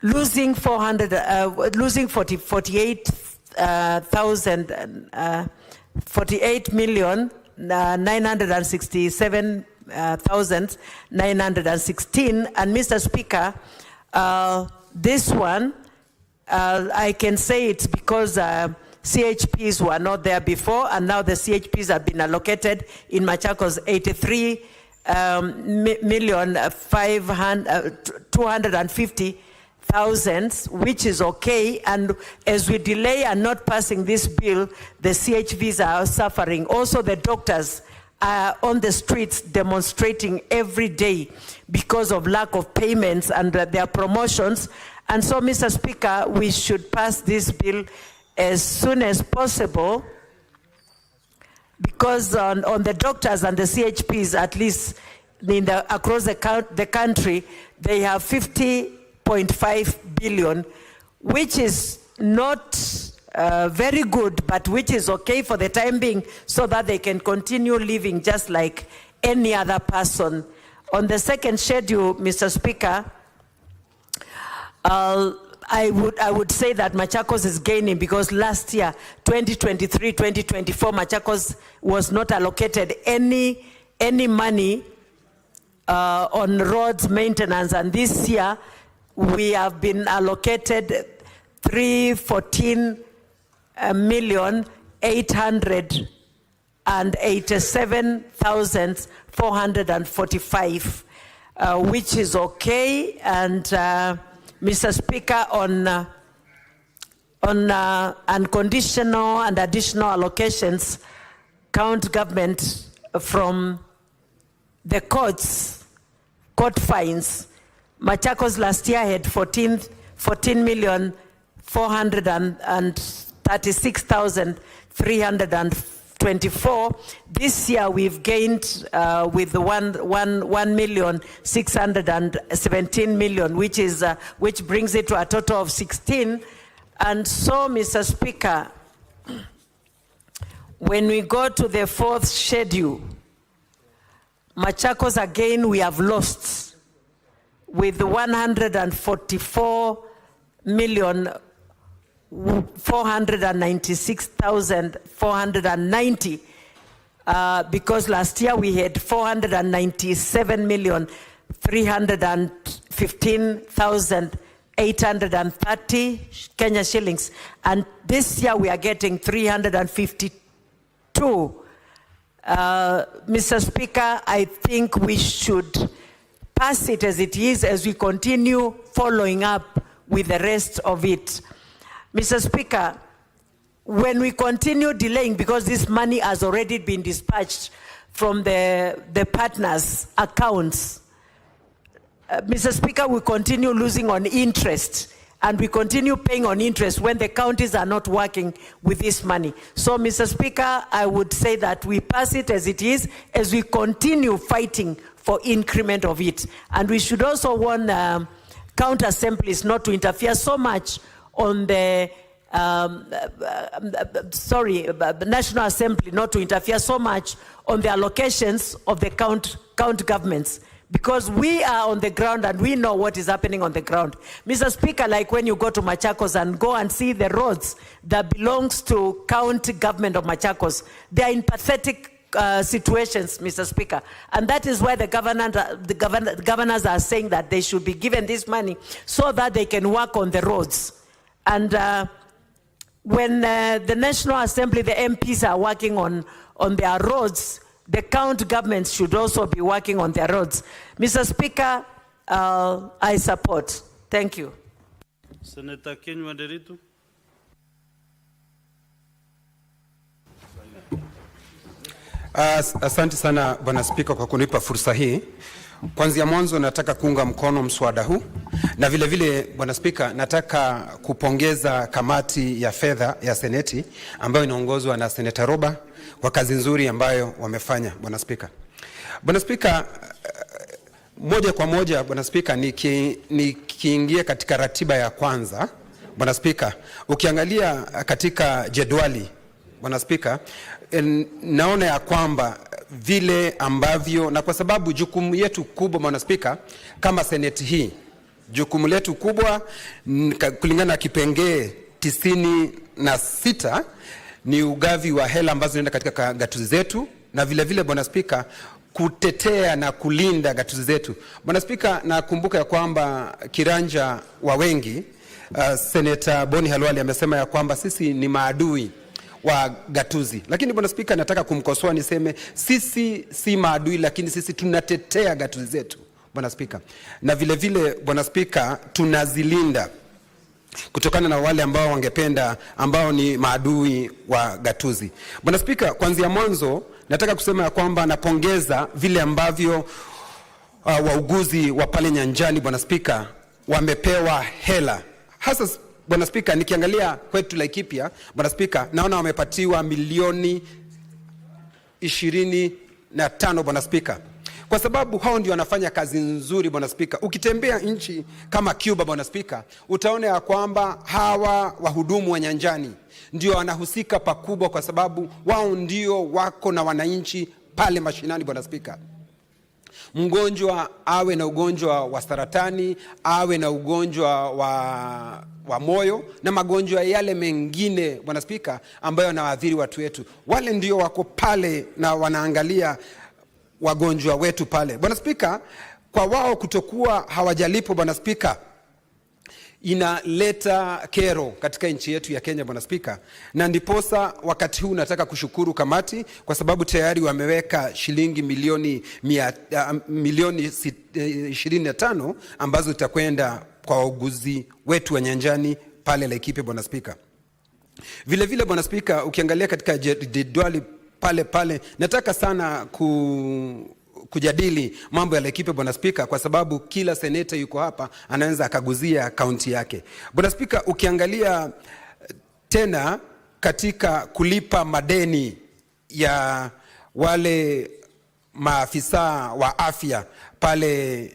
losing 48,967,916. And Mr. Speaker, this one, I can say it's because CHPs were not there before, and now the CHPs have been allocated in Machakos 83,250,000, which is okay. And as we delay and not passing this bill, the CHVs are suffering. Also, the doctors are on the streets demonstrating every day because of lack of payments and their promotions. And so, Mr. Speaker, we should pass this bill as soon as possible, because on the doctors and the CHPs, at least across the country, they have 50.5 billion, which is not very good, but which is okay for the time being, so that they can continue living just like any other person. On the second schedule, Mr. Speaker, I would say that Machakos is gaining, because last year, 2023-2024, Machakos was not allocated any money on roads maintenance, and this year we have been allocated 314,887,445, which is okay. And Mr. Speaker, on unconditional and additional allocations, county government from the court fines. Machakos last year had 14,436,324. This year we've gained with 1,617,000,000, which brings it to a total of 16. And so, Mr. Speaker, when we go to the fourth schedule, Machakos again we have lost with 144,496,490 because last year we had 497,315,830 Kenya shillings, and this year we are getting 352. Mr. Speaker, I think we should pass it as it is as we continue following up with the rest of it. Mr. Speaker, when we continue delaying, because this money has already been dispatched from the partners' accounts, Mr. Speaker, we continue losing on interest, and we continue paying on interest when the counties are not working with this money. So, Mr. Speaker, I would say that we pass it as it is as we continue fighting for increment of it. And we should also warn county assemblies not to interfere so much on the National Assembly not to interfere so much on the allocations of the county governments, because we are on the ground and we know what is happening on the ground. Mr. Speaker, like when you go to Machakos and go and see the roads that belongs to county government of Machakos, they are in pathetic situations, Mr. Speaker. And that is why the governors are saying that they should be given this money so that they can work on the roads. And when the National Assembly, the MPs are working on their roads, the county governments should also be working on their roads. Mr. Speaker, I support. Thank you. Senator Kenywa Nderitu. Asante sana Bwana Spika kwa kunipa fursa hii. Kwanza mwanzo nataka kuunga mkono mswada huu, na vile vile Bwana Spika nataka kupongeza kamati ya fedha ya Seneti ambayo inaongozwa na Senator Roba kwa kazi nzuri ambayo wamefanya, Bwana Spika. Bwana Spika, moja kwa moja Bwana Spika, nikiingia katika ratiba ya kwanza, Bwana Spika, ukiangalia katika jedwali, Bwana Spika, naona ya kwamba vile ambavyo, na kwa sababu jukumu yetu kubwa Bwana Spika kama Seneti hii, jukumu letu kubwa kulingana na kipengee 96 ni ugavi wa hela ambazo zinaenda katika gatuzi zetu, na vile vile Bwana Spika kutetea na kulinda gatuzi zetu. Bwana Spika, nakumbuka ya kwamba kiranja wa wengi Senator Boni Halwali amesema ya kwamba sisi ni maadui wa gatuzi. Lakini Bwana Spika, nataka kumkosoa niseme sisi si maadui, lakini sisi tunatetea gatuzi zetu, Bwana Spika. Na vile vile Bwana Spika tunazilinda kutokana na wale ambao wangependa, ambao ni maadui wa gatuzi. Bwana Spika, kuanzia mwanzo nataka kusema ya kwamba napongeza vile ambavyo wauguzi wa pale nyanjani, Bwana Spika, wamepewa hela. Hasa Bwana Spika, nikiangalia kwetu Laikipia, Bwana Spika, naona wamepatiwa milioni 25, Bwana Spika. Kwa sababu hao ndio wanafanya kazi nzuri, Bwana Spika. Ukitembea nchi kama Cuba, Bwana Spika, utaona ya kwamba hawa wahudumu wa nyanjani ndio wanahusika pakubwa, kwa sababu wao ndio wako na wananchi pale mashinani, Bwana Spika. Mgonjwa awe na ugonjwa wa saratani, awe na ugonjwa wa moyo na magonjwa yale mengine, Bwana Spika, ambayo yanaathiri watu wetu, wale ndio wako pale na wanaangalia wagonjwa wetu pale, Bwana Spika. Kwa wao kutokuwa hawajalipo, Bwana Spika, inaleta kero katika nchi yetu ya Kenya, Bwana Spika. Na ndiposa wakati huu nataka kushukuru kamati kwa sababu tayari wameweka shilingi milioni 25 ambazo zitakwenda kwa wauguzi wetu wa nyanjani pale Laikipia, Bwana Spika. Vile vile Bwana Spika, ukiangalia katika jedwali pale nataka sana kujadili mambo ya Laikipia Bwana Spika, kwa sababu kila seneta yuko hapa anaweza akaguzia kaunti yake. Bwana Spika, ukiangalia tena katika kulipa madeni ya wale maafisa wa afya pale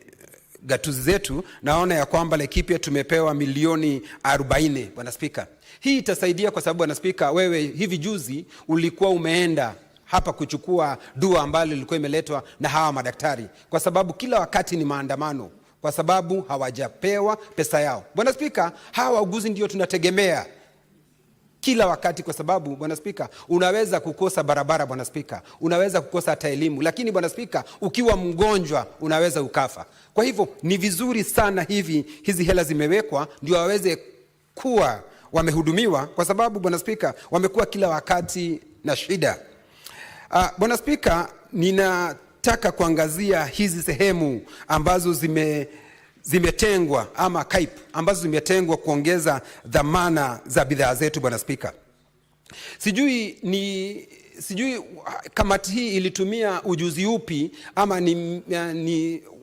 gatuzi zetu, naona ya kwamba Laikipia tumepewa milioni 40 Bwana Spika. Hii itasaidia kwa sababu Bwana Spika, wewe hivi juzi ulikuwa umeenda hapa kuchukua dua ambalo lilikuwa imeletwa na hawa madaktari, kwa sababu kila wakati ni maandamano kwa sababu hawajapewa pesa yao. Bwana Spika, hawa wauguzi ndio tunategemea kila wakati, kwa sababu Bwana Spika, unaweza kukosa barabara Bwana Spika, unaweza kukosa hata elimu, lakini Bwana Spika, ukiwa mgonjwa unaweza ukafa. Kwa hivyo ni vizuri sana hizi hela zimewekwa ndio waweze kuwa wamehudumiwa, kwa sababu Bwana Spika, wamekuwa kila wakati na shida. Bwana Spika, ninataka kuangazia hizi sehemu ambazo zimetengwa ama KAIP ambazo zimetengwa kuongeza dhamana za bidhaa zetu Bwana Spika. Sijui kamati hii ilitumia ujuzi upi ama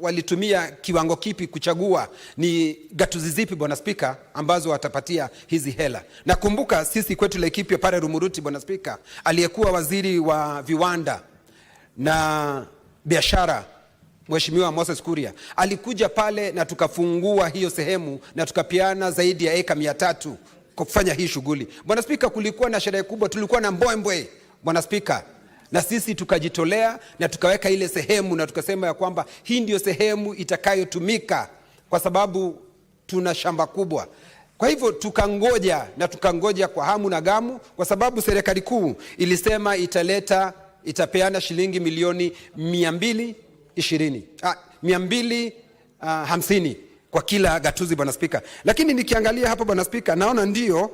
walitumia kiwango kipi kuchagua ni gatuzi zipi Bwana Spika ambazo watapatia hizi hela. Nakumbuka sisi kwetu Laikipia pale Rumuruti Bwana Spika, aliyekuwa waziri wa viwanda na biashara Mheshimiwa Moses Kuria alikuja pale na tukafungua hiyo sehemu na tukapiana zaidi ya eka 300 kwa kufanya hii shughuli. Bwana Spika, kulikuwa na sherehe kubwa, tulikuwa na mbwembwe Bwana Spika, na sisi tukajitolea na tukaweka ile sehemu na tukasema ya kwamba hii ndio sehemu itakayotumika kwa sababu tuna shamba kubwa. Kwa hivyo tukangoja kwa hamu na gamu, kwa sababu serikali kuu ilisema itapeana shilingi milioni 250 kwa kila gatuzi Bwana Spika. Lakini nikiangalia hapo Bwana Spika, naona ndio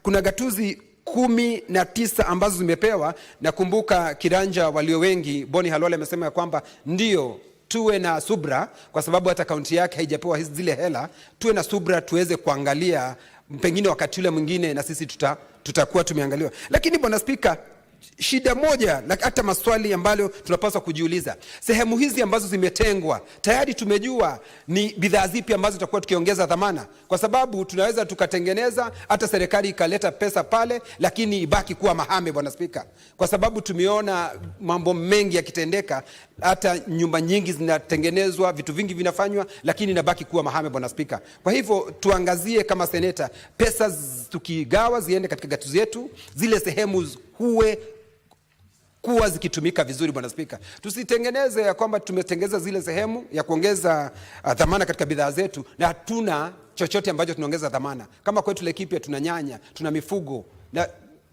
kuna gatuzi 19 ambazo zimepewa. Nakumbuka Kiranja walio wengi Boni Halole amesema ya kwamba ndio tuwe na subra, kwa sababu hata kaunti yake haijapewa zile hela. Tuwe na subra tuweze kuangalia, pengine wakati ule mwingine na sisi tutakuwa tumeangaliwa. Lakini Bwana Spika, shida moja na hata maswali ambayo tunapaswa kujiuliza, sehemu hizi ambazo zimetengwa tayari tumejua ni bidhaa zipi ambazo tutakuwa tukiongeza dhamana, kwa sababu tunaweza tukatengeneza hata serikali ikaleta pesa pale, lakini ibaki kuwa mahame Bwana Spika, kwa sababu tumeona mambo mengi yakitendeka, hata nyumba nyingi zinatengenezwa, vitu vingi vinafanywa, lakini inabaki kuwa mahame Bwana Spika. Kwa hivyo tuangazie kama seneta, pesa tukigawa ziende katika gatuzi yetu, zile sehemu kuwa zikitumika vizuri Bwana Spika. Tusitengeneze ya kwamba tumetengeza zile sehemu ya kuongeza dhamana katika bidhaa zetu na hatuna chochote ambacho tunaongeza dhamana. Kama kwetu Laikipia tuna nyanya, tuna mifugo, na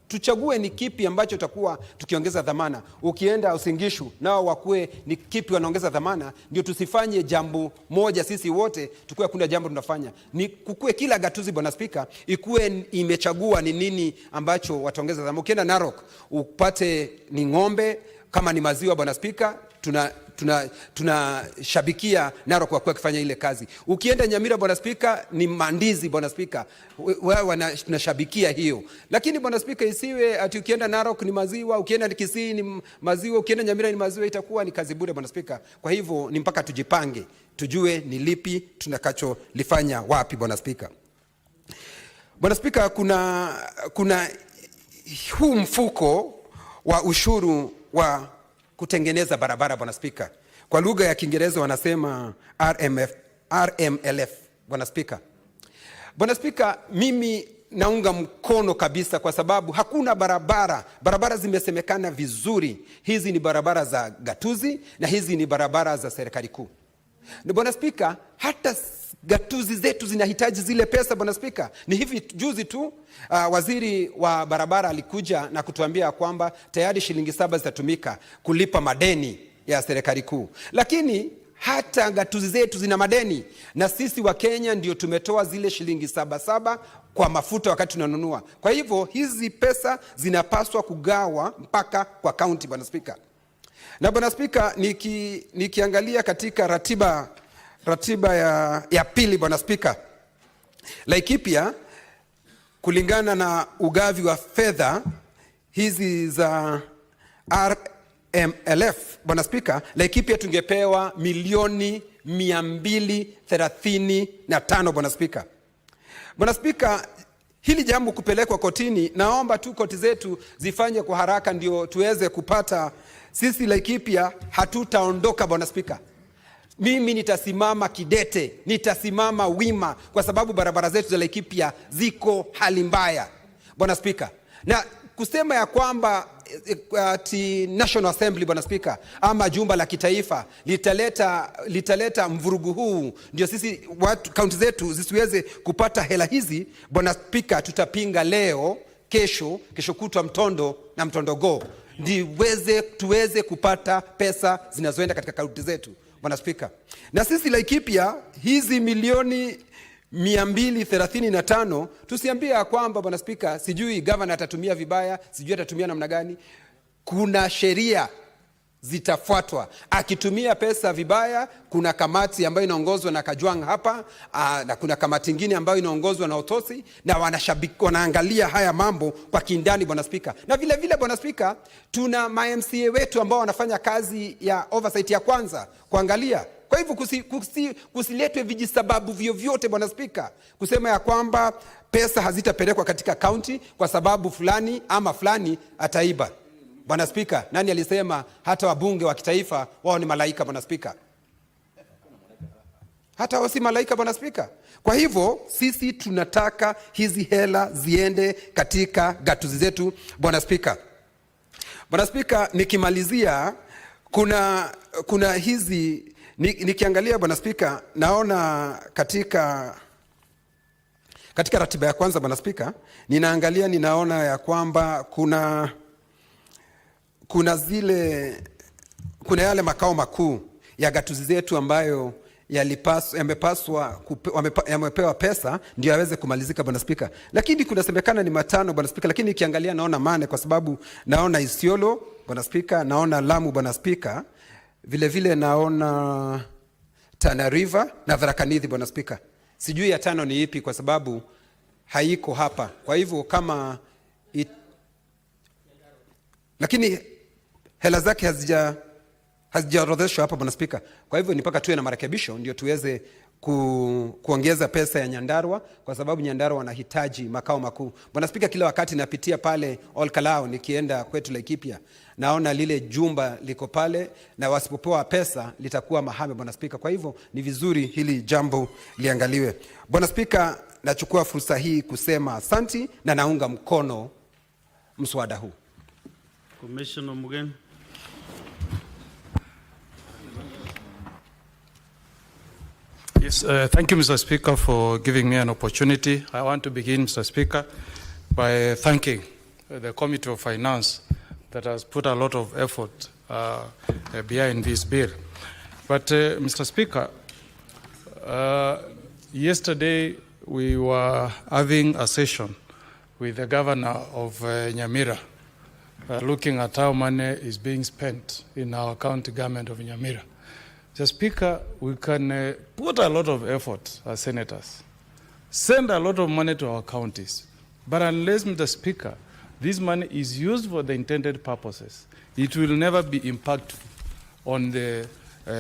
tuchague ni kipi ambacho tutakuwa tukiongeza dhamana. Ukienda Usingishu nao wakue ni kipi wanaongeza dhamana, ndio tusifanye jambo moja sisi wote tukue kuna jambo tunafanya. Ni kukue kila gatuzi Bwana Spika ikue imechagua ni nini ambacho wataongeza dhamana. Ukienda Narok upate ni ng'ombe, kama ni maziwa Bwana Spika, tunashabikia Narok kwa kuwa kufanya ile kazi. Ukienda Nyamira Bwana Spika ni mandizi Bwana Spika, tunashabikia hiyo. Lakini Bwana Spika, isiwe ati ukienda Narok ni maziwa, ukienda Kisii ni maziwa, ukienda Nyamira ni maziwa, itakuwa ni kazi bure Bwana Spika. Kwa hivyo ni mpaka tujipange, tujue ni lipi tunakacholifanya wapi Bwana Spika. Bwana Spika, kuna huu mfuko wa ushuru wa kutengeneza barabara Bwana Spika. Kwa lugha ya Kiingereza wanasema RMLF Bwana Spika. Bwana Spika, mimi naunga mkono kabisa, kwa sababu hakuna barabara zimesemekana vizuri. Hizi ni barabara za gatuzi na hizi ni barabara za serikali kuu. Ni Bwana Spika, hata gatuzi zetu zinahitaji zile pesa Bwana Spika. Ni hivi juzi tu waziri wa barabara alikuja na kutuambia kwamba tayari shilingi 7 zitatumika kulipa madeni ya serikali kuu. Lakini hata gatuzi zetu zina madeni, na sisi wa Kenya ndio tumetoa zile shilingi 7 kwa mafuta wakati tunanunua. Kwa hivyo hizi pesa zinapaswa kugawa mpaka kwa kaunti Bwana Spika. Na Bwana Spika, nikiangalia katika ratiba ya pili Bwana Spika, Laikipia kulingana na ugavi wa fedha hizi za RMLF, Bwana Spika, Laikipia tungepewa milioni 235, Bwana Spika. Bwana Spika, hili jambo kupelekwa kotini, naomba tu koti zetu zifanye kwa haraka ndio tuweze kupata. Sisi Laikipia hatutaondoka, Bwana Spika. Mimi nitasimama kidete, nitasimama wima, kwa sababu barabara zetu za Laikipia ziko hali mbaya, Bwana Spika. Na kusema ya kwamba National Assembly, Bwana Spika, ama jumba la kitaifa litaleta mvurugu huu ndio sisi watu kaunti zetu zisiweze kupata hela hizi, Bwana Spika, tutapinga leo, kesho kutwa Mtondo na Mtondogo tuweze kupata pesa zinazoenda katika kaunti zetu, Bwana Spika. Na sisi Laikipia hizi milioni 235 tusiambia kwamba, Bwana Spika, sijui governor atatumia vibaya, sijui atatumia namna gani. Kuna sheria zitafuatwa. Akitumia pesa vibaya, kuna kamati ambayo inaongozwa na Kajwang hapa, na kuna kamati nyingine ambayo inaongozwa na Otosi, na wanaangalia haya mambo kwa kindani, Bwana Spika. Na vile vile, Bwana Spika, tuna MCA wetu ambao wanafanya kazi ya oversight ya kwanza kuangalia. Kwa hivyo kusiletwe vijisababu vyovyote, Bwana Spika, kusema ya kwamba pesa hazitapelekwa katika kaunti kwa sababu fulani ama fulani ataiba. Bwana Spika, nani alisema hata wabunge wa kitaifa wao ni malaika, Bwana Spika? Hata wao si malaika, Bwana Spika. Kwa hivyo sisi tunataka hizi hela ziende katika gatuzi zetu, Bwana Spika. Bwana Spika, nikimalizia, kuna hizi nikiangalia, Bwana Spika, naona katika ratiba ya kwanza, Bwana Spika, ninaona ya kwamba kuna yale makao makuu ya gatuzi zetu ambayo yamepewa pesa ndio yaweze kumalizika, Bwana Spika. Lakini kunasemekana ni 5, Bwana Spika, lakini nikiangalia naona 8, kwa sababu naona Isiolo, Bwana Spika, naona Lamu, Bwana Spika, vile vile naona Tana River na Tharaka Nithi, Bwana Spika. Sijui ya 5 ni ipi kwa sababu haiko hapa. Kwa hivyo kama lakini hela zake hazijaorodheshwa hapa, Bwana Spika. Kwa hivyo ni mpaka tuwe na marekebisho ndio tuweze kuongeza pesa ya Nyandarua, kwa sababu Nyandarua wanahitaji makao makuu. Bwana Spika, kila wakati napitia pale Olkalao nikienda kwetu Laikipia, naona lile jumba liko pale, na wasipopewa pesa litakuwa mahame, Bwana Spika. Kwa hivyo ni vizuri hili jambo liangaliwe. Bwana Spika, nachukua fursa hii kusema asanti na naunga mkono mswada huu. Commissioner Mugen. Yes, thank you, Mr. Speaker, for giving me an opportunity. I want to begin, Mr. Speaker, by thanking the Committee of Finance that has put a lot of effort behind this bill. But, Mr. Speaker, yesterday we were having a session with the governor of Nyamira, looking at how money is being spent in our county government of Nyamira. Mr. Speaker, we can put a lot of effort as senators, send a lot of money to our counties, but unless, Mr. Speaker, this money is used for the intended purposes, it will never be impactful on the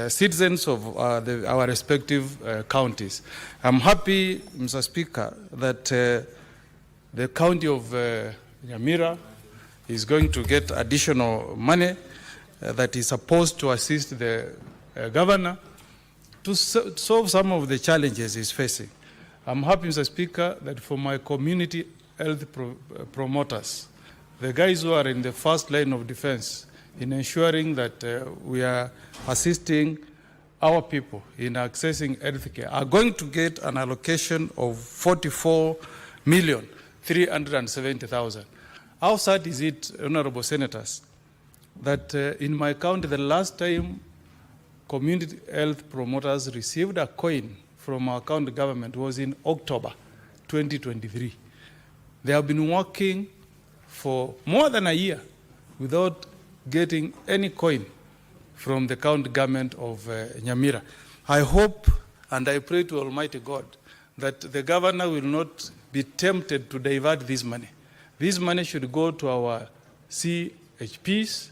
citizens of our respective counties. I'm happy, Mr. Speaker, that the county of Nyamira is going to get additional money that is supposed to assist the governor to solve some of the challenges he's facing. I'm happy, Mr. Speaker, that for my community health promoters, the guys who are in the first line of defense in ensuring that we are assisting our people in accessing health care, are going to get an allocation of 44,370,000. How sad is it, honorable senators, that in my county, the last time community health promoters received a coin from our county government was in October 2023. They have been working for more than a year without getting any coin from the county government of Nyamira. I hope and I pray to Almighty God that the governor will not be tempted to divert this money. This money should go to our CHPs.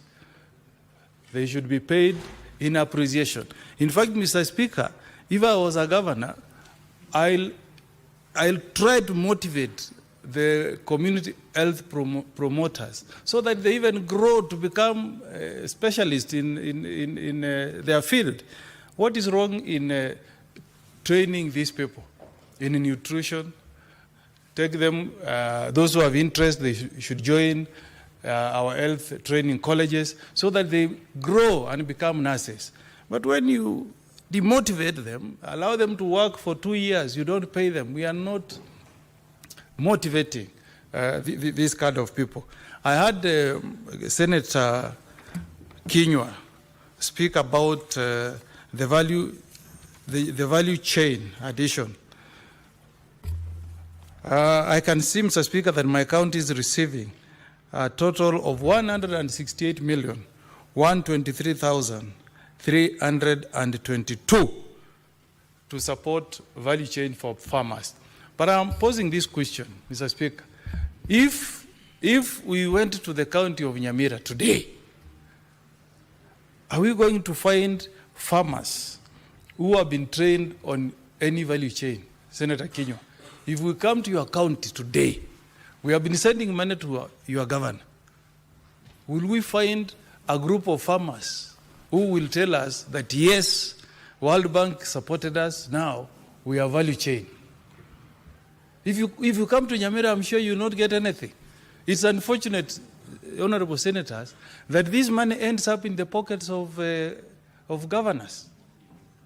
They should be paid in appreciation. In fact, Mr. Speaker, if I was a governor, I'll try to motivate the community health promoters so that they even grow to become specialists in their field. What is wrong in training these people in nutrition? Take them, those who have interest, they should join our health training colleges so that they grow and become nurses. But when you demotivate them, allow them to work for 2 years, you don't pay them. We are not motivating this kind of people. I had Senator Kinyua speak about the value chain addition. I can see, Mr. Speaker, that my county is receiving a total of 168,123,322 to support value chain for farmers. But I'm posing this question, Mr. Speaker. If we went to the county of Nyamira today, are we going to find farmers who have been trained on any value chain? Senator Kinyua, if we come to your county today, we have been sending money to your governor. Will we find a group of farmers who will tell us that, yes, World Bank supported us, now we are value chain? If you come to Nyamira, I'm sure you will not get anything. It's unfortunate, honorable senators, that this money ends up in the pockets of governors.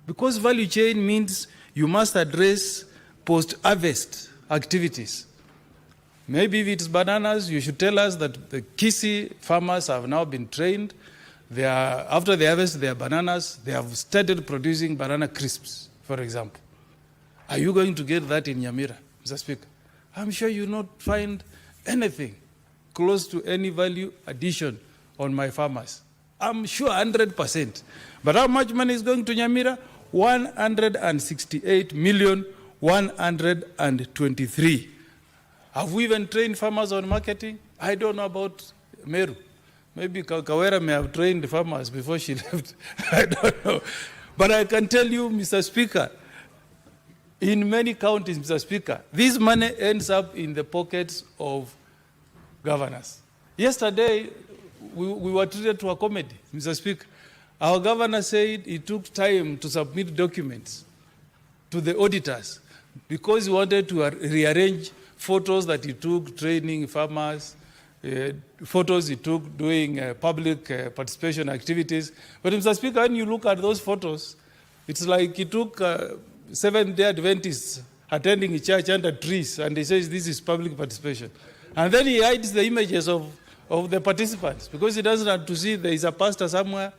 Because value chain means you must address post-harvest activities. Maybe if it's bananas, you should tell us that the Kisii farmers have now been trained. After they harvest their bananas, they have started producing banana crisps, for example. Are you going to get that in Nyamira, Mr. Speaker? I'm sure you will not find anything close to any value addition on my farmers. I'm sure 100%. But how much money is going to Nyamira? 168,123,000. Have we even trained farmers on marketing? I don't know about Meru. Maybe Kawera may have trained farmers before she left. I don't know. But I can tell you, Mr. Speaker, in many counties, Mr. Speaker, this money ends up in the pockets of governors. Yesterday, we were treated to a comedy, Mr. Speaker. Our governor said it took time to submit documents to the auditors because he wanted to rearrange photos that he took training farmers, photos he took doing public participation activities. But Mr. Speaker, when you look at those photos, it's like he took Seventh-day Adventists attending a church under trees, and he says this is public participation. And then he hides the images of the participants because he doesn't have to see there is a pastor somewhere.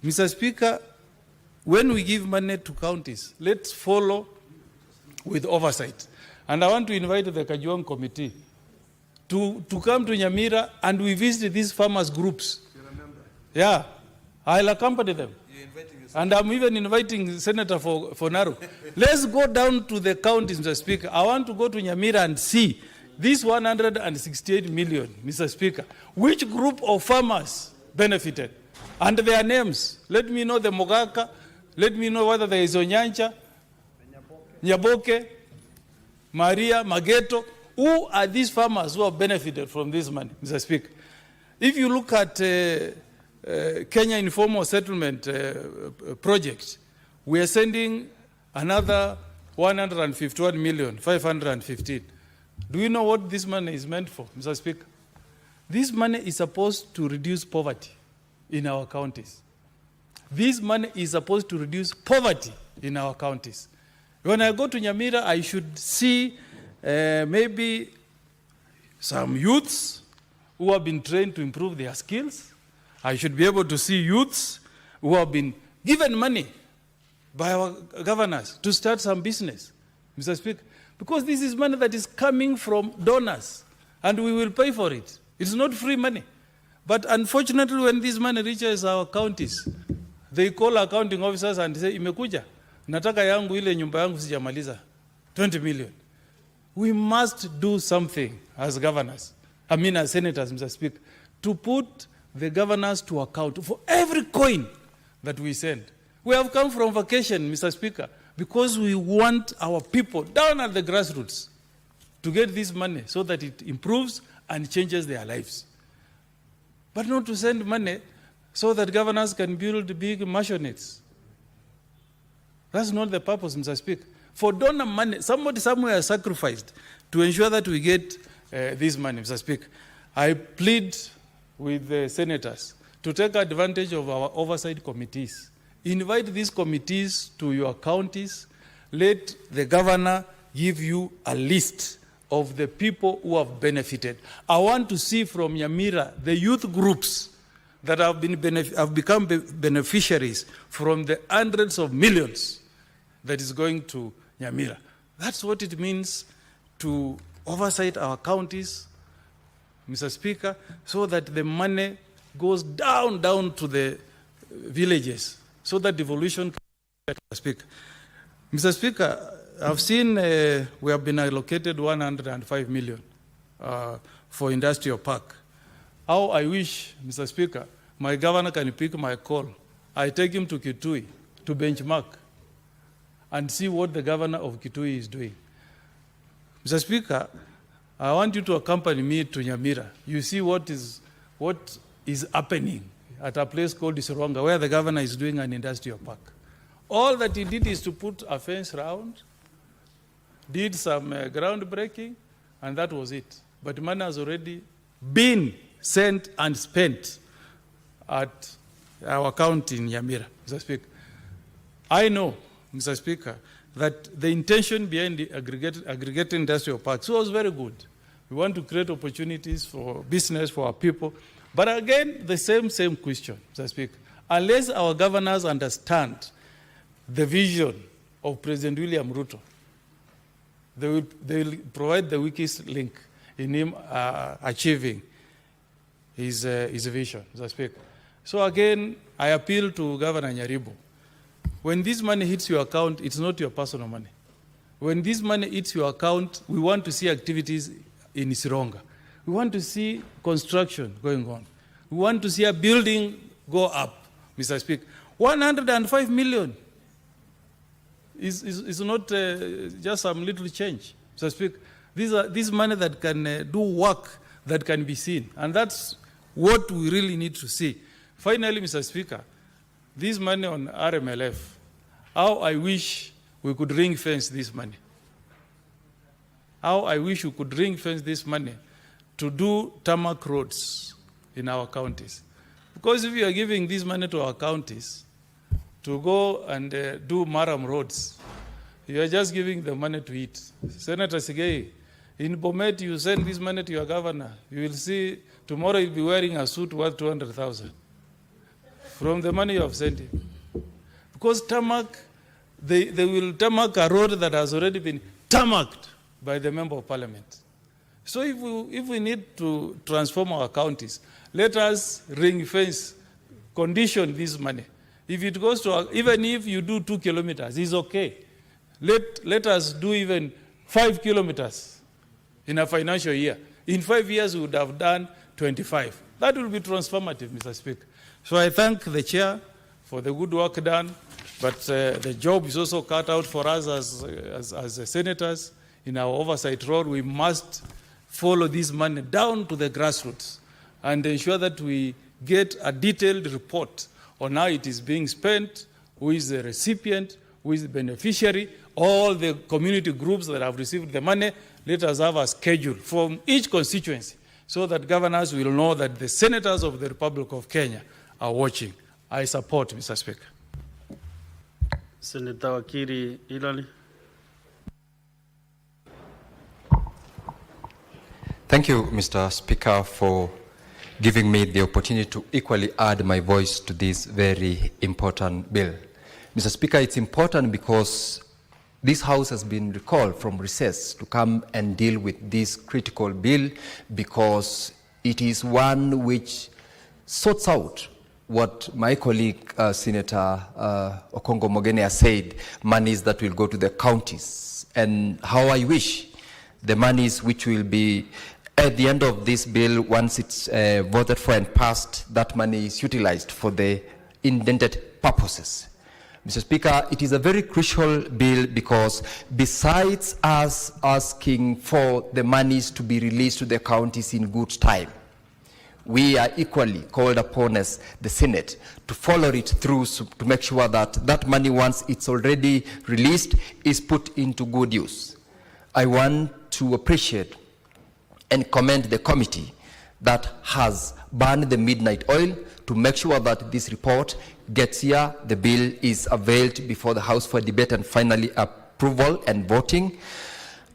Mr. Speaker, when we give money to counties, let's follow with oversight. And I want to invite the Kajuang Committee to come to Nyamira and we visit these farmers groups. Yeah, I'll accompany them. And I'm even inviting Senator for Naru. Let's go down to the counties, Mr. Speaker. I want to go to Nyamira and see this 168 million, Mr. Speaker. Which group of farmers benefited? And their names. Let me know the Mogaka. Let me know whether there is Onyancha, Nyaboke, Maria, Mageto. Who are these farmers who have benefited from this money, Mr. Speaker? If you look at Kenya Informal Settlement Project, we are sending another 151,515,000. Do you know what this money is meant for, Mr. Speaker? This money is supposed to reduce poverty in our counties. This money is supposed to reduce poverty in our counties. When I go to Nyamira, I should see maybe some youths who have been trained to improve their skills. I should be able to see youths who have been given money by our governors to start some business, Mr. Speaker, because this is money that is coming from donors and we will pay for it. It's not free money. But unfortunately, when this money reaches our counties, they call accounting officers and say, imekuja, nataka yangu ile nyumba yangu sijamaliza, 20 million. We must do something as governors, as senators, Mr. Speaker, to put the governors to account for every coin that we send. We have come from vacation, Mr. Speaker, because we want our people down at the grassroots to get this money so that it improves and changes their lives. But not to send money so that governors can build big mansions. That's not the purpose, Mr. Speaker. For donor money, somebody somewhere sacrificed to ensure that we get this money, Mr. Speaker. I plead with the senators to take advantage of our oversight committees. Invite these committees to your counties. Let the governor give you a list of the people who have benefited. I want to see from Nyamira the youth groups that have become beneficiaries from the hundreds of millions that is going to Nyamira. That's what it means to oversight our counties, Mr. Speaker, so that the money goes down to the villages, so that devolution can speak. Mr. Speaker, I've seen we have been allocated 105 million for industrial park. How I wish, Mr. Speaker, my governor can pick my call. I take him to Kitui to benchmark and see what the governor of Kitui is doing. Mr. Speaker, I want you to accompany me to Nyamira. You see what is happening at a place called Isironga, where the governor is doing an industrial park. All that he did is to put a fence round, did some groundbreaking, and that was it. But money has already been sent and spent at our account in Nyamira, Mr. Speaker. I know, Mr. Speaker, that the intention behind the aggregate industrial parks was very good. We want to create opportunities for business for our people. But again, the same question, Mr. Speaker. Unless our governors understand the vision of President William Ruto, they will provide the weakest link in him achieving his vision, Mr. Speaker. So again, I appeal to Governor Nyaribo. When this money hits your account, it's not your personal money. When this money hits your account, we want to see activities in Isironga. We want to see construction going on. We want to see a building go up, Mr. Speaker. 105 million is not just some little change, Mr. Speaker. These money that can do work that can be seen. And that's what we really need to see. Finally, Mr. Speaker, this money on RMLF, how I wish we could ring-fence this money. How I wish we could ring-fence this money to do tarmac roads in our counties. Because if we are giving this money to our counties to go and do Maram roads, you are just giving the money to it. Senator Sigei, in Bomet, you send this money to your governor. You will see tomorrow you'll be wearing a suit worth 200,000 from the money you have sent him. Because tarmac, they will tarmac a road that has already been tarmacked by the Member of Parliament. So if we need to transform our counties, let us ring-fence, condition this money. If it goes to, even if you do 2 kilometers, it's okay. Let us do even 5 kilometers in a financial year. In 5 years, we would have done 25. That will be transformative, Mr. Speaker. So I thank the chair for the good work done, but the job is also cut out for us as senators. In our oversight role, we must follow this money down to the grassroots and ensure that we get a detailed report on how it is being spent, who is the recipient, who is the beneficiary, all the community groups that have received the money. Let us have a schedule from each constituency so that governors will know that the senators of the Republic of Kenya are watching. I support, Mr. Speaker. Senator Wakiri Ilali. Thank you, Mr. Speaker, for giving me the opportunity to equally add my voice to this very important bill. Mr. Speaker, it's important because this House has been recalled from recess to come and deal with this critical bill because it is one which sorts out what my colleague, Senator Okongo Mogene has said, monies that will go to the counties. And how I wish the monies which will be at the end of this bill, once it's voted for and passed, that money is utilized for the intended purposes. Mr. Speaker, it is a very crucial bill because besides us asking for the monies to be released to the counties in good time, we are equally called upon as the Senate to follow it through to make sure that that money, once it's already released, is put into good use. I want to appreciate and commend the committee that has burned the midnight oil to make sure that this report gets here, the bill is availed before the House for debate and finally approval and voting.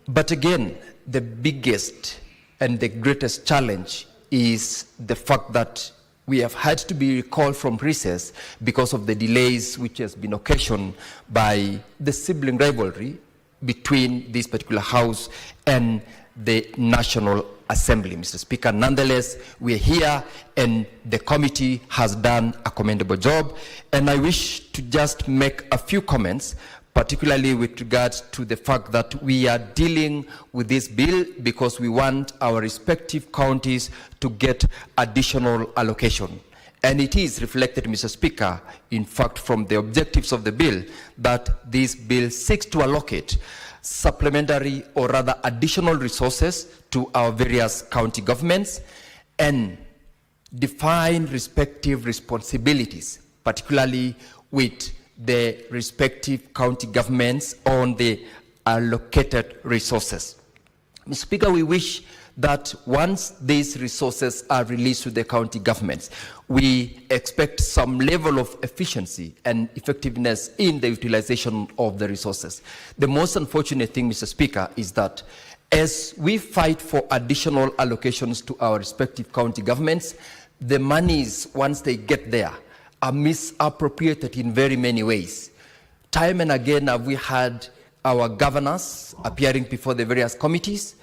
But again, the biggest and the greatest challenge is the fact that we have had to be recalled from recess because of the delays which has been occasioned by the sibling rivalry between this particular House and the National Assembly, Mr. Speaker. Nonetheless, we are here and the committee has done a commendable job. And I wish to just make a few comments, particularly with regard to the fact that we are dealing with this bill because we want our respective counties to get additional allocation. And it is reflected, Mr. Speaker, in fact, from the objectives of the bill, that this bill seeks to allocate supplementary or rather additional resources to our various county governments and define respective responsibilities, particularly with the respective county governments on the allocated resources. Mr. Speaker, we wish that once these resources are released to the county governments, we expect some level of efficiency and effectiveness in the utilization of the resources. The most unfortunate thing, Mr. Speaker, is that as we fight for additional allocations to our respective county governments, the monies, once they get there, are misappropriated in very many ways. Time and again have we had our governors appearing before the various committees,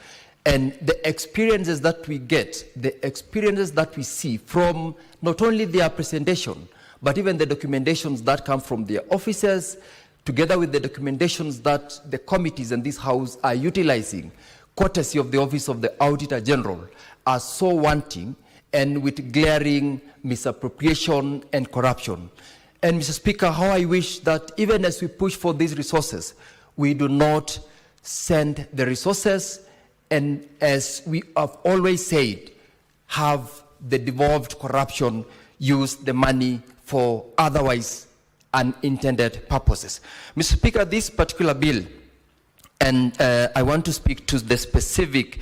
and the experiences that we get, the experiences that we see from not only their presentation, but even the documentations that come from their offices, together with the documentations that the committees and this House are utilizing, courtesy of the Office of the Auditor General, are so wanting and with glaring misappropriation and corruption. And Mr. Speaker, how I wish that even as we push for these resources, we do not send the resources and, as we have always said, have the devolved corruption use the money for otherwise unintended purposes. Mr. Speaker, this particular bill, and I want to speak to the specific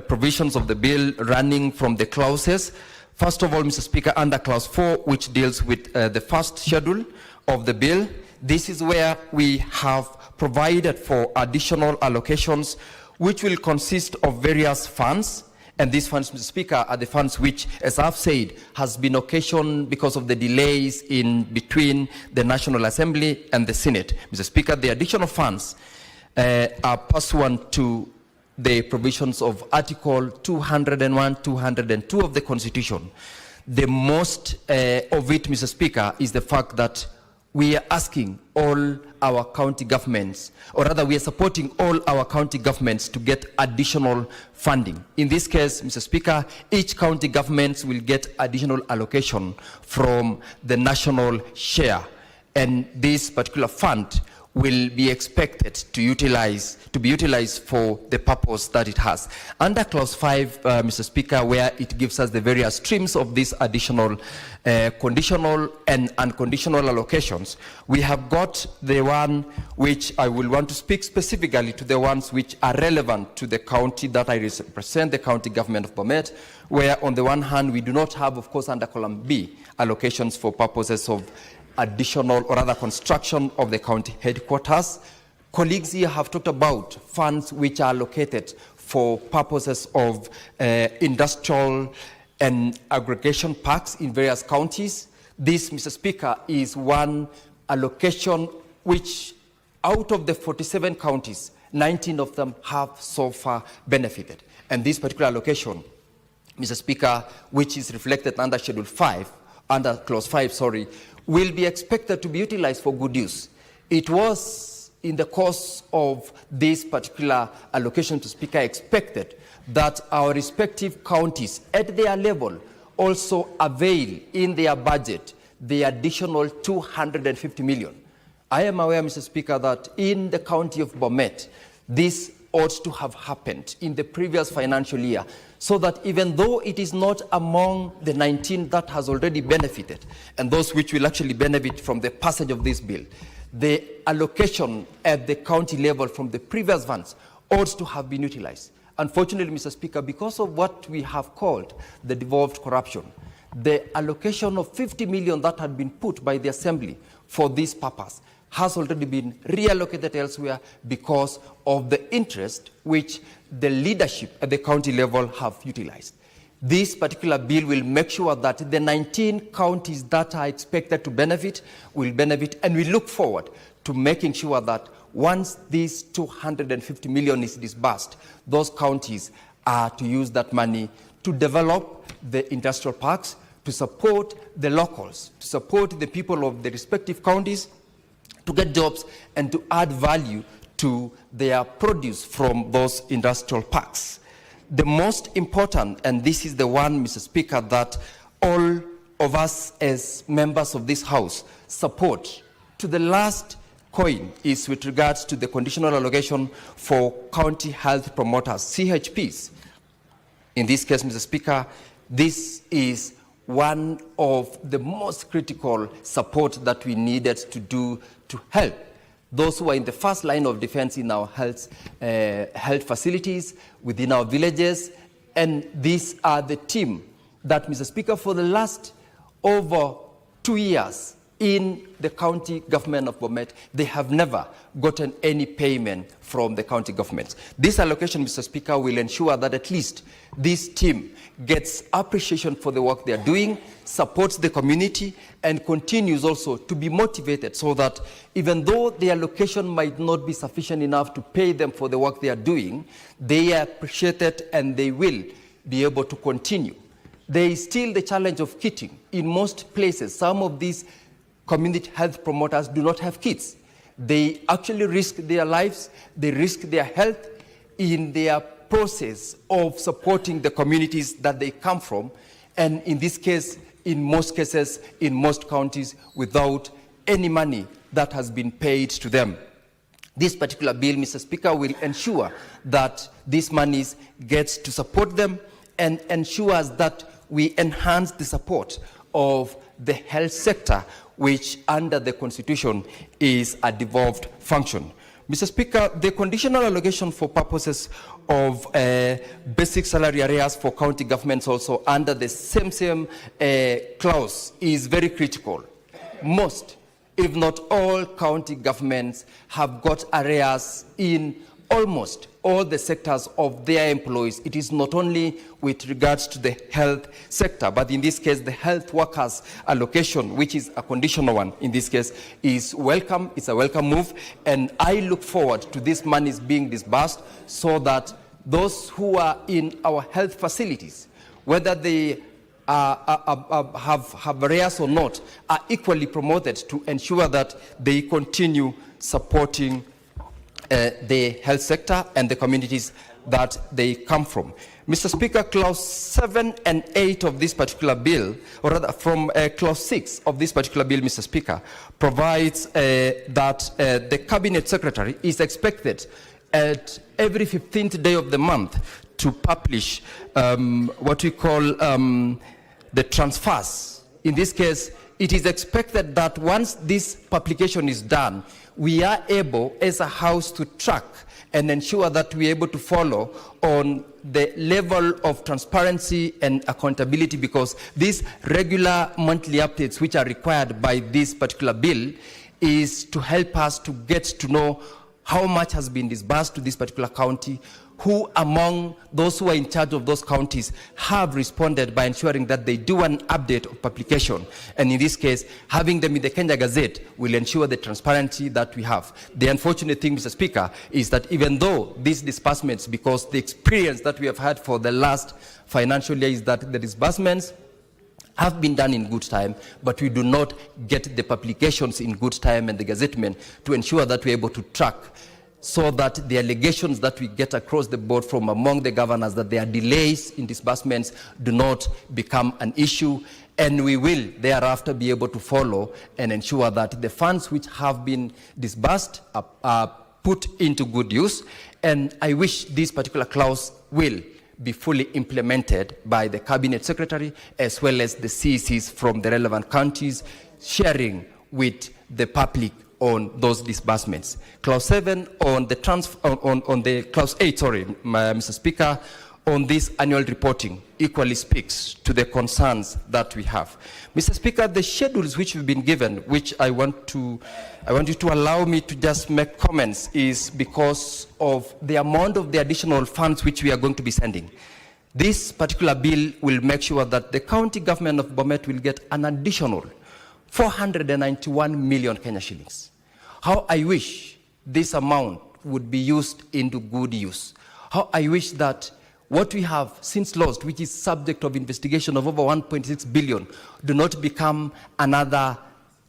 provisions of the bill running from the clauses. First of all, Mr. Speaker, under clause 4, which deals with the first schedule of the bill, this is where we have provided for additional allocations which will consist of various funds. And these funds, Mr. Speaker, are the funds which, as I've said, has been occasioned because of the delays in between the National Assembly and the Senate. Mr. Speaker, the additional funds are pursuant to the provisions of Article 201, 202 of the Constitution. The most of it, Mr. Speaker, is the fact that we are asking all our county governments, or rather we are supporting all our county governments to get additional funding. In this case, Mr. Speaker, each county government will get additional allocation from the national share, and this particular fund will be expected to be utilized for the purpose that it has. Under clause 5, Mr. Speaker, where it gives us the various streams of these additional conditional and unconditional allocations, we have got the one which I will want to speak specifically to, the ones which are relevant to the county that I represent, the county government of Bomet, where on the one hand we do not have, of course, under column B, allocations for purposes of additional or rather construction of the county headquarters. Colleagues here have talked about funds which are allocated for purposes of industrial and aggregation parks in various counties. This, Mr. Speaker, is one allocation which out of the 47 counties, 19 of them have so far benefited. And this particular allocation, Mr. Speaker, which is reflected under Schedule 5, under Clause 5, sorry, will be expected to be utilized for good use. It was in the course of this particular allocation to Speaker, expected that our respective counties at their level also avail in their budget the additional 250 million. I am aware, Mr. Speaker, that in the county of Bomet, this ought to have happened in the previous financial year, so that even though it is not among the 19 that has already benefited, and those which will actually benefit from the passage of this bill, the allocation at the county level from the previous funds ought to have been utilized. Unfortunately, Mr. Speaker, because of what we have called the devolved corruption, the allocation of 50 million that had been put by the Assembly for this purpose has already been reallocated elsewhere because of the interest which the leadership at the county level have utilized. This particular bill will make sure that the 19 counties that are expected to benefit will benefit, and we look forward to making sure that once this 250 million is disbursed, those counties are to use that money to develop the industrial parks, to support the locals, to support the people of the respective counties, to get jobs and to add value to their produce from those industrial parks. The most important, and this is the one, Mr. Speaker, that all of us as members of this House support to the last coin, is with regards to the conditional allocation for county health promoters, CHPs. In this case, Mr. Speaker, this is one of the most critical support that we needed to do to help those who are in the first line of defense in our health facilities, within our villages. And these are the team that, Mr. Speaker, for the last over 2 years in the county government of Bomet, they have never gotten any payment from the county governments. This allocation, Mr. Speaker, will ensure that at least this team gets appreciation for the work they are doing, supports the community, and continues also to be motivated, so that even though the allocation might not be sufficient enough to pay them for the work they are doing, they are appreciated and they will be able to continue. There is still the challenge of kitting. In most places, some of these community health promoters do not have kits. They actually risk their lives, they risk their health in their process of supporting the communities that they come from, and in this case, in most cases, in most counties, without any money that has been paid to them. This particular bill, Mr. Speaker, will ensure that these monies get to support them and ensures that we enhance the support of the health sector, which under the Constitution is a devolved function. Mr. Speaker, the conditional allocation for purposes of basic salary arrears for county governments also under the same clause is very critical. Most, if not all, county governments have got arrears in almost all the sectors of their employees. It is not only with regards to the health sector, but in this case, the health workers allocation, which is a conditional one in this case, is welcome. It's a welcome move. And I look forward to this monies being disbursed so that those who are in our health facilities, whether they have arrears or not, are equally promoted to ensure that they continue supporting the health sector and the communities that they come from. Mr. Speaker, clause 7 and 8 of this particular bill, or rather from clause 6 of this particular bill, Mr. Speaker, provides that the cabinet secretary is expected at every 15th day of the month to publish what we call the transfers. In this case, it is expected that once this publication is done, we are able as a house to track and ensure that we are able to follow on the level of transparency and accountability, because these regular monthly updates which are required by this particular bill is to help us to get to know how much has been disbursed to this particular county, who among those who are in charge of those counties have responded by ensuring that they do an update of publication. And in this case, having them in the Kenya Gazette will ensure the transparency that we have. The unfortunate thing, Mr. Speaker, is that even though these disbursements, because the experience that we have had for the last financial year is that the disbursements have been done in good time, but we do not get the publications in good time and the gazettement to ensure that we're able to track, so that the allegations that we get across the board from among the governors that there are delays in disbursements do not become an issue, and we will thereafter be able to follow and ensure that the funds which have been disbursed are put into good use. And I wish this particular clause will be fully implemented by the Cabinet Secretary as well as the CECs from the relevant counties, sharing with the public on those disbursements. Clause 7 on the Clause 8, Mr. Speaker, on this annual reporting equally speaks to the concerns that we have. Mr. Speaker, the schedules which we've been given, which I want you to allow me to just make comments, is because of the amount of the additional funds which we are going to be sending. This particular bill will make sure that the county government of Bomet will get an additional 491 million Kenya shillings. How I wish this amount would be used into good use. How I wish that what we have since lost, which is subject of investigation of over 1.6 billion, do not become another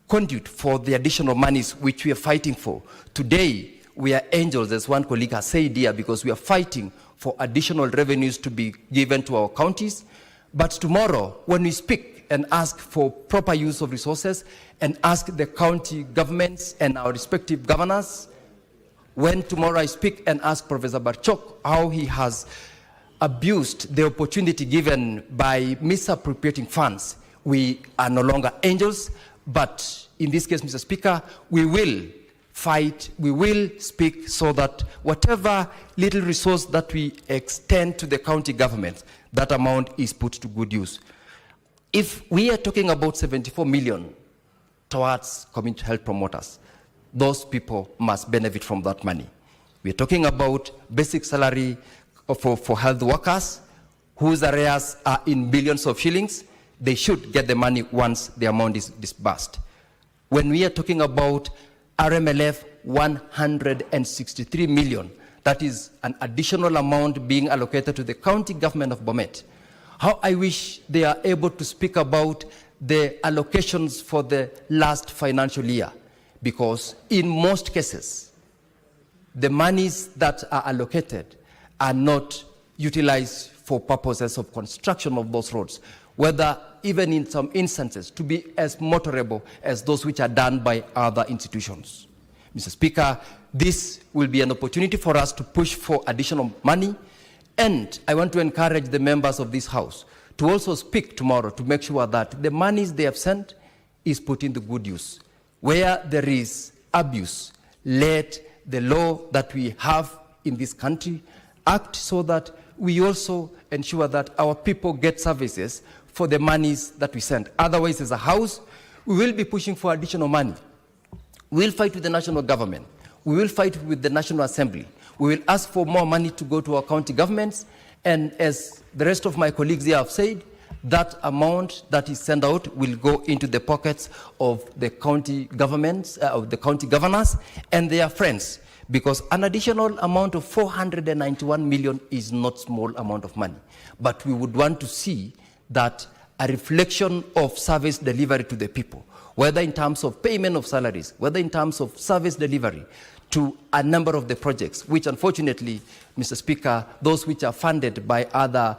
conduit for the additional monies which we are fighting for. Today, we are angels, as one colleague has said here, because we are fighting for additional revenues to be given to our counties. But tomorrow, when we speak and ask for proper use of resources and ask the county governments and our respective governors, when tomorrow I speak and ask Professor Barchok how he has abused the opportunity given by misappropriating funds, we are no longer angels, but in this case, Mr. Speaker, we will fight, we will speak so that whatever little resource that we extend to the county government, that amount is put to good use. If we are talking about 74 million towards community health promoters, those people must benefit from that money. We are talking about basic salary for health workers whose arrears are in billions of shillings. They should get the money once the amount is disbursed. When we are talking about RMLF 163 million, that is an additional amount being allocated to the county government of Bomet. How I wish they are able to speak about the allocations for the last financial year, because in most cases, the monies that are allocated are not utilized for purposes of construction of those roads, whether even in some instances to be as motorable as those which are done by other institutions. Mr. Speaker, this will be an opportunity for us to push for additional money, and I want to encourage the members of this House to also speak tomorrow to make sure that the monies they have sent is put into good use. Where there is abuse, let the law that we have in this country act so that we also ensure that our people get services for the monies that we send. Otherwise, as a House, we will be pushing for additional money. We will fight with the national government. We will fight with the National Assembly. We will ask for more money to go to our county governments. And as the rest of my colleagues here have said, that amount that is sent out will go into the pockets of the county governments, of the county governors and their friends. Because an additional amount of 491 million is not small amount of money. But we would want to see that a reflection of service delivery to the people, whether in terms of payment of salaries, whether in terms of service delivery to a number of the projects, which unfortunately, Mr. Speaker, those which are funded by other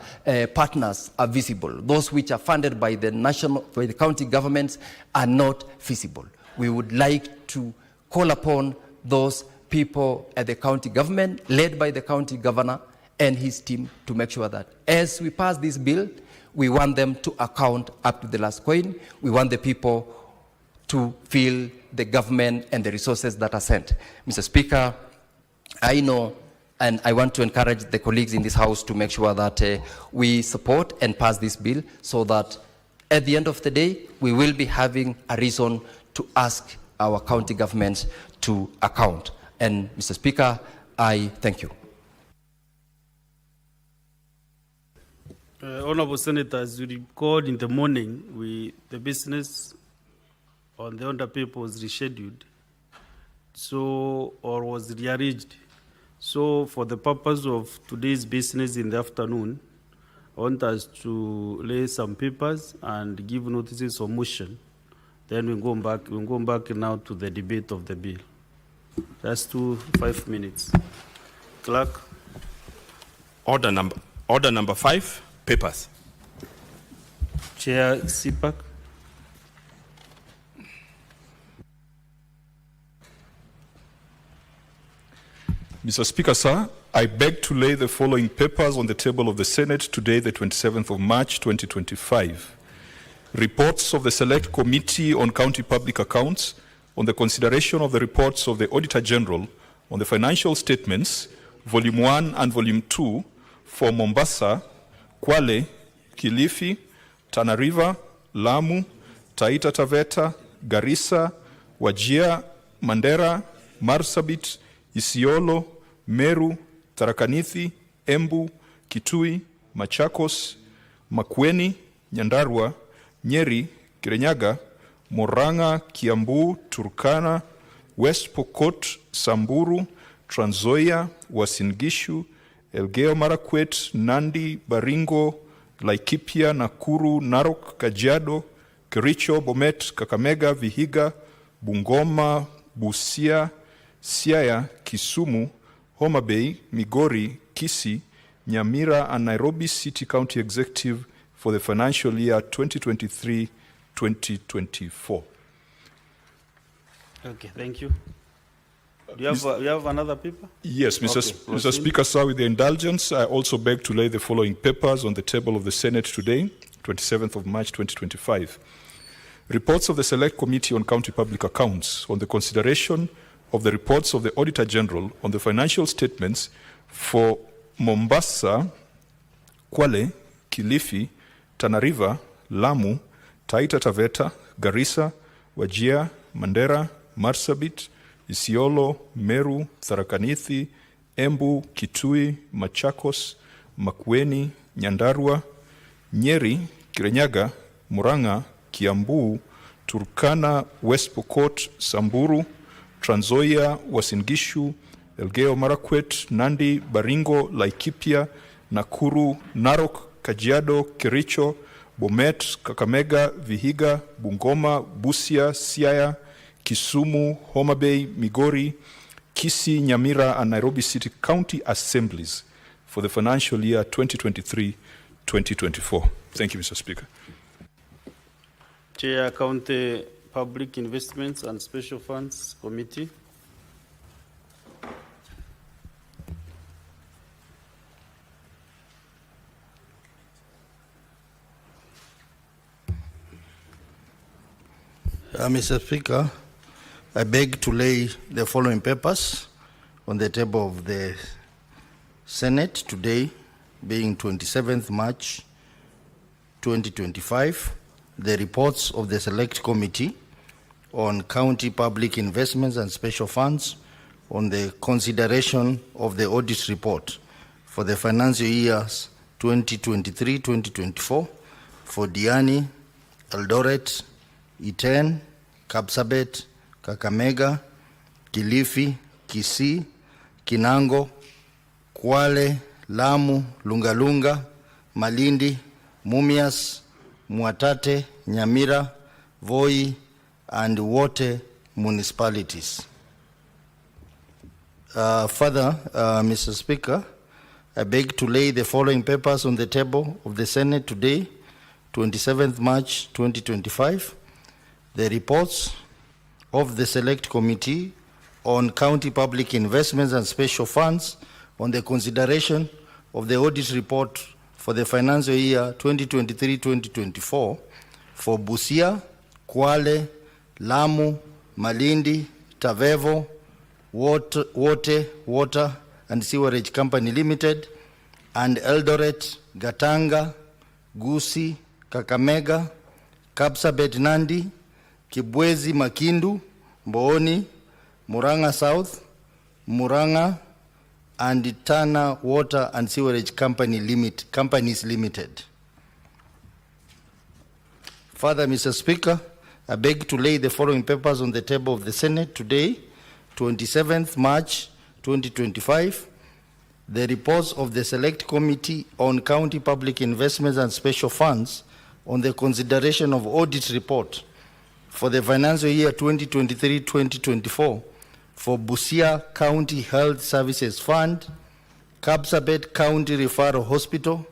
partners are visible. Those which are funded by the county governments are not feasible. We would like to call upon those people at the county government, led by the county governor and his team, to make sure that as we pass this bill, we want them to account up to the last coin. We want the people to feel the government and the resources that are sent. Mr. Speaker, I know and I want to encourage the colleagues in this House to make sure that we support and pass this bill so that at the end of the day, we will be having a reason to ask our county governments to account. And Mr. Speaker, I thank you. Honorable Senator, as you recalled in the morning, the business on the Honda paper was rescheduled, or was rearranged. So for the purpose of today's business in the afternoon, I want us to lay some papers and give notices of motion. Then we'll go back now to the debate of the bill. That's 5 minutes. Clerk. Order number 5, papers. Chair Sipak. Mr. Speaker, sir, I beg to lay the following papers on the table of the Senate today, the 27th of March, 2025. Reports of the Select Committee on County Public Accounts on the consideration of the reports of the Auditor General on the financial statements, Volume 1 and Volume 2, for Mombasa, Kwale, Kilifi, Tana River, Lamu, Taita Taveta, Garissa, Wajir, Mandera, Marsabit, Isiolo, Meru, Tharaka Nithi, Embu, Kitui, Machakos, Makueni, Nyandarua, Nyeri, Kirinyaga, Murang'a, Kiambu, Turkana, West Pokot, Samburu, Trans Nzoia, Uasin Gishu, Elgeyo Marakwet, Nandi, Baringo, Laikipia, Nakuru, Narok, Kajiado, Kericho, Bomet, Kakamega, Vihiga, Bungoma, Busia, Siaya, Kisumu, Homa Bay, Migori, Kisii, Nyamira, and Nairobi City County Executive for the financial year 2023-2024. Okay, thank you. Do you have another paper? Yes, Mr. Okay, Speaker, sir, with the indulgence, I also beg to lay the following papers on the table of the Senate today, 27th of March 2025. Reports of the Select Committee on County Public Accounts on the consideration of the reports of the Auditor General on the financial statements for Mombasa, Kwale, Kilifi, Tana River, Lamu, Taita Taveta, Garissa, Wajir, Mandera, Marsabit, Isiolo, Meru, Tharaka Nithi, Embu, Kitui, Machakos, Makueni, Nyandarua, Nyeri, Kirinyaga, Murang'a, Kiambu, Turkana, West Pokot, Samburu, Trans Nzoia, Uasin Gishu, Elgeyo Marakwet, Nandi, Baringo, Laikipia, Nakuru, Narok, Kajiado, Kericho, Bomet, Kakamega, Vihiga, Bungoma, Busia, Siaya, Kisumu, Homa Bay, Migori, Kisii, Nyamira, and Nairobi City County Assemblies for the financial year 2023-2024. Thank you, Mr. Speaker. Chair, County Public Investments and Special Funds Committee. Mr. Speaker, I beg to lay the following papers on the table of the Senate today, being 27th March 2025, the reports of the Select Committee on County Public Investments and Special Funds on the consideration of the audit report for the financial years 2023-2024 for Diani, Eldoret, Iten, Kapsabet, Kakamega, Kilifi, Kisii, Kinango, Kwale, Lamu, Lungalunga, Malindi, Mumias, Mwatate, Nyamira, Voi, and Wote municipalities. Further, Mr. Speaker, I beg to lay the following papers on the table of the Senate today, 27th March 2025. The reports of the Select Committee on County Public Investments and Special Funds on the consideration of the audit report for the financial year 2023-2024 for Busia, Kwale, Lamu, Malindi, Tavevo, Water and Sewerage Company Limited, and Eldoret, Gatanga, Gusii, Kakamega, Kapsabet Nandi, Kibwezi Makindu, Mbooni, Murang'a South, Murang'a, and Tana Water and Sewerage Companies Limited. Further, Mr. Speaker, I beg to lay the following papers on the table of the Senate today, 27th March 2025. the reports of the Select Committee on County Public Investments and Special Funds on the consideration of audit report for the financial year 2023-2024 for Busia County Health Services Fund, Kapsabet County Referral Hospital,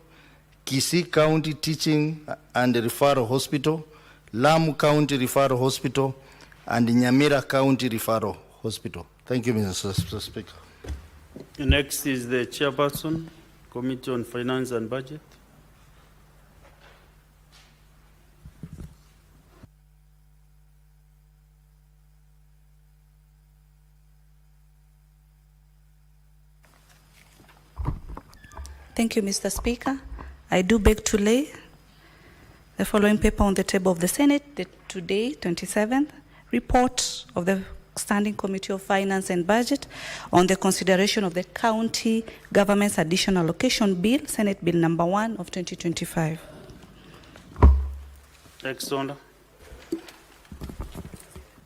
Kisii County Teaching and Referral Hospital, Lamu County Referral Hospital, and Nyamira County Referral Hospital. Thank you, Mr. Speaker. Next is the chairperson, Committee on Finance and Budget. Thank you, Mr. Speaker. I do beg to lay the following paper on the table of the Senate, the today, 27th, report of the Standing Committee of Finance and Budget on the consideration of the County Government's Additional Allocation Bill, Senate Bill number 1 of 2025. Next order.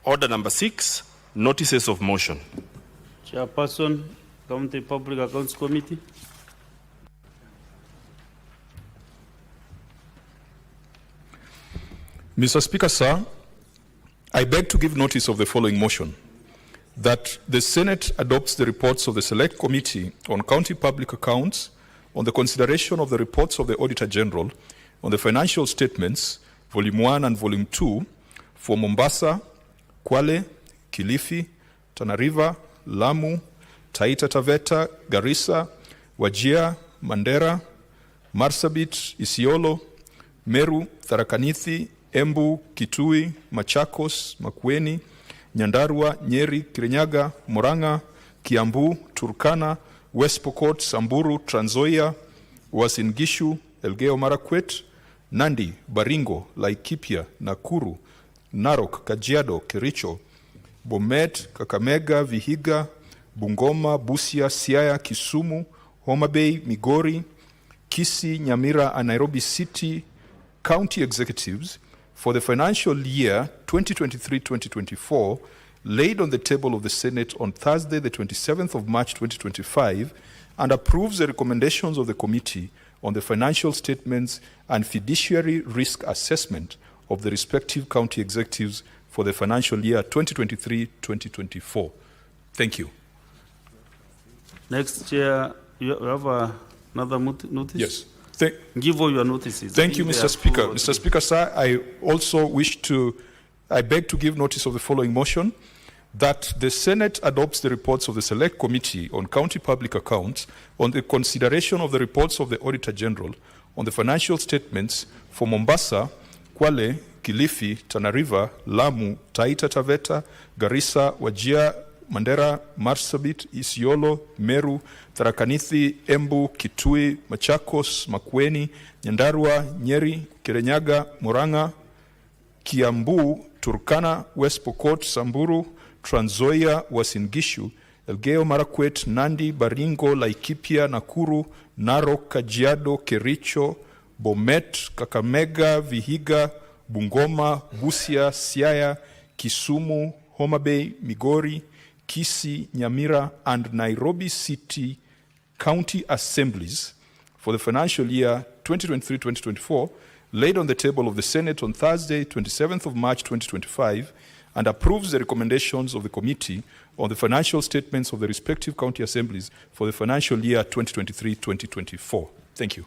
Order number 6, notices of motion. Chairperson, County Public Accounts Committee. Mr. Speaker, sir, I beg to give notice of the following motion, that the Senate adopts the reports of the Select Committee on County Public Accounts on the consideration of the reports of the Auditor General on the financial statements, Volume 1 and Volume 2, for Mombasa, Kwale, Kilifi, Tana River, Lamu, Taita Taveta, Garissa, Wajir, Mandera, Marsabit, Isiolo, Meru, Tharaka Nithi, Embu, Kitui, Machakos, Makueni, Nyandarua, Nyeri, Kirinyaga, Murang'a, Kiambu, Turkana, West Pokot, Samburu, Trans Nzoia, Uasin Gishu, Elgeyo Marakwet, Nandi, Baringo, Laikipia, Nakuru, Narok, Kajiado, Kericho, Bomet, Kakamega, Vihiga, Bungoma, Busia, Siaya, Kisumu, Homa Bay, Migori, Kisii, Nyamira, and Nairobi City County Executives for the financial year 2023-2024 laid on the table of the Senate on Thursday, the 27th of March 2025, and approves the recommendations of the Committee on the financial statements and fiduciary risk assessment of the respective county executives for the financial year 2023-2024. Thank you. Next, Chair, you have another notice? Yes. Give all your notices. Thank you, Mr. Speaker. Mr. Speaker, sir, I also I beg to give notice of the following motion, that the Senate adopts the reports of the Select Committee on County Public Accounts on the consideration of the reports of the Auditor General on the financial statements for Mombasa, Kwale, Kilifi, Tana River, Lamu, Taita Taveta, Garissa, Wajir, Mandera, Marsabit, Isiolo, Meru, Tharaka Nithi, Embu, Kitui, Machakos, Makueni, Nyandarua, Nyeri, Kirinyaga, Murang'a, Kiambu, Turkana, West Pokot, Samburu, Trans Nzoia, Uasin Gishu, Elgeyo Marakwet, Nandi, Baringo, Laikipia, Nakuru, Narok, Kajiado, Kericho, Bomet, Kakamega, Vihiga, Bungoma, Busia, Siaya, Kisumu, Homa Bay, Migori, Kisii, Nyamira, and Nairobi City County Assemblies for the financial year 2023-2024, laid on the table of the Senate on Thursday, 27th of March 2025, and approves the recommendations of the Committee on the financial statements of the respective county assemblies for the financial year 2023-2024. Thank you.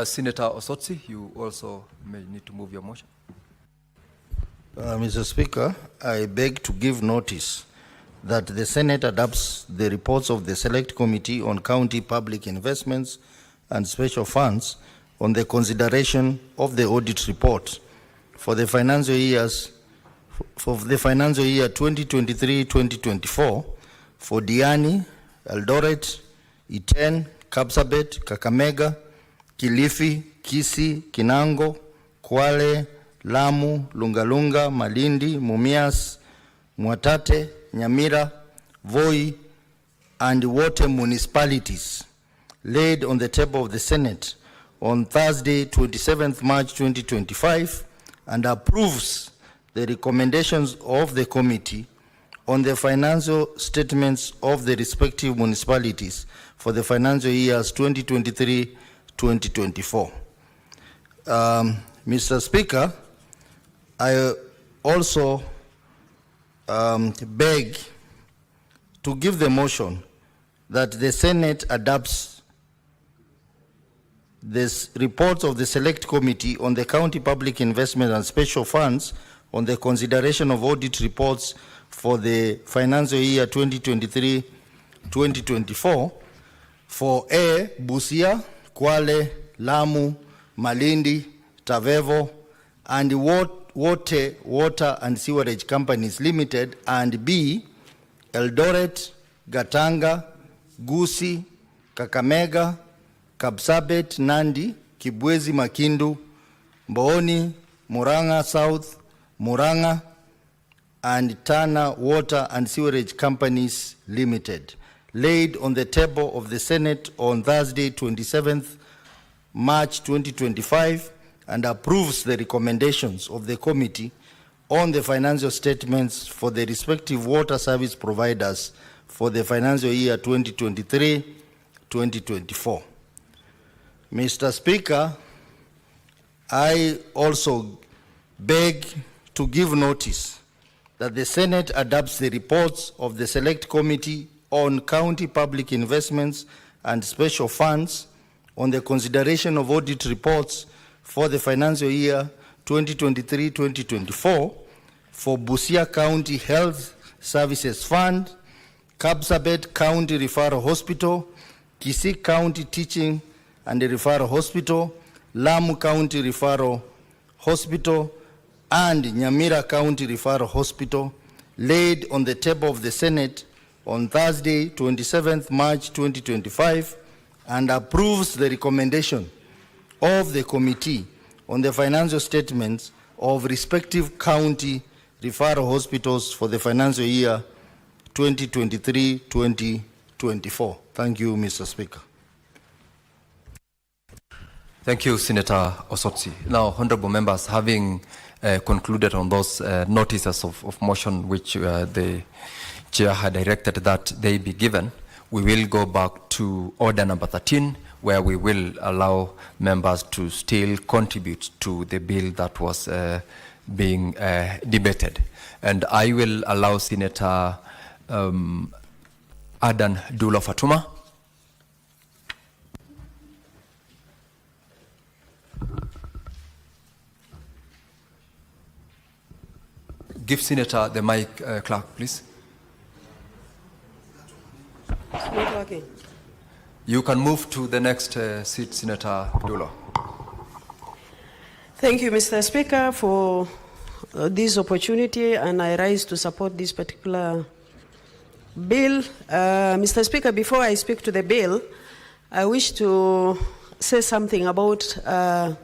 Senator Osotsi, you also may need to move your motion. Mr. Speaker, I beg to give notice that the Senate adopts the reports of the Select Committee on County Public Investments and Special Funds on the consideration of the audit report for the financial year 2023-2024 for Diani, Eldoret, Iten, Kapsabet, Kakamega, Kilifi, Kisii, Kinango, Kwale, Lamu, Lungalunga, Malindi, Mumias, Mwatate, Nyamira, Voi, and Wote municipalities laid on the table of the Senate on Thursday, 27th March 2025, and approves the recommendations of the Committee on the financial statements of the respective municipalities for the financial years 2023-2024. Mr. Speaker, I also beg to give the motion that the Senate adopts this report of the Select Committee on the County Public Investment and Special Funds on the consideration of audit reports for the financial year 2023-2024 for A, Busia, Kwale, Lamu, Malindi, Tavevo, and Water and Sewerage Companies Limited, and B, Eldoret, Gatanga, Gusii, Kakamega, Kapsabet, Nandi, Kibwezi, Makindu, Mbooni, Murang'a South, Murang'a, and Tana Water and Sewerage Companies Limited, laid on the table of the Senate on Thursday, 27th March 2025, and approves the recommendations of the committee on the financial statements for the respective water service providers for the financial year 2023-2024. Mr. Speaker, I also beg to give notice that the Senate adopts the reports of the Select Committee on County Public Investments and Special Funds on the consideration of audit reports for the financial year 2023-2024 for Busia County Health Services Fund, Kapsabet County Referral Hospital, Kisii County Teaching and Referral Hospital, Lamu County Referral Hospital, and Nyamira County Referral Hospital, laid on the table of the Senate on Thursday, 27th March 2025, and approves the recommendation of the committee on the financial statements of respective county referral hospitals for the financial year 2023-2024. Thank you, Mr. Speaker. Thank you, Senator Osotsi. Now, honorable members, having concluded on those notices of motion which the chair had directed that they be given, we will go back to order number 13, where we will allow members to still contribute to the bill that was being debated. And I will allow Senator Adan Dulo Fatuma. Give Senator the mic, clerk, please. It's not working. You can move to the next seat, Senator Dulo. Thank you, Mr. Speaker, for this opportunity, and I rise to support this particular bill. Mr. Speaker, before I speak to the bill, I wish to say something about an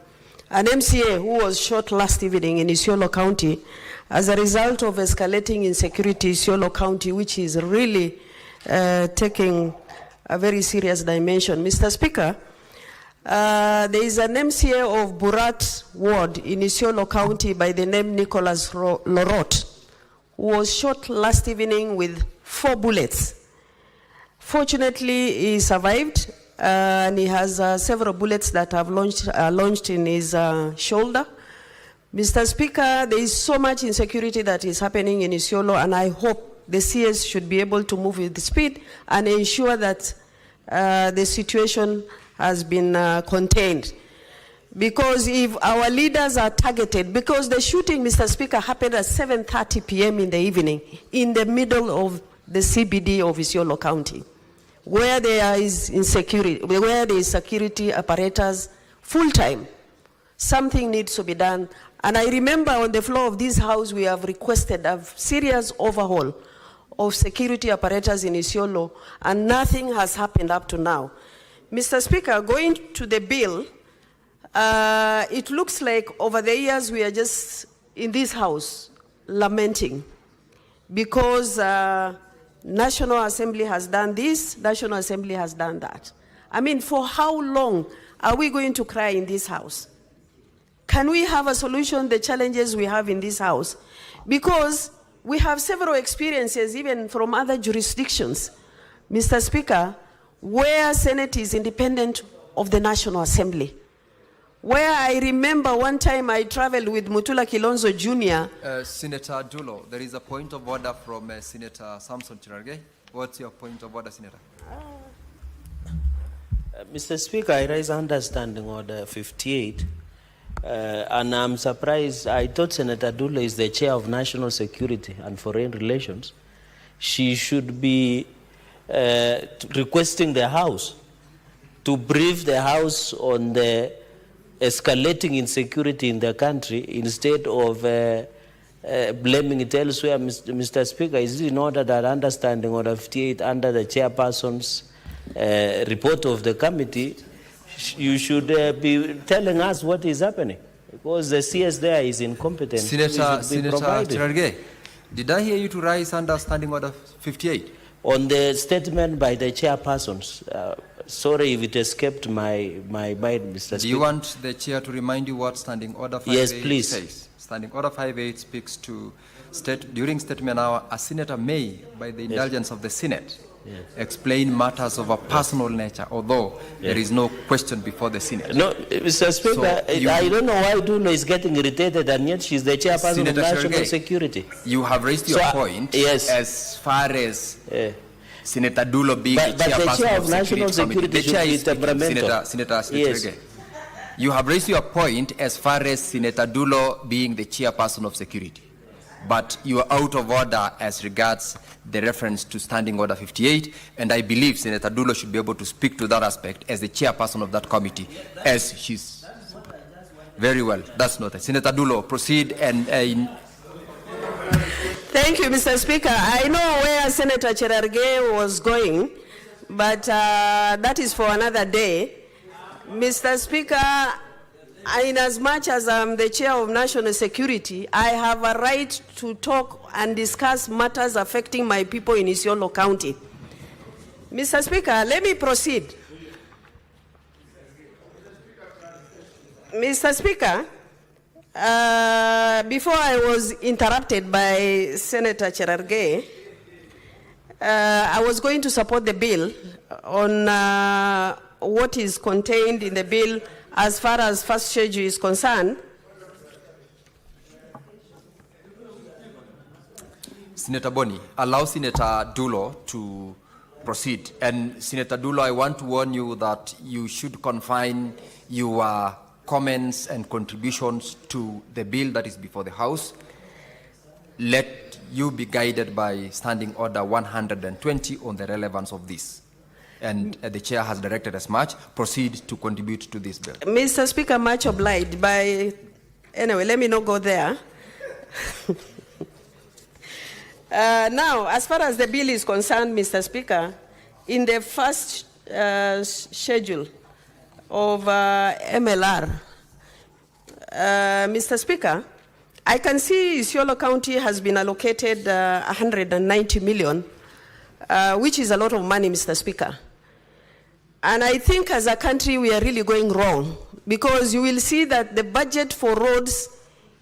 MCA who was shot last evening in Isiolo County as a result of escalating insecurity in Isiolo County, which is really taking a very serious dimension. Mr. Speaker, there is an MCA of Burat Ward in Isiolo County by the name Nicholas Lorot, who was shot last evening with 4 bullets. Fortunately, he survived, and he has several bullets that have launched in his shoulder. Mr. Speaker, there is so much insecurity that is happening in Isiolo, and I hope the CS should be able to move with speed and ensure that the situation has been contained. Because if our leaders are targeted, because the shooting, Mr. Speaker, happened at 7:30 p.m. in the evening in the middle of the CBD of Isiolo County, where there is insecurity, where there is security apparatus full-time. Something needs to be done. And I remember on the floor of this house, we have requested a serious overhaul of security apparatus in Isiolo, and nothing has happened up to now. Mr. Speaker, going to the bill, it looks like over the years we are just in this house lamenting because National Assembly has done this, National Assembly has done that. I mean, for how long are we going to cry in this house? Can we have a solution to the challenges we have in this house? Because we have several experiences, even from other jurisdictions, Mr. Speaker, where Senate is independent of the National Assembly. Where I remember one time I traveled with Mutula Kilonzo Jr. Senator Dulo, there is a point of order from Senator Samson Cherargei. What's your point of order, Senator? Mr. Speaker, I raise understanding order 58. And I'm surprised. I thought Senator Dulo is the chair of National Security and Foreign Relations. She should be requesting the House to brief the House on the escalating insecurity in the country instead of blaming it elsewhere. Mr. Speaker, is it in order that understanding order 58 under the chairperson's report of the committee, you should be telling us what is happening, because the CS there is incompetent. Senator Cherargei, did I hear you to rise under Standing Order 58? On the statement by the chairpersons. Sorry if it escaped my mind, Mr. Speaker. Do you want the chair to remind you what Standing Order 58 yes, please. says? Standing Order 58 speaks to, during statement hour, a senator may, by the indulgence of the Senate, explain matters of a personal nature, although there is no question before the Senate. No, Mr. Speaker, so I don't know why Dulo is getting irritated, and yet she's the chairperson Senator of National Cherargei, Security. You have raised your point as far as Senator Dulo being but the chairperson of National Security. The chair is Senator Cherargei. You have raised your point as far as Senator Dulo being the chairperson of security. But you are out of order as regards the reference to Standing Order 58, and I believe Senator Dulo should be able to speak to that aspect as the chairperson of that committee, as she's very well. That's noted. Senator Dulo, proceed and. Thank you, Mr. Speaker. I know where Senator Cherargei was going, but that is for another day. Mr. Speaker, in as much as I'm the chair of National Security, I have a right to talk and discuss matters affecting my people in Isiolo County. Mr. Speaker, let me proceed. Mr. Speaker, before I was interrupted by Senator Cherargei, I was going to support the bill on what is contained in the bill as far as first schedule is concerned. Senator Boni, allow Senator Dulo to proceed. And Senator Dulo, I want to warn you that you should confine your comments and contributions to the bill that is before the House. Let you be guided by Standing Order 120 on the relevance of this. And the chair has directed as much. Proceed to contribute to this bill. Mr. Speaker, much obliged by... Anyway, let me not go there. Now, as far as the bill is concerned, Mr. Speaker, in the first schedule of MLR, Mr. Speaker, I can see Isiolo County has been allocated 190 million, which is a lot of money, Mr. Speaker. And I think as a country we are really going wrong, because you will see that the budget for roads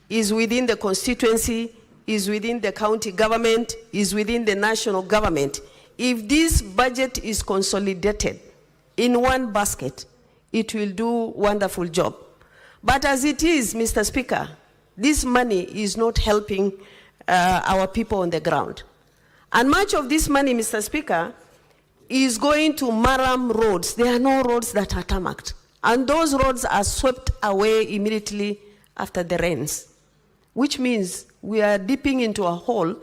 is within the constituency, is within the county government, is within the national government. If this budget is consolidated in one basket, it will do a wonderful job. But as it is, Mr. Speaker, this money is not helping our people on the ground. And much of this money, Mr. Speaker, is going to Maram roads. There are no roads that are tarmacked. And those roads are swept away immediately after the rains, which means we are dipping into a hole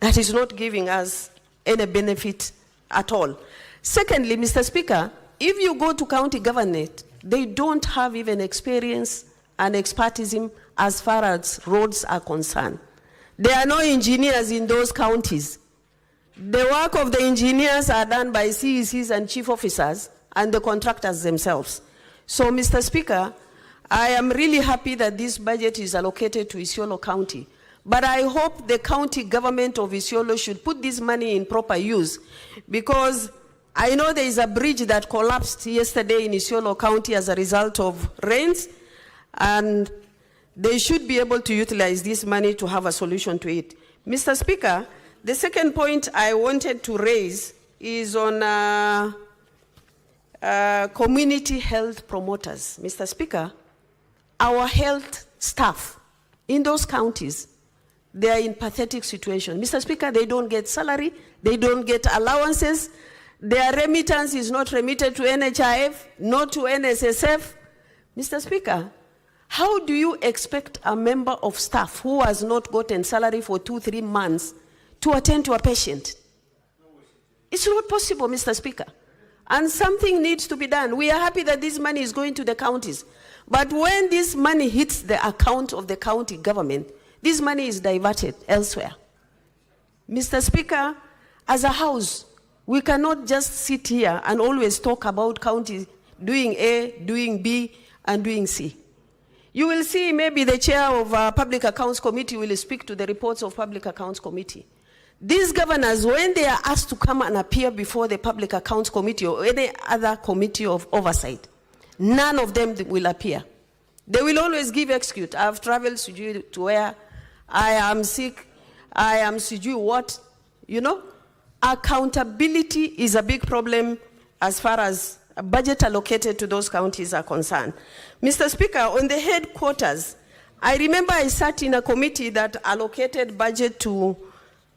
that is not giving us any benefit at all. Secondly, Mr. Speaker, if you go to county government, they don't have even experience and expertism as far as roads are concerned. There are no engineers in those counties. The work of the engineers are done by CECs and chief officers and the contractors themselves. So, Mr. Speaker, I am really happy that this budget is allocated to Isiolo County. But I hope the county government of Isiolo should put this money in proper use, because I know there is a bridge that collapsed yesterday in Isiolo County as a result of rains, and they should be able to utilize this money to have a solution to it. Mr. Speaker, the second point I wanted to raise is on community health promoters. Mr. Speaker, our health staff in those counties, they are in pathetic situation. Mr. Speaker, they don't get salary, they don't get allowances, their remittance is not remitted to NHIF, not to NSSF. Mr. Speaker, how do you expect a member of staff who has not gotten salary for 2-3 months to attend to a patient? It's not possible, Mr. Speaker. And something needs to be done. We are happy that this money is going to the counties. But when this money hits the account of the county government, this money is diverted elsewhere. Mr. Speaker, as a house, we cannot just sit here and always talk about counties doing A, doing B, and doing C. You will see maybe the chair of Public Accounts Committee will speak to the reports of Public Accounts Committee. These governors, when they are asked to come and appear before the Public Accounts Committee or any other committee of oversight, none of them will appear. They will always give excuse. I've traveled to where I am sick, I am what, you know? Accountability is a big problem as far as a budget allocated to those counties are concerned. Mr. Speaker, on the headquarters, I remember I sat in a committee that allocated budget to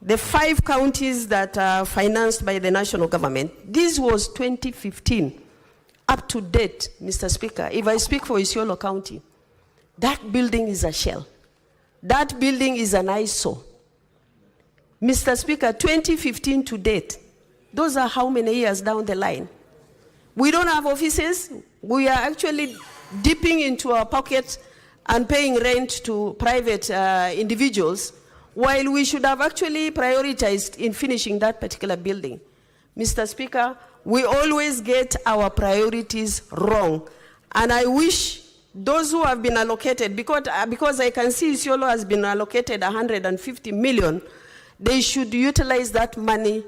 the 5 counties that are financed by the national government. This was 2015. Up to date, Mr. Speaker, if I speak for Isiolo County, that building is a shell. That building is an eyesore. Mr. Speaker, 2015 to date, those are how many years down the line? We don't have offices. We are actually dipping into our pocket and paying rent to private individuals, while we should have actually prioritized in finishing that particular building. Mr. Speaker, we always get our priorities wrong. And I wish those who have been allocated, because I can see Isiolo has been allocated 150 million, they should utilize that money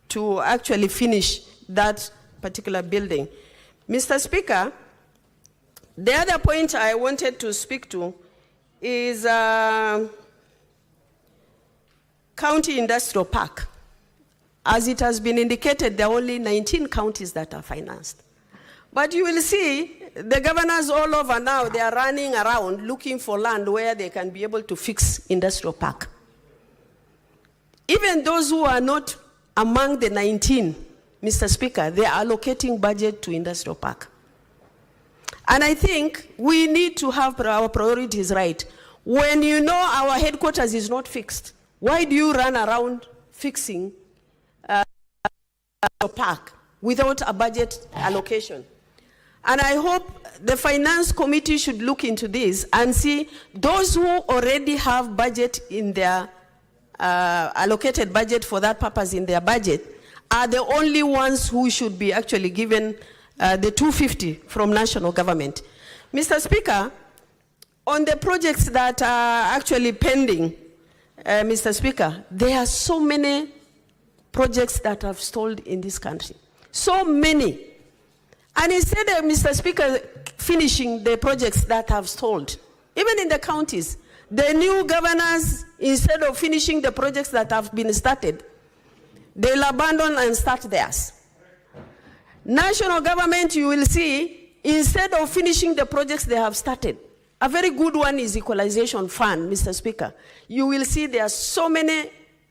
to actually finish that particular building. Mr. Speaker, the other point I wanted to speak to is County Industrial Park. As it has been indicated, there are only 19 counties that are financed. But you will see the governors all over now, they are running around looking for land where they can be able to fix industrial park. Even those who are not among the 19, Mr. Speaker, they are allocating budget to industrial park. And I think we need to have our priorities right. When you know our headquarters is not fixed, why do you run around fixing a park without a budget allocation? And I hope the Finance Committee should look into this and see those who already have budget in their allocated budget for that purpose in their budget are the only ones who should be actually given the 250 from national government. Mr. Speaker, on the projects that are actually pending, Mr. Speaker, there are so many projects that have stalled in this country. So many. And instead of, Mr. Speaker, finishing the projects that have stalled, even in the counties, the new governors, instead of finishing the projects that have been started, they'll abandon and start theirs. National government, you will see, instead of finishing the projects they have started, a very good one is equalization fund, Mr. Speaker. You will see there are so many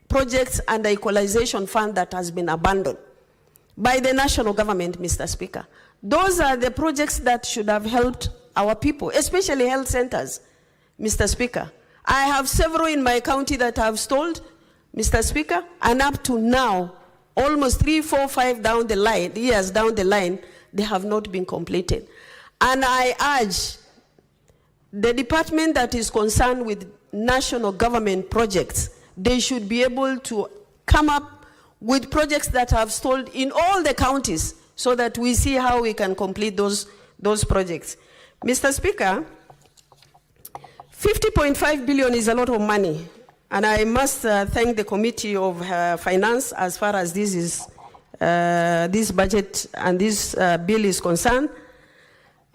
projects under equalization fund that has been abandoned by the national government, Mr. Speaker. Those are the projects that should have helped our people, especially health centers, Mr. Speaker. I have several in my county that have stalled, Mr. Speaker, and up to now, almost 3, 4, 5 years down the line, they have not been completed. And I urge the department that is concerned with national government projects, they should be able to come up with projects that have stalled in all the counties so that we see how we can complete those projects. Mr. Speaker, 50.5 billion is a lot of money. And I must thank the Committee of Finance as far as this budget and this bill is concerned.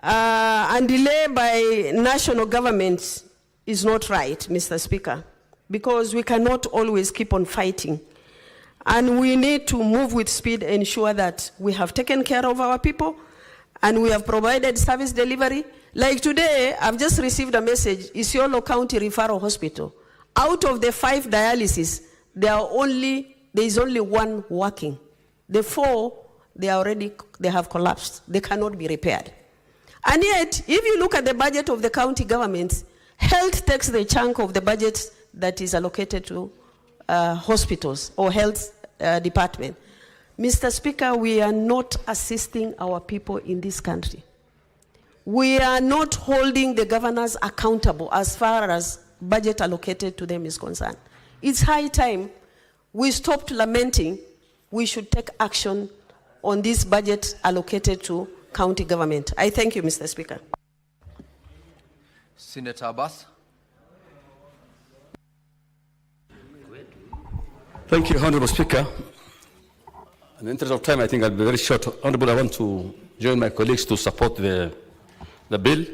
And delay by national government is not right, Mr. Speaker. because we cannot always keep on fighting. And we need to move with speed, ensure that we have taken care of our people and we have provided service delivery. Like today, I've just received a message, Isiolo County Referral Hospital. Out of the 5 dialysis, there is only 1 working. The 4, they have collapsed. They cannot be repaired. And yet, if you look at the budget of the county governments, health takes the chunk of the budget that is allocated to hospitals or health department. Mr. Speaker, we are not assisting our people in this country. We are not holding the governors accountable as far as budget allocated to them is concerned. It's high time we stopped lamenting. We should take action on this budget allocated to county government. I thank you, Mr. Speaker. Senator Abbas. Thank you, Honorable Speaker. In the interest of time, I think I'll be very short. Honorable, I want to join my colleagues to support the bill.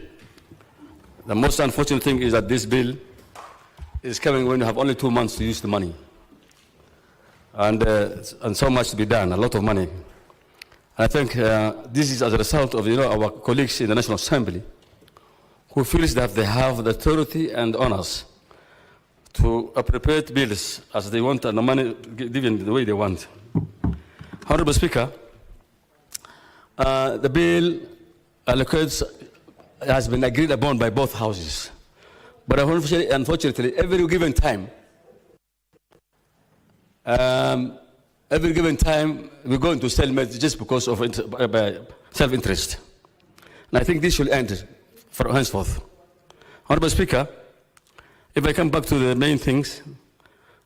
The most unfortunate thing is that this bill is coming when you have only 2 months to use the money. And so much to be done, a lot of money. I think this is as a result of our colleagues in the National Assembly who feels that they have the authority and honors to appropriate bills as they want and the money given the way they want. Honorable Speaker, the bill allocates has been agreed upon by both houses. But unfortunately, every given time, we go into stalemate just because of self-interest. And I think this should end from henceforth. Honorable Speaker, if I come back to the main things,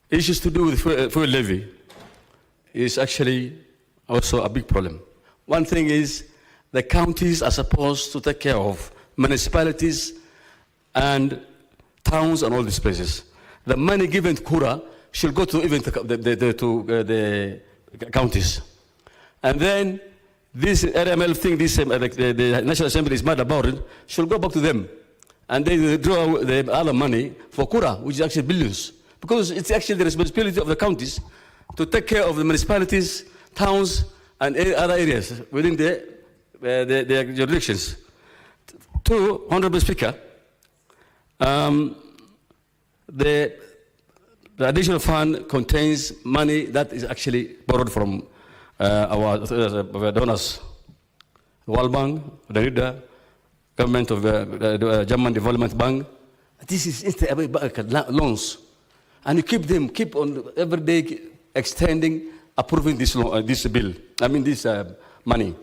issues to do with fuel levy is actually also a big problem. One thing is the counties are supposed to take care of municipalities and towns and all these places. The money given to Kura should go to even the counties. And then this RML thing, the National Assembly is mad about it, should go back to them. And they draw the other money for Kura, which is actually billions. Because it's actually the responsibility of the counties to take care of the municipalities, towns, and other areas within their jurisdictions. Two, Honorable Speaker, the additional fund contains money that is actually borrowed from our donors, World Bank, the NIDA, government of the German Development Bank. This is loans. And you keep on every day extending, approving this bill, this money.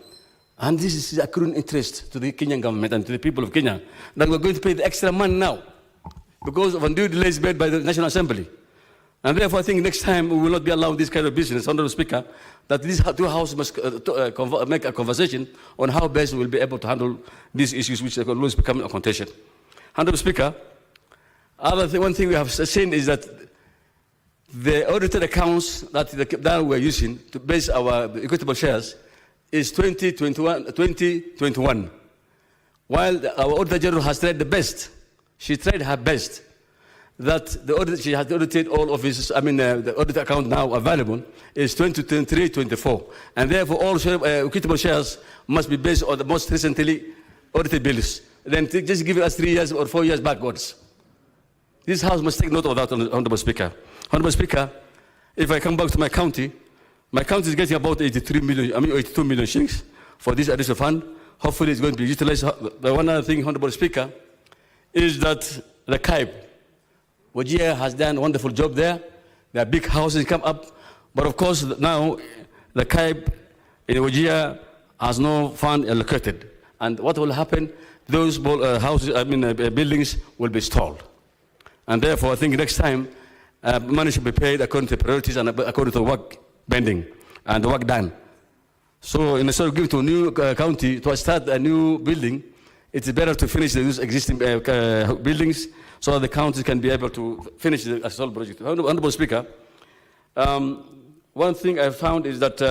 And this is accruing interest to the Kenyan government and to the people of Kenya that we're going to pay the extra money now because of undue delays made by the National Assembly. And therefore, I think next time we will not be allowed this kind of business, Honorable Speaker, that these two houses must make a conversation on how best we will be able to handle these issues which are always becoming a contention. Honorable Speaker, one thing we have seen is that the audited accounts that we're using to base our equitable shares is 2021. While our Auditor General has tried the best, she tried her best, that she has audited all of his, the audit account now available is 2023-24. And therefore all equitable shares must be based on the most recently audited bills. Then just give us 3 years or 4 years backwards. This House must take note of that, Honorable Speaker. Honorable Speaker, if I come back to my county is getting about 82 million shillings for this additional fund. Hopefully it's going to be utilized. The one other thing, Honorable Speaker, is that the CAIB, Wajir has done a wonderful job there. There are big houses come up. But of course, now the CAIB in Wajir has no fund allocated. And what will happen? Those buildings will be stalled. And therefore, I think next time, money should be paid according to priorities and according to work pending and the work done. So instead of giving to a new county to start a new building, it's better to finish those existing buildings so that the counties can be able to finish the assault project. Honorable Speaker, one thing I found is that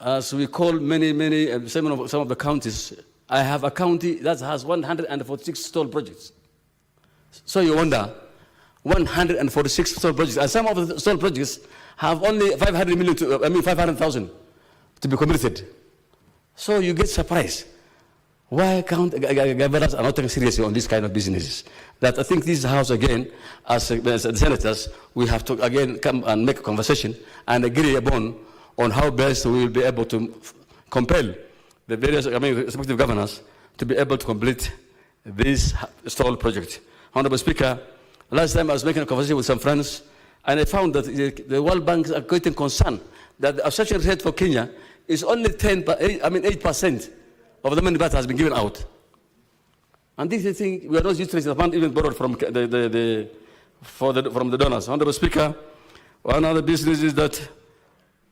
as we call some of the counties, I have a county that has 146 stall projects. So you wonder, 146 stall projects, and some of the stall projects have only 500,000 to be completed. So you get surprised. Why can't governors are not taking seriously on this kind of businesses? That I think this House again, as senators, we have to again come and make a conversation and agree upon on how best we will be able to compel the various respective governors to be able to complete this stall project. Honorable Speaker, last time I was making a conversation with some friends, and I found that the World Bank are getting concerned that the absorption rate for Kenya is only 8% of the money that has been given out. And this is the thing, we are not utilizing the fund even borrowed from from the donors. Honorable Speaker, one other business is that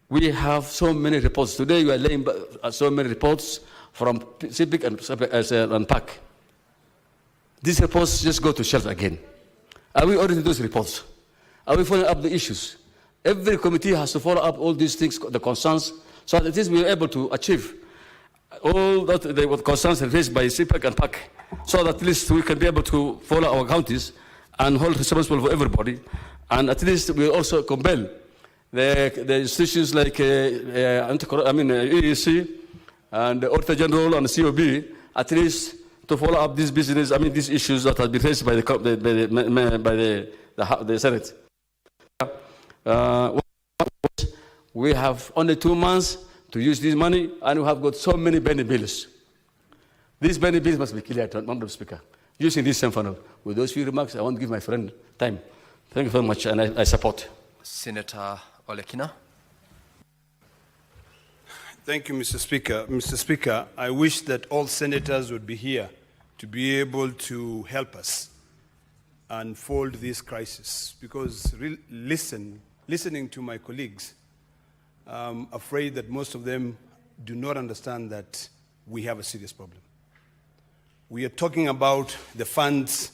we have so many reports. Today we are laying so many reports from CPIC and PAC. These reports just go to shelf again. Are we auditing those reports? Are we following up the issues? Every committee has to follow up all these things, the concerns, so that at least we are able to achieve all that the concerns raised by CPAC and PAC, so that at least we can be able to follow our counties and hold responsible for everybody. And at least we also compel the institutions like EEC and the Auditor General and the COB, at least to follow up this business, these issues that have been raised by the Senate. We have only 2 months to use this money, and we have got so many benny bills. These benny bills must be cleared, Honorable Speaker. Using this same funnel. With those few remarks, I want to give my friend time. Thank you very much, and I support. Senator Olekina. Thank you, Mr. Speaker. Mr. Speaker, I wish that all senators would be here to be able to help us unfold this crisis, because listening to my colleagues, I'm afraid that most of them do not understand that we have a serious problem. We are talking about the funds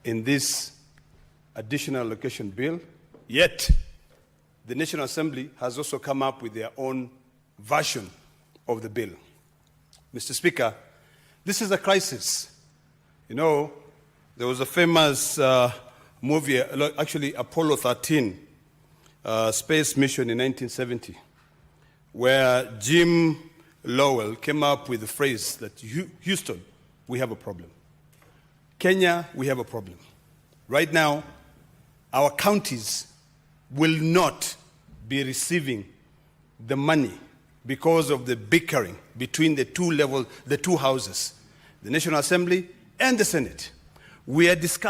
in this additional allocation bill, yet the National Assembly has also come up with their own version of the bill. Mr. Speaker, this is a crisis. You know, there was a famous movie, actually Apollo 13, space mission in 1970, where Jim Lowell came up with the phrase that Houston, we have a problem. Kenya, we have a problem. Right now, our counties will not be receiving the money because of the bickering between the two houses, the National Assembly and the Senate. We are discussing